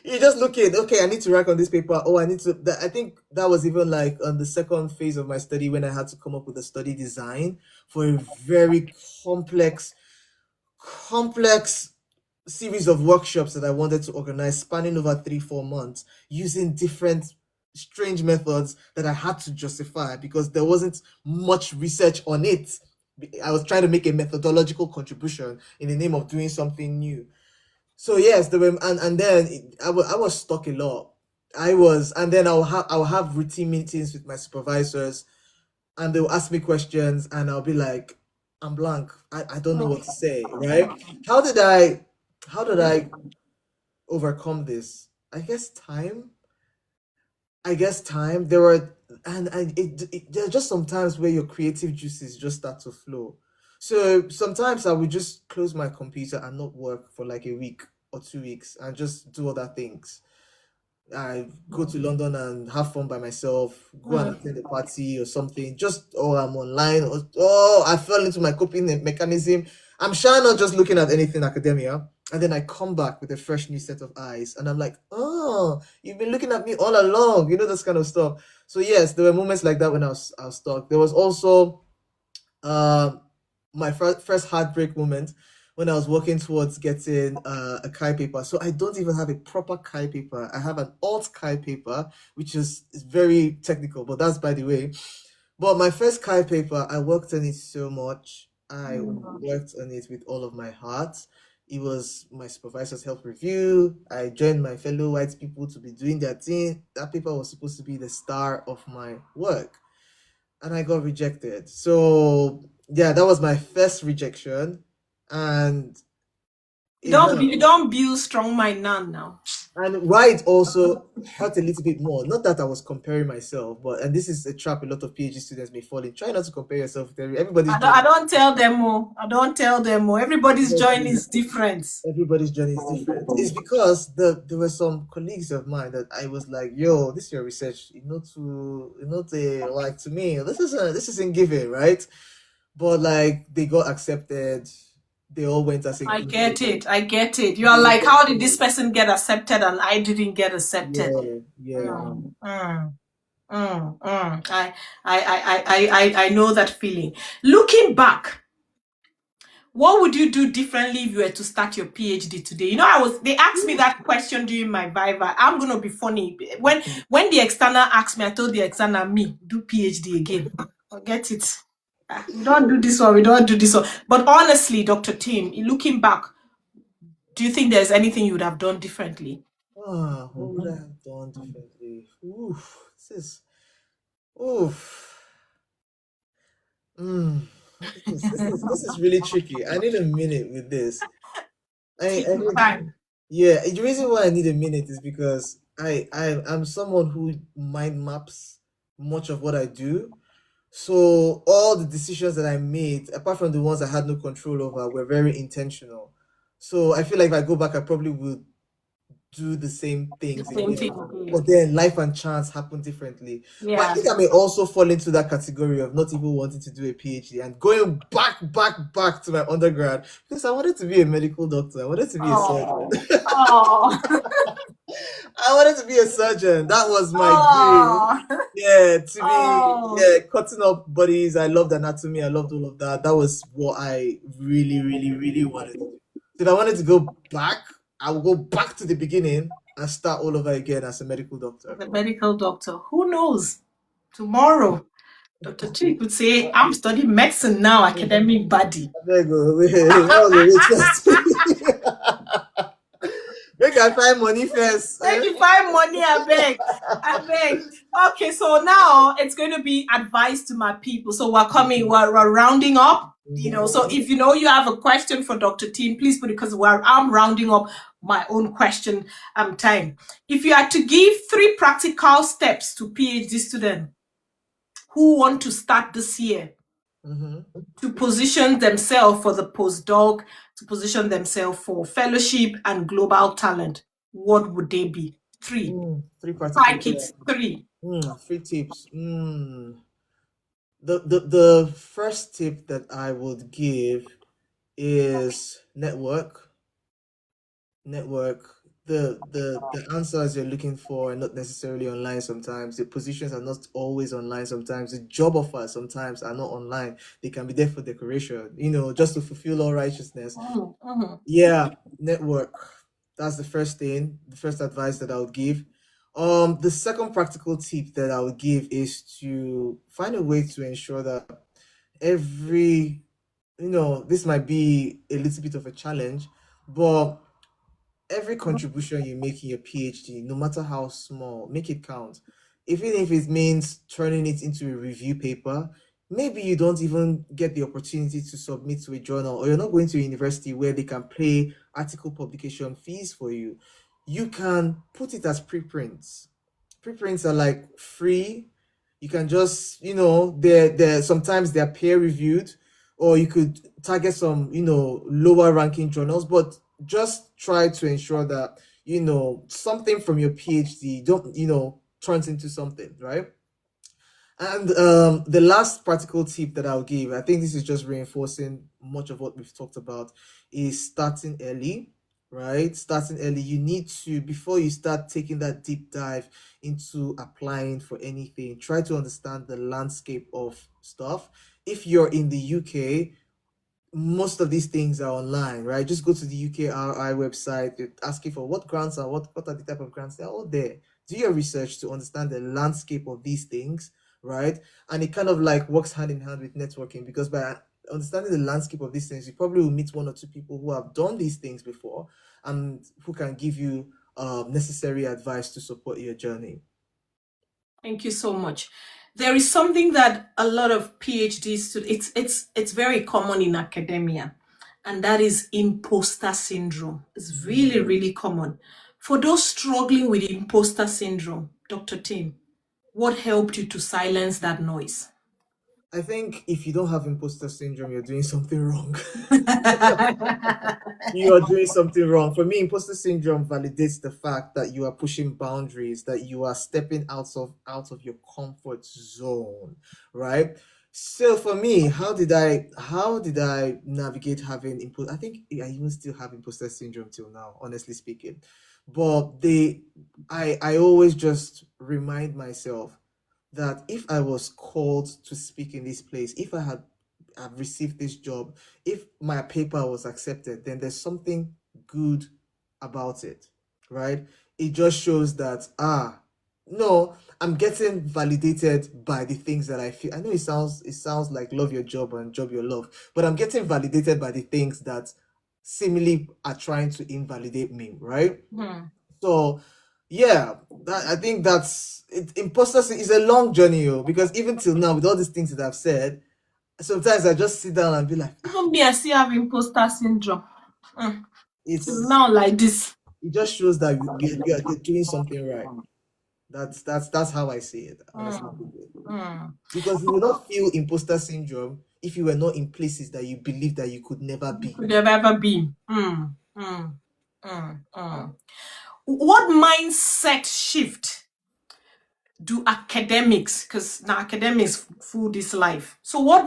You're just looking, okay, I need to write on this paper. Oh, I think that was even like on the second phase of my study when I had to come up with a study design for a very complex series of workshops that I wanted to organize, spanning over 3-4 months, using different strange methods that I had to justify because there wasn't much research on it. I was trying to make a methodological contribution in the name of doing something new. So yes, there were, and then I was stuck a lot. I was, and then I'll have routine meetings with my supervisors, and they'll ask me questions, and I'll be like, I'm blank. I don't know what to say, right? How did I how did I overcome this? I guess time. There were, and there are just sometimes where your creative juices just start to flow. So sometimes I would just close my computer and not work for like a week or 2 weeks and just do other things. I go to London and have fun by myself, go and Mm. attend a party or something. Just, oh, I'm online. Or, oh, I fell into my coping mechanism. I'm sure not just looking at anything academia. And then I come back with a fresh new set of eyes. And I'm like, oh, you've been looking at me all along. This kind of stuff. So yes, there were moments like that when I was stuck. There was also um, my first heartbreak moment when I was working towards getting a Kai paper. So I don't even have a proper Kai paper. I have an alt Kai paper, which is very technical, but that's by the way. But my first Kai paper, I worked on it so much. I worked on it with all of my heart. It was my supervisor's help review. I joined my fellow white people to be doing their thing. That paper was supposed to be the star of my work, and I got rejected. So yeah, that was my first rejection, and You it don't hurt. you don't build strong mind now. And why it also hurt a little bit more. Not that I was comparing myself, but and this is a trap a lot of PhD students may fall in. Try not to compare yourself with everybody's I journey. don't tell them more. I don't tell them more. Everybody's journey Exactly. is different. Everybody's journey is different. It's because there were some colleagues of mine that I was like, "Yo, this is your research. Like to me, this isn't giving, right?" But like they got accepted. They all went as a I group. get it. I get it. You are like, how did this person get accepted and I didn't get accepted? Yeah, yeah. Mm, mm, I know that feeling. Looking back, what would you do differently if you were to start your PhD today? They asked me that question during my Viva. I'm gonna be funny. When the external asked me, I told the external, me, do PhD again. Forget it. We don't do this one, we don't do this one. But honestly, Dr. Tim, looking back, do you think there's anything you would have done differently? What would I have done differently? Oof, oof. Mm, this is really tricky. I need a minute with this. Take I your need, time. yeah. The reason why I need a minute is because I'm someone who mind maps much of what I do. So all the decisions that I made, apart from the ones I had no control over, were very intentional. So I feel like if I go back, I probably would do the same The things same again. thing again. But then life and chance happen differently. But I Yeah. think I may also fall into that category of not even wanting to do a PhD and going back to my undergrad because I wanted to be a medical doctor. I wanted to be a surgeon. Oh. Oh. I wanted to be a surgeon. That was my dream. Oh. Yeah, to be Oh. cutting up bodies. I loved anatomy. I loved all of that. That was what I really, really, really wanted to do. So if I wanted to go back, I would go back to the beginning and start all over again as a medical doctor. The medical doctor. Who knows? Tomorrow, Dr. Chi could say, I'm studying medicine now, academic body. There you go. That was a wait first. Make I find money first. Where you find money, I beg. I beg. Okay, so now it's going to be advice to my people. So we're rounding up. So if you have a question for Dr. Tim, please put it because I'm rounding up my own question time. If you had to give 3 practical steps to PhD students who want to start this year Mhm. to position themselves for the postdoc, to position themselves for fellowship and global talent, what would they be? 3. Three practical Strike it. tips. 3. Three tips. The first tip that I would give is network. The answers you're looking for are not necessarily online sometimes. The positions are not always online sometimes. The job offers sometimes are not online. They can be there for decoration, just to fulfill all righteousness. Yeah, network. That's the first thing, the first advice that I would give. The second practical tip that I would give is to find a way to ensure that every, this might be a little bit of a challenge, but every contribution you make in your PhD, no matter how small, make it count. Even if it means turning it into a review paper, maybe you don't even get the opportunity to submit to a journal, or you're not going to a university where they can pay article publication fees for you. You can put it as preprints. Preprints are like free. You can just, they're sometimes they're peer reviewed, or you could target some, lower ranking journals, but just try to ensure that, something from your PhD don't, turns into something, right? And the last practical tip that I'll give, I think this is just reinforcing much of what we've talked about, is starting early, right? Starting early. You need to, before you start taking that deep dive into applying for anything, try to understand the landscape of stuff. If you're in the UK, most of these things are online, right? Just go to the UKRI website, it asking for what grants are, what are the type of grants, they're all there. Do your research to understand the landscape of these things, right? And it kind of like works hand in hand with networking, because by understanding the landscape of these things, you probably will meet one or two people who have done these things before and who can give you necessary advice to support your journey. Thank you so much. There is something that a lot of PhD students, it's very common in academia, and that is imposter syndrome. It's really, really common. For those struggling with imposter syndrome, Dr. Tim, what helped you to silence that noise? I think if you don't have imposter syndrome, you're doing something wrong. You are doing something wrong. For me, imposter syndrome validates the fact that you are pushing boundaries, that you are stepping out of your comfort zone, right? So for me, how did I navigate having imposter? I think I even still have imposter syndrome till now, honestly speaking. But I always just remind myself that if I was called to speak in this place, if have received this job, if my paper was accepted, then there's something good about it, right? It just shows that no, I'm getting validated by the things that I feel. I know it sounds like love your job and job your love, but I'm getting validated by the things that seemingly are trying to invalidate me, right? Hmm. So yeah, I think imposter is a long journey, because even till now, with all these things that I've said, sometimes I just sit down and be like, Even me, I still have imposter syndrome. Hmm. Till it's now, like this. it just shows that you're doing something right. That's how I see it, honestly Hmm. speaking. Hmm. Because you will not feel imposter syndrome if you were not in places that you believe that you could never You be. could have ever been. Hmm. Hmm. Hmm. Hmm. What mindset shift do academics, because now academics fool this life, so what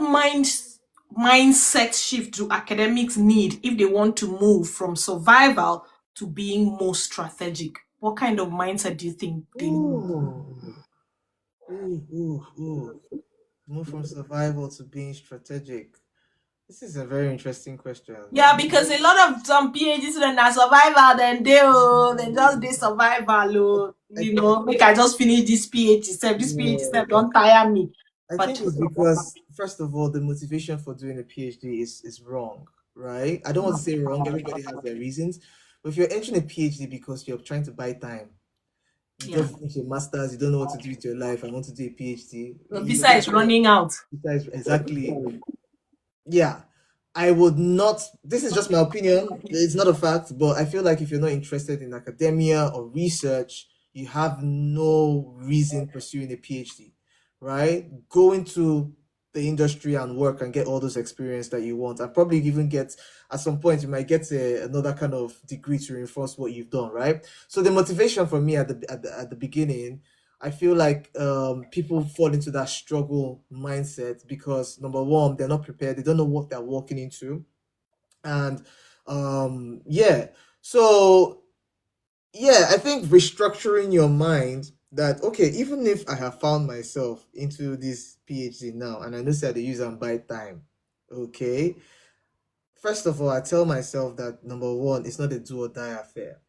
mindset shift do academics need if they want to move from survival to being more strategic? What kind of mindset do you think they need? Ooh, ooh. Move from survival to being strategic. This is a very interesting question. Yeah, because a lot of some PhD students are survival, then they just they survival, I make I just finish this PhD step. This PhD step yeah, don't tire me. I But think it's because first of all, the motivation for doing a PhD is wrong, right? I don't want to say wrong. Everybody has their reasons, but if you're entering a PhD because you're trying to buy time, you yeah, just finish your masters, you don't know what to do with your life, and want to do a PhD. the visa is running out. Exactly. Yeah, I would not. This is just my opinion. It's not a fact, but I feel like if you're not interested in academia or research, you have no reason pursuing a PhD, right? Go into the industry and work and get all those experience that you want, and probably even get at some point you might get another kind of degree to reinforce what you've done, right? So the motivation for me at the beginning, I feel like people fall into that struggle mindset because number one, they're not prepared, they don't know what they're walking into, and yeah, so yeah, I think restructuring your mind that okay, even if I have found myself into this PhD now, and I know say I dey use and buy time, okay. First of all, I tell myself that number one, it's not a do or die affair.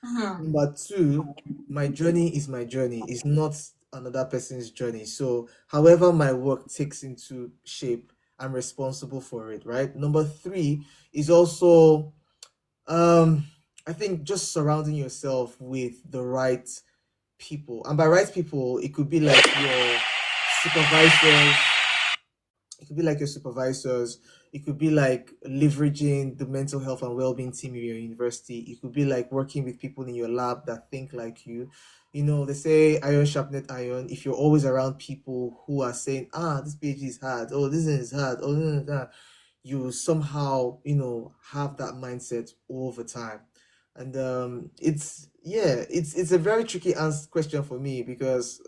Mhm. Number two, my journey is my journey. It's not another person's journey. So, however my work takes into shape, I'm responsible for it, right? Number three is also um I think just surrounding yourself with the right people, and by right people, it could be like your supervisors, it could be like your supervisors. It could be like leveraging the mental health and well-being team in your university. It could be like working with people in your lab that think like you. You know, they say iron sharpened iron. If you're always around people who are saying, ah, this page is hard, oh, this is hard, oh, that, you somehow, have that mindset over time. And it's yeah, it's a very tricky answer question for me because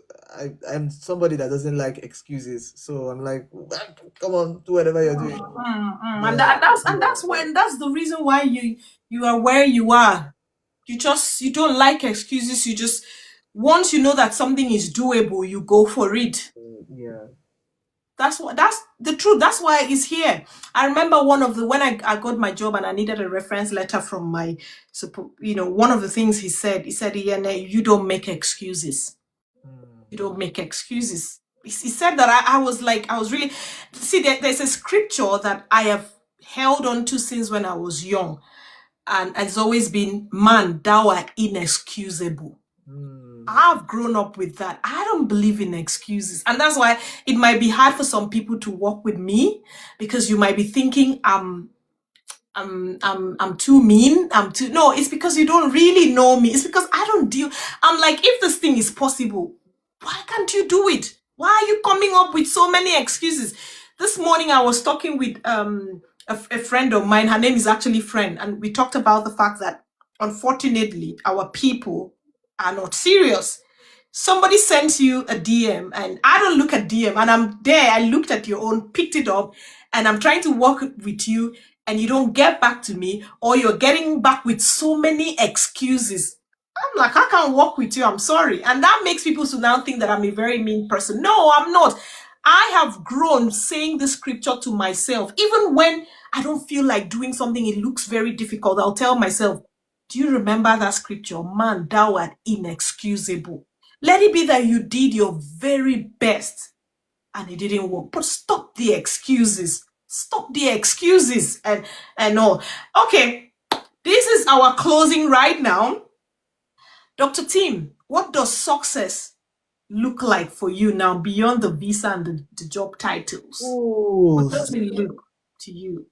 I'm somebody that doesn't like excuses. So I'm like, "Ah, come on, do whatever you're doing." And Yeah, that's the reason why you are where you are. You don't like excuses. You just once you know that something is doable, you go for it. yeah. That's the truth. That's why it's here. I remember one of the when I got my job and I needed a reference letter from my one of the things he said, yeah, you don't make excuses. You don't make excuses. He said that I was like, I was really see there's a scripture that I have held on to since when I was young, and it's always been, man, thou art inexcusable. I've grown up with that. I don't believe in excuses. And that's why it might be hard for some people to work with me because you might be thinking I'm too mean. No, it's because you don't really know me. It's because I don't deal. I'm like, if this thing is possible, why can't you do it? Why are you coming up with so many excuses? This morning I was talking with a friend of mine. Her name is actually Friend, and we talked about the fact that unfortunately our people are not serious. Somebody sends you a DM, and I don't look at DM, and I'm there. I looked at your own, picked it up, and I'm trying to work with you, and you don't get back to me, or you're getting back with so many excuses. I'm like, I can't work with you. I'm sorry. And that makes people to now think that I'm a very mean person. No, I'm not. I have grown saying this scripture to myself. Even when I don't feel like doing something, it looks very difficult. I'll tell myself, do you remember that scripture? Man, thou art inexcusable. Let it be that you did your very best and it didn't work. But stop the excuses. Stop the excuses and all. Okay, this is our closing right now. Dr. Tim, what does success look like for you now beyond the visa and the job titles? Ooh, What does it look to you?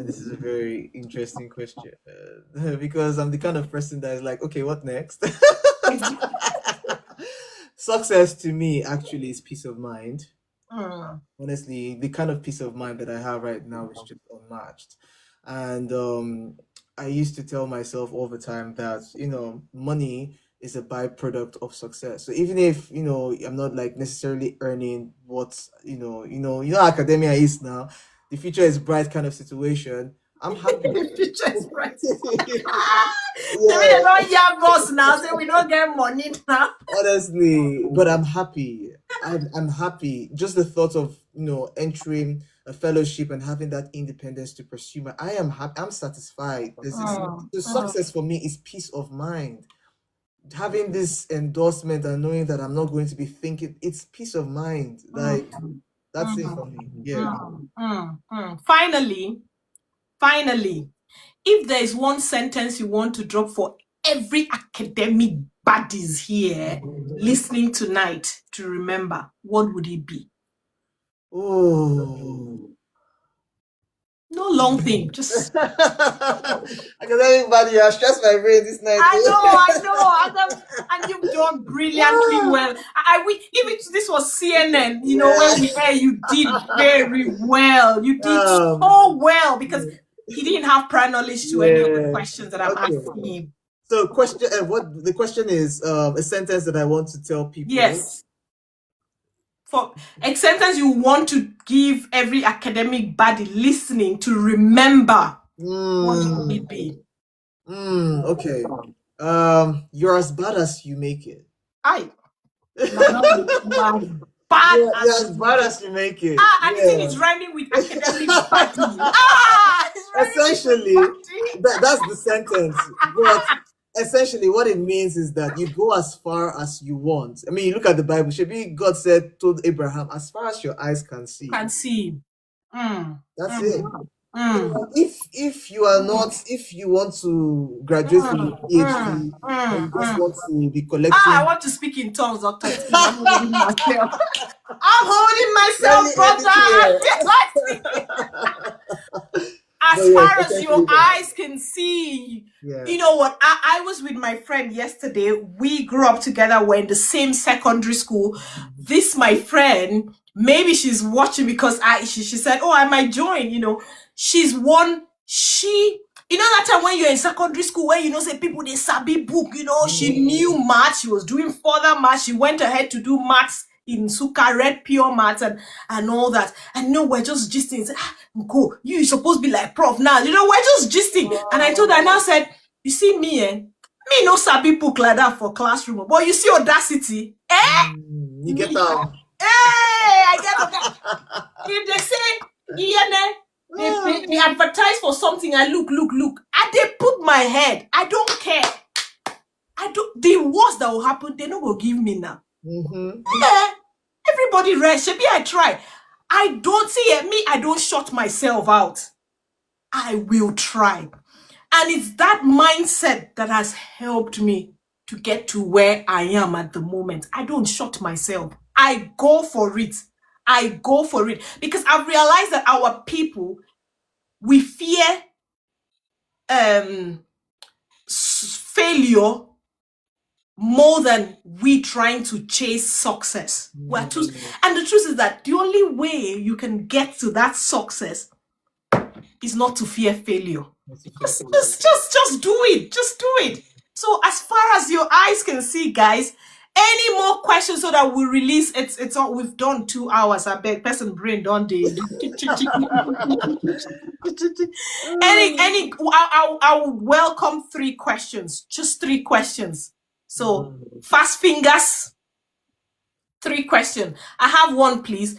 this is a very interesting question because I'm the kind of person that is like, okay, what next? Success to me actually is peace of mind. Honestly, the kind of peace of mind that I have right now is just unmatched. And I used to tell myself all the time that, money is a byproduct of success. So even if, I'm not like necessarily earning what, how academia is now, the future is bright kind of situation. I'm happy. The future is bright. Yeah. They don't have boss now, so we don't get money now. Honestly, but I'm happy. I'm happy. Just the thought of entering a fellowship and having that independence to pursue my. I am happy. I'm satisfied. The success for me is peace of mind. Having this endorsement and knowing that I'm not going to be thinking. It's peace of mind. Like that's it for me. Yeah. Finally, if there is one sentence you want to drop for every academic buddies here listening tonight to remember, what would it be? Oh. No long thing, just academic body, you have stressed my brain this night. I know, and you've done brilliantly well. I wish if this was CNN, when we air, you did very well. You did so well because he didn't have prior knowledge to any of the questions that I'm asking him. So, what the question is? A sentence that I want to tell people. Yes. For a sentence you want to give every academic body listening to remember, what would it be? Okay. You're as bad as you make it. You're as bad as you make it. And the thing is rhyming with academic body. Essentially, that's the sentence. But essentially, what it means is that you go as far as you want. I mean, you look at the Bible. Should God told Abraham, as far as your eyes can see. That's it. If you are not, if you want to graduate from a PhD and you just want to be I collecting. want to speak in tongues, Dr. T. I'm holding myself. I'm holding myself, Let me brother. But As yes, far as your essentially that. eyes can see, Yeah. you know what? I was with my friend yesterday. We grew up together. We're in the same secondary school. This, my friend, maybe she's watching because she said, "Oh, I might join." You know, she's one. You know that time when you're in secondary school where say people they sabi book. You know, she knew math. She was doing further math. She went ahead to do maths in Suka, read pure maths and all that. And no, we're just gisting. Say, go, you supposed to be like prof now. You know, we're just gisting. And I told her, and I said, you see me, me no sabi book like that for classroom. But you see audacity, You get me, out. I get audacity. If they say, they advertise for something, I look, and they put my head. I don't care. The worst that will happen, they no go give me now. Everybody rest. Maybe I try. I don't see it. Me, I don't shut myself out. I will try. And it's that mindset that has helped me to get to where I am at the moment. I don't shut myself. I go for it. I go for it. Because I've realized that our people, we fear failure more than we trying to chase success. We're too, and the truth is that the only way you can get to that success is not to fear failure. Just do it. Just do it. So as far as your eyes can see, guys, any more questions so that we release it's all we've done 2 hours. I beg person brain don't they any I would welcome 3 questions. Just 3 questions. So fast fingers. 3 questions. I have one, please.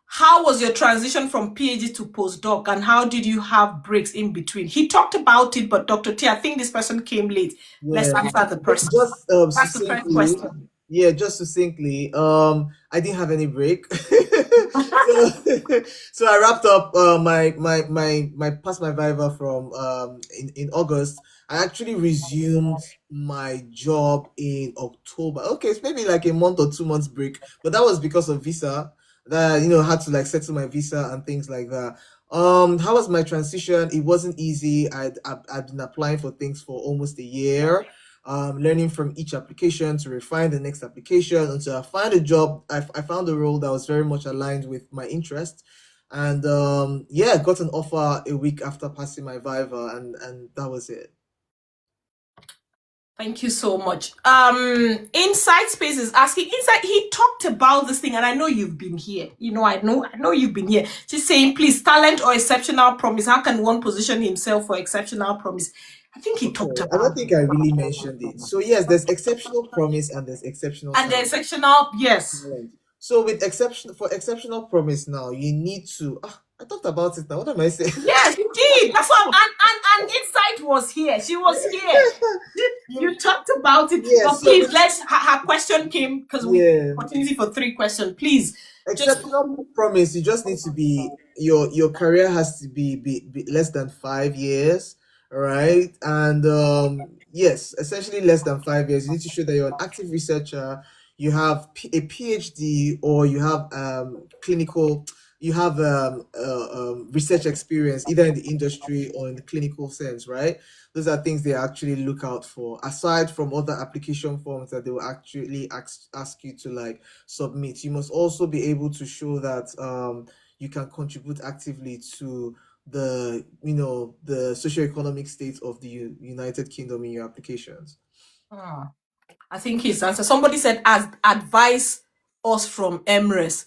How was your transition from PhD to postdoc, and how did you have breaks in between? He talked about it, but Dr. T, I think this person came late. Let's answer the person. Just That's the first succinctly, question. yeah, just succinctly. I didn't have any break. So I wrapped up my passed my viva from in August. I actually resumed my job in October. Okay, it's maybe like a month or 2 months break, but that was because of visa. That had to like settle my visa and things like that. How was my transition? It wasn't easy. I'd been applying for things for almost a year, learning from each application to refine the next application until I find a job. I found a role that was very much aligned with my interest, and yeah, got an offer a week after passing my viva, and that was it. Thank you so much. Inside Space is asking, Inside, he talked about this thing, and I know you've been here. I know you've been here. She's saying, please, talent or exceptional promise. How can one position himself for exceptional promise? I think he talked about I don't think I really mentioned it. So yes, there's exceptional promise and there's exceptional and the talent. exceptional, yes. So with exceptional promise now, you need to I talked about it now. What am I saying? Yes, you did. That's what and Insight was here. She was here. You talked about it. Yes, but please, her question came because we opportunity for 3 questions. Please. Exceptional promise, you just need to be your career has to be less than 5 years, right? And yes, essentially less than 5 years. You need to show that you're an active researcher, you have a PhD, or you have clinical you have research experience either in the industry or in the clinical sense, right? Those are things they actually look out for, aside from other application forms that they will actually ask you to like submit. You must also be able to show that you can contribute actively to the the socioeconomic state of the United Kingdom in your applications. I think his answer. Somebody said, as advise us from Emirates.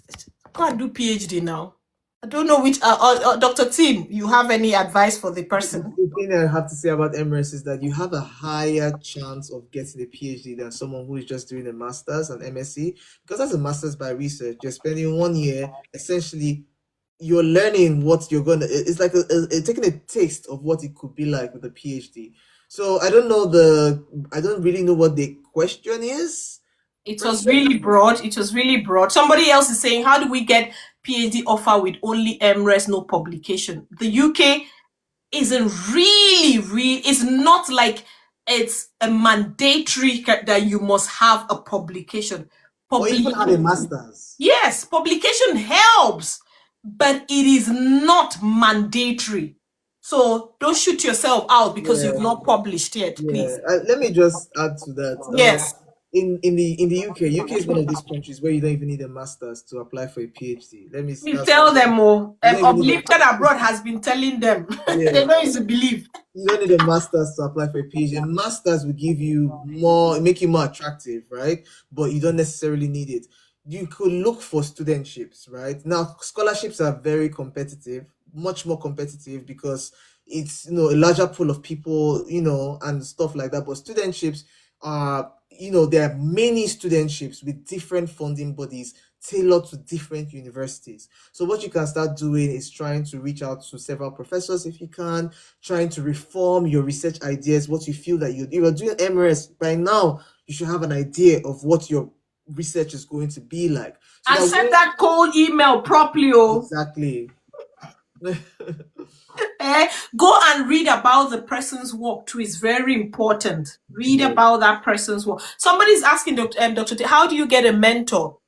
Go and do PhD now. I don't know which. Dr. Tim, you have any advice for the person? The thing I have to say about Emirates is that you have a higher chance of getting a PhD than someone who is just doing a master's and MSc. Because as a master's by research, you're spending 1 year essentially. You're learning what you're gonna. It's like taking a taste of what it could be like with a PhD. So I don't really know what the question is. It was really broad. Somebody else is saying, how do we get PhD offer with only Emirates, no publication? The UK isn't really, it's not like it's a mandatory that you must have a publication. Or even have a master's. Yes, publication helps, but it is not mandatory. So don't shoot yourself out because you've not published yet, please. Let me just add to that. Yes. In the UK is one of these countries where you don't even need a master's to apply for a PhD. Let me You tell them, Uplifted Abroad has been telling them. Yeah. They don't used to believe. You don't need a master's to apply for a PhD. A master's will give you more, make you more attractive, right? But you don't necessarily need it. You could look for studentships, right? Now, scholarships are very competitive, much more competitive because it's, a larger pool of people, and stuff like that. But studentships are, there are many studentships with different funding bodies tailored to different universities. So what you can start doing is trying to reach out to several professors if you can, trying to reform your research ideas, what you feel that you're doing MRS by now, you should have an idea of what your research is going to be like. So and send that cold email properly. Exactly. Go and read about the person's work too. It's very important. Read about that person's work. Somebody's asking Dr. T, how do you get a mentor?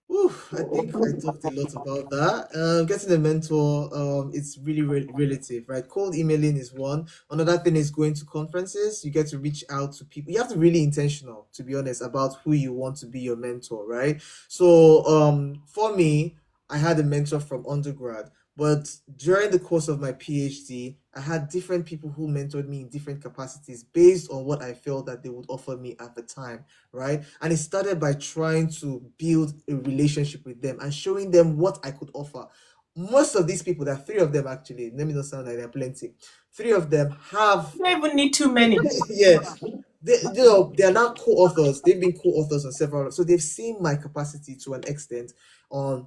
I think I talked a lot about that. Getting a mentor, it's really relative, right? Cold emailing is one. Another thing is going to conferences. You get to reach out to people. You have to be really intentional, to be honest, about who you want to be your mentor, right? So, for me, I had a mentor from undergrad. But during the course of my PhD, I had different people who mentored me in different capacities based on what I felt that they would offer me at the time, right? And it started by trying to build a relationship with them and showing them what I could offer. Most of these people, there are three of them actually, let me not sound like there are plenty. Three of them have... You don't even need too many. Yeah. They are now co-authors. They've been co-authors on several, so they've seen my capacity to an extent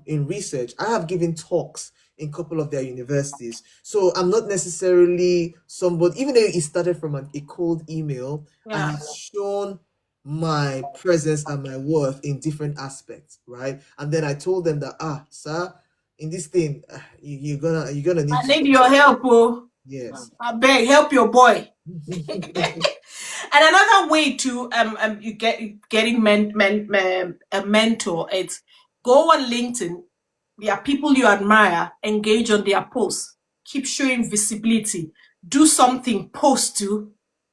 in research. I have given talks in a couple of their universities. So I'm not necessarily somebody, even though it started from a cold email, I have shown my presence and my worth in different aspects, right? And then I told them that, sir, in this thing, you're gonna need. I need your help, Yes. I beg, help your boy. And another way to you getting a mentor, it's go on LinkedIn. There are people you admire, engage on their posts, keep showing visibility, do something, post to.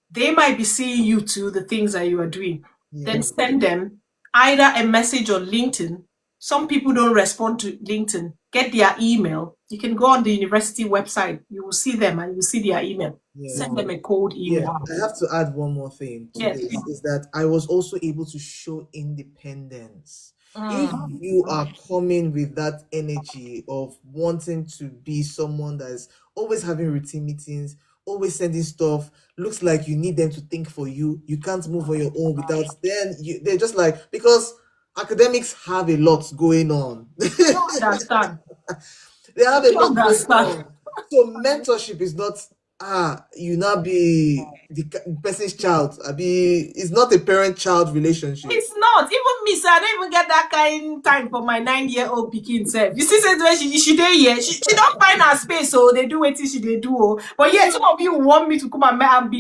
They might be seeing you too, the things that you are doing. Then send them either a message on LinkedIn. Some people don't respond to LinkedIn. Get their email. You can go on the university website. You will see them and you see their email. Send them a cold email. I have to add one more thing to this, is that I was also able to show independence. If you are coming with that energy of wanting to be someone that is always having routine meetings, always sending stuff, looks like you need them to think for you, you can't move on your own without, then they're just like, because academics have a lot going on. Understand. They have a lot going on. So mentorship is not you now be the person's child. It's not a parent-child relationship. It's not. Even me, sir, I don't even get that kind of time for my 9-year-old pikin self. You see, when she there, yeah, she don't find her space, so they do what she they do. But yeah, some of you want me to come and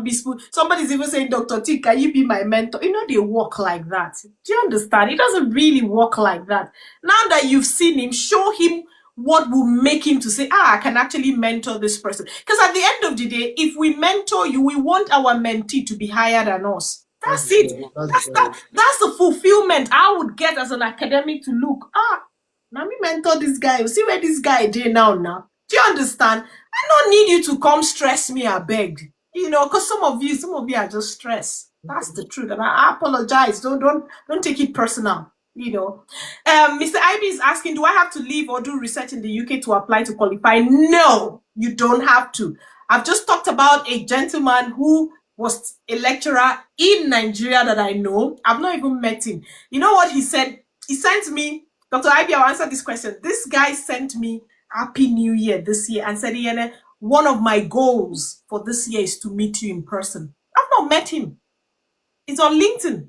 be spoon. Somebody's even saying, Dr. T, can you be my mentor? They work like that. Do you understand? It doesn't really work like that. Now that you've seen him, show him what will make him to say, I can actually mentor this person. Because at the end of the day, if we mentor you, we want our mentee to be higher than us. That's it. That's the fulfillment I would get as an academic to look. Let me mentor this guy. You see where this guy is now. Do you understand? I don't need you to come stress me, I beg. Because some of you are just stressed. That's the truth. And I apologize. Don't take it personal. Mr. IB is asking, do I have to leave or do research in the UK to apply to qualify? No, you don't have to. I've just talked about a gentleman who was a lecturer in Nigeria that I know. I've not even met him. You know what he said? He sent me, Dr. IB, I'll answer this question. This guy sent me Happy New Year this year and said, Iene, one of my goals for this year is to meet you in person. I've not met him. It's on LinkedIn.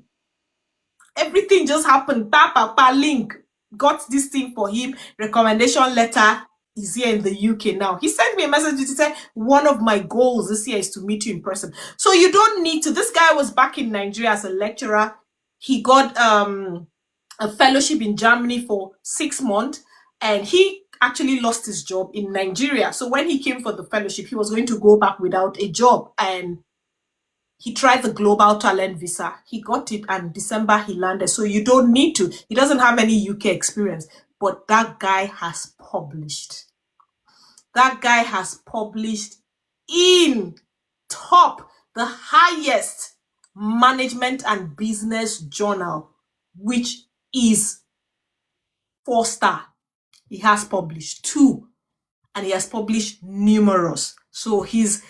Everything just happened. Link got this thing for him. Recommendation letter. is here in the UK now. He sent me a message to say, one of my goals this year is to meet you in person. So you don't need to. This guy was back in Nigeria as a lecturer. He got a fellowship in Germany for 6 months, and he actually lost his job in Nigeria. So when he came for the fellowship, he was going to go back without a job, and he tried the global talent visa. He got it, and December he landed. So you don't need to. He doesn't have any UK experience, but that guy has published. That guy has published in top, the highest management and business journal, which is 4-star. He has published 2, and he has published numerous. So his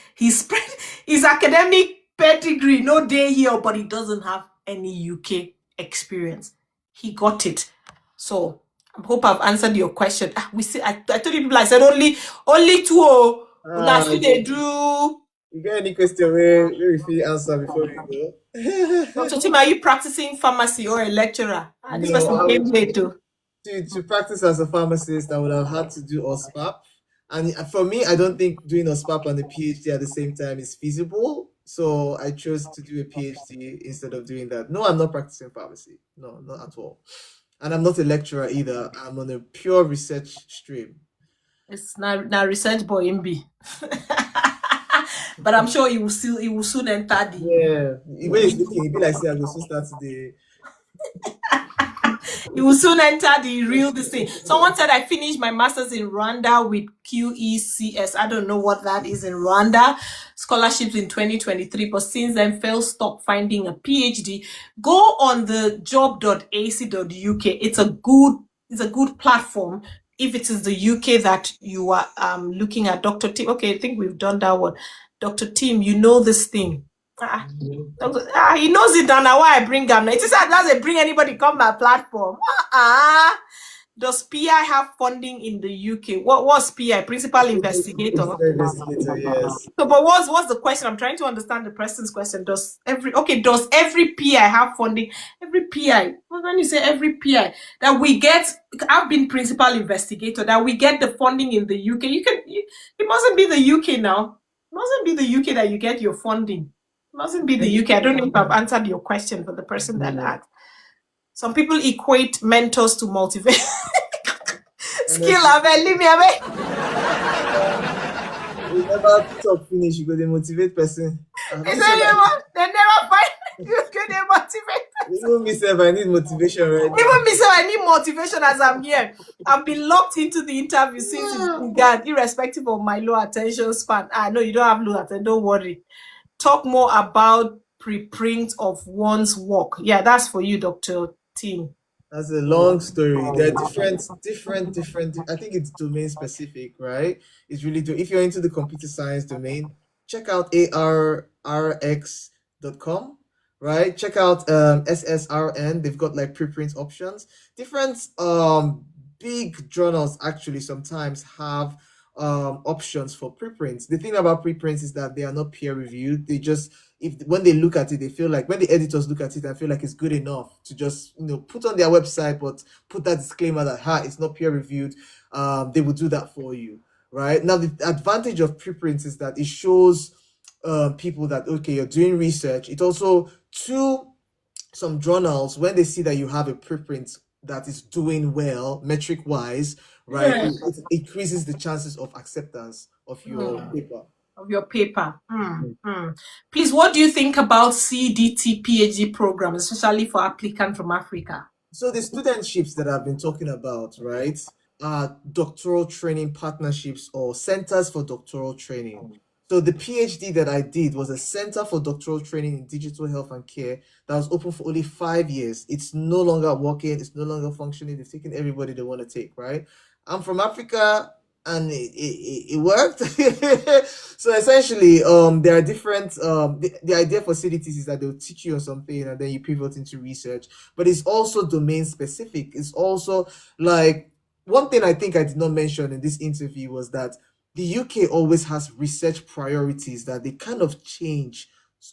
academic pedigree no day here, but he doesn't have any UK experience. He got it. So I hope I've answered your question. We see. I told you people. I said only 2. Last week they do. You got any question where we feel answer before we go? Dr. Tim, are you practicing pharmacy or a lecturer? This person came late too. To practice as a pharmacist, I would have had to do OSPAP. And for me, I don't think doing OSPAP and a PhD at the same time is feasible. So I chose to do a PhD instead of doing that. No, I'm not practicing pharmacy. No, not at all. And I'm not a lecturer either. I'm on a pure research stream. It's not research boy MB. But I'm sure he will soon enter the. Yeah, when he's looking, he'll be like, "Say, I will soon start today." He will soon enter the real this thing. Someone said I finished my master's in Rwanda with QECS. I don't know what that is in Rwanda. Scholarships in 2023, but since then fell stop finding a PhD. Go on the job.ac.uk. It's a good platform if it is the UK that you are looking at. Dr. Tim, okay, I think we've done that one. Dr. Tim, you know this thing. He knows it now. Why I bring him? It is that doesn't bring anybody come my platform. Does PI have funding in the UK? What's PI? Principal investigator. Yes. So, but what's the question? I'm trying to understand the person's question. Does every PI have funding? Every PI. When you say every PI that we get, I've been principal investigator. That we get the funding in the UK. It mustn't be the UK now. It mustn't be the UK that you get your funding. Mustn't be the UK. I don't know if I've answered your question for the person that asked. Some people equate mentors to motivate. Skill, leave me away. We never talk finish. You go to motivate person. They never find you. They motivate. Even myself, I need motivation, right? Even myself, I need motivation as I'm here. I've been locked into the interview since it began, irrespective of my low attention span. No, you don't have low attention. Don't worry. Talk more about preprint of one's work. Yeah, that's for you, Dr. Tim. That's a long story. There are different. I think it's domain specific, right? It's really if you're into the computer science domain, check out arrx.com, right? Check out SSRN. They've got like preprint options. Different big journals actually sometimes have options for preprints. The thing about preprints is that they are not peer reviewed. They just when they look at it, they feel like when the editors look at it, I feel like it's good enough to just put on their website, but put that disclaimer that it's not peer reviewed. They will do that for you, right? Now the advantage of preprints is that it shows people that okay, you're doing research. It also to some journals when they see that you have a preprint that is doing well metric wise, right? It increases the chances of acceptance of your paper. Please, what do you think about CDT PhD programs, especially for applicants from Africa? So the studentships that I've been talking about, right, are doctoral training partnerships or centers for doctoral training. So the PhD that I did was a center for doctoral training in digital health and care that was open for only 5 years. It's no longer working. It's no longer functioning. They've taken everybody they want to take, right? I'm from Africa and it worked. So essentially, there are different, the idea for CDTs is that they'll teach you on something and then you pivot into research, but it's also domain specific. It's also like, one thing I think I did not mention in this interview was that the UK always has research priorities that they kind of change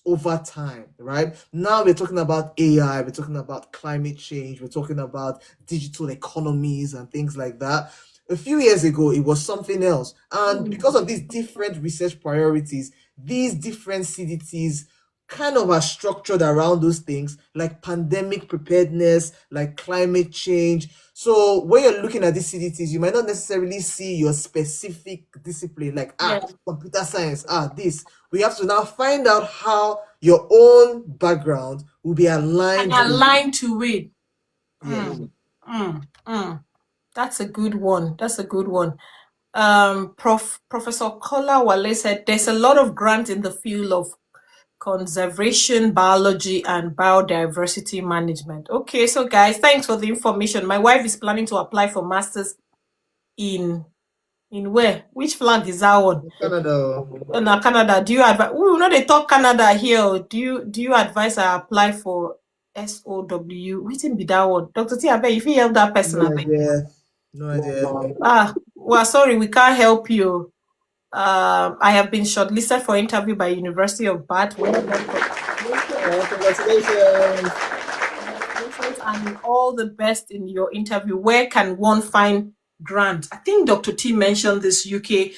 over time, right? Now we're talking about AI, we're talking about climate change, we're talking about digital economies and things like that. A few years ago, it was something else. And because of these different research priorities, these different CDTs kind of are structured around those things like pandemic preparedness, like climate change. So when you're looking at these CDTs, you might not necessarily see your specific discipline, like computer science, this. We have to now find out how your own background will be aligned to it. That's a good one. Professor Kola Wale said there's a lot of grants in the field of conservation, biology, and biodiversity management. Okay, so guys, thanks for the information. My wife is planning to apply for masters in where? Which flag is that one? Canada. No, Canada. Do you advise? We know they talk Canada here. Do you advise I apply for SOW? Which be that one? Dr. T, I bet if you help that person, No idea. Well, sorry, we can't help you. I have been shortlisted for interview by University of Bath. Congratulations. And all the best in your interview. Where can one find grant? I think Dr. T mentioned this UKRI.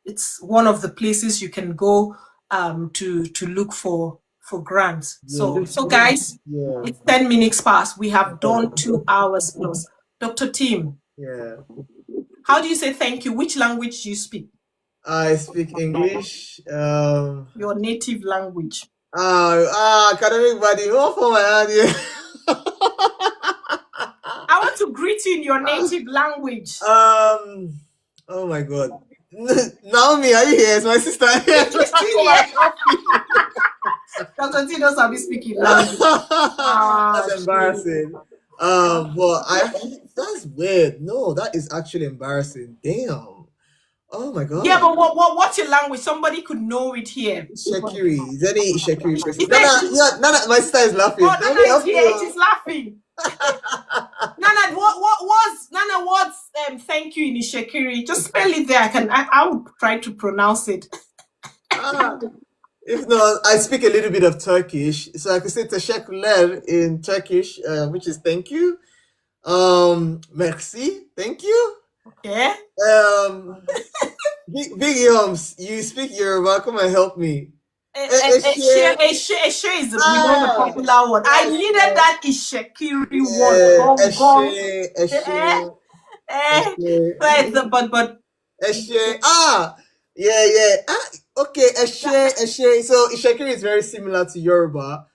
It's one of the places you can go to look for grants. So guys, it's 10 minutes past. We have done 2 hours plus. Dr. Tim. Yeah. How do you say thank you? Which language do you speak? I speak English. Your native language. Academic body. More for my hand here. I want to greet you in your native language. Oh my God. Naomi, are you here? It's my sister. Dr. T knows I'll be speaking language. That's embarrassing. But that's weird. No, that is actually embarrassing. Damn. Oh my God. Yeah, but what's your language? Somebody could know it here. Shekiri. Is there any Shekiri person? Nana, my sister is laughing. Oh, Nana is here. She's laughing. Nana, what's thank you in Shekiri? Just spell it there. I would try to pronounce it. If not, I speak a little bit of Turkish, so I could say teşekkürler in Turkish, which is thank you. Merci, thank you. Okay. Big Yums, you speak Yoruba. Come and help me. Eshe is the popular one. I needed that Ishekiri one. Eshe. But Eshe. Yeah. Okay, Eshe. So Ishekiri is very similar to Yoruba.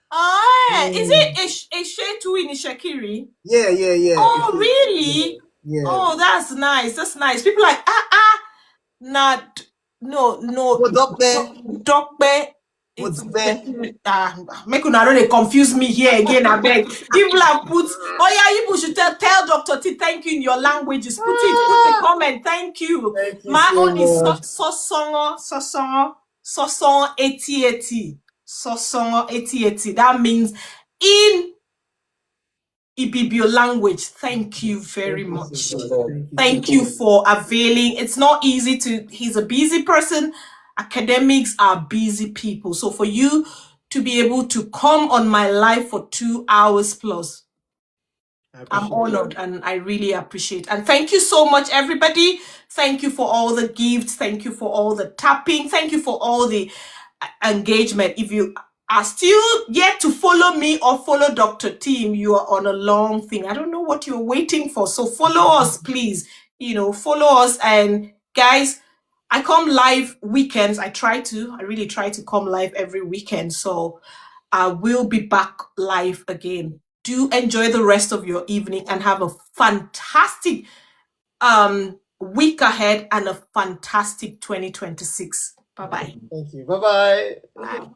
Is it Eshe too in Ishekiri? Yeah. Oh, really? Yeah. Oh, that's nice. People are like, no. Dokbe. Make una don't confuse me here again, I beg. People have put, you should tell Dr. T thank you in your languages. Put a comment, thank you. My so own is Sosongo 8080. Sosongo 8080. That means in Ibibio language. Thank you very much. Thank you for availing. It's not easy he's a busy person. Academics are busy people. So for you to be able to come on my live for 2 hours plus, I'm honored and I really appreciate. And thank you so much, everybody. Thank you for all the gifts. Thank you for all the tapping. Thank you for all the engagement. If you are still yet to follow me or follow Dr. Tim, you are on a long thing. I don't know what you're waiting for. So follow us, please. Follow us. And guys, I come live weekends. I really try to come live every weekend. So I will be back live again. Do enjoy the rest of your evening and have a fantastic week ahead and a fantastic 2026. Bye-bye. Thank you. Bye-bye. Bye.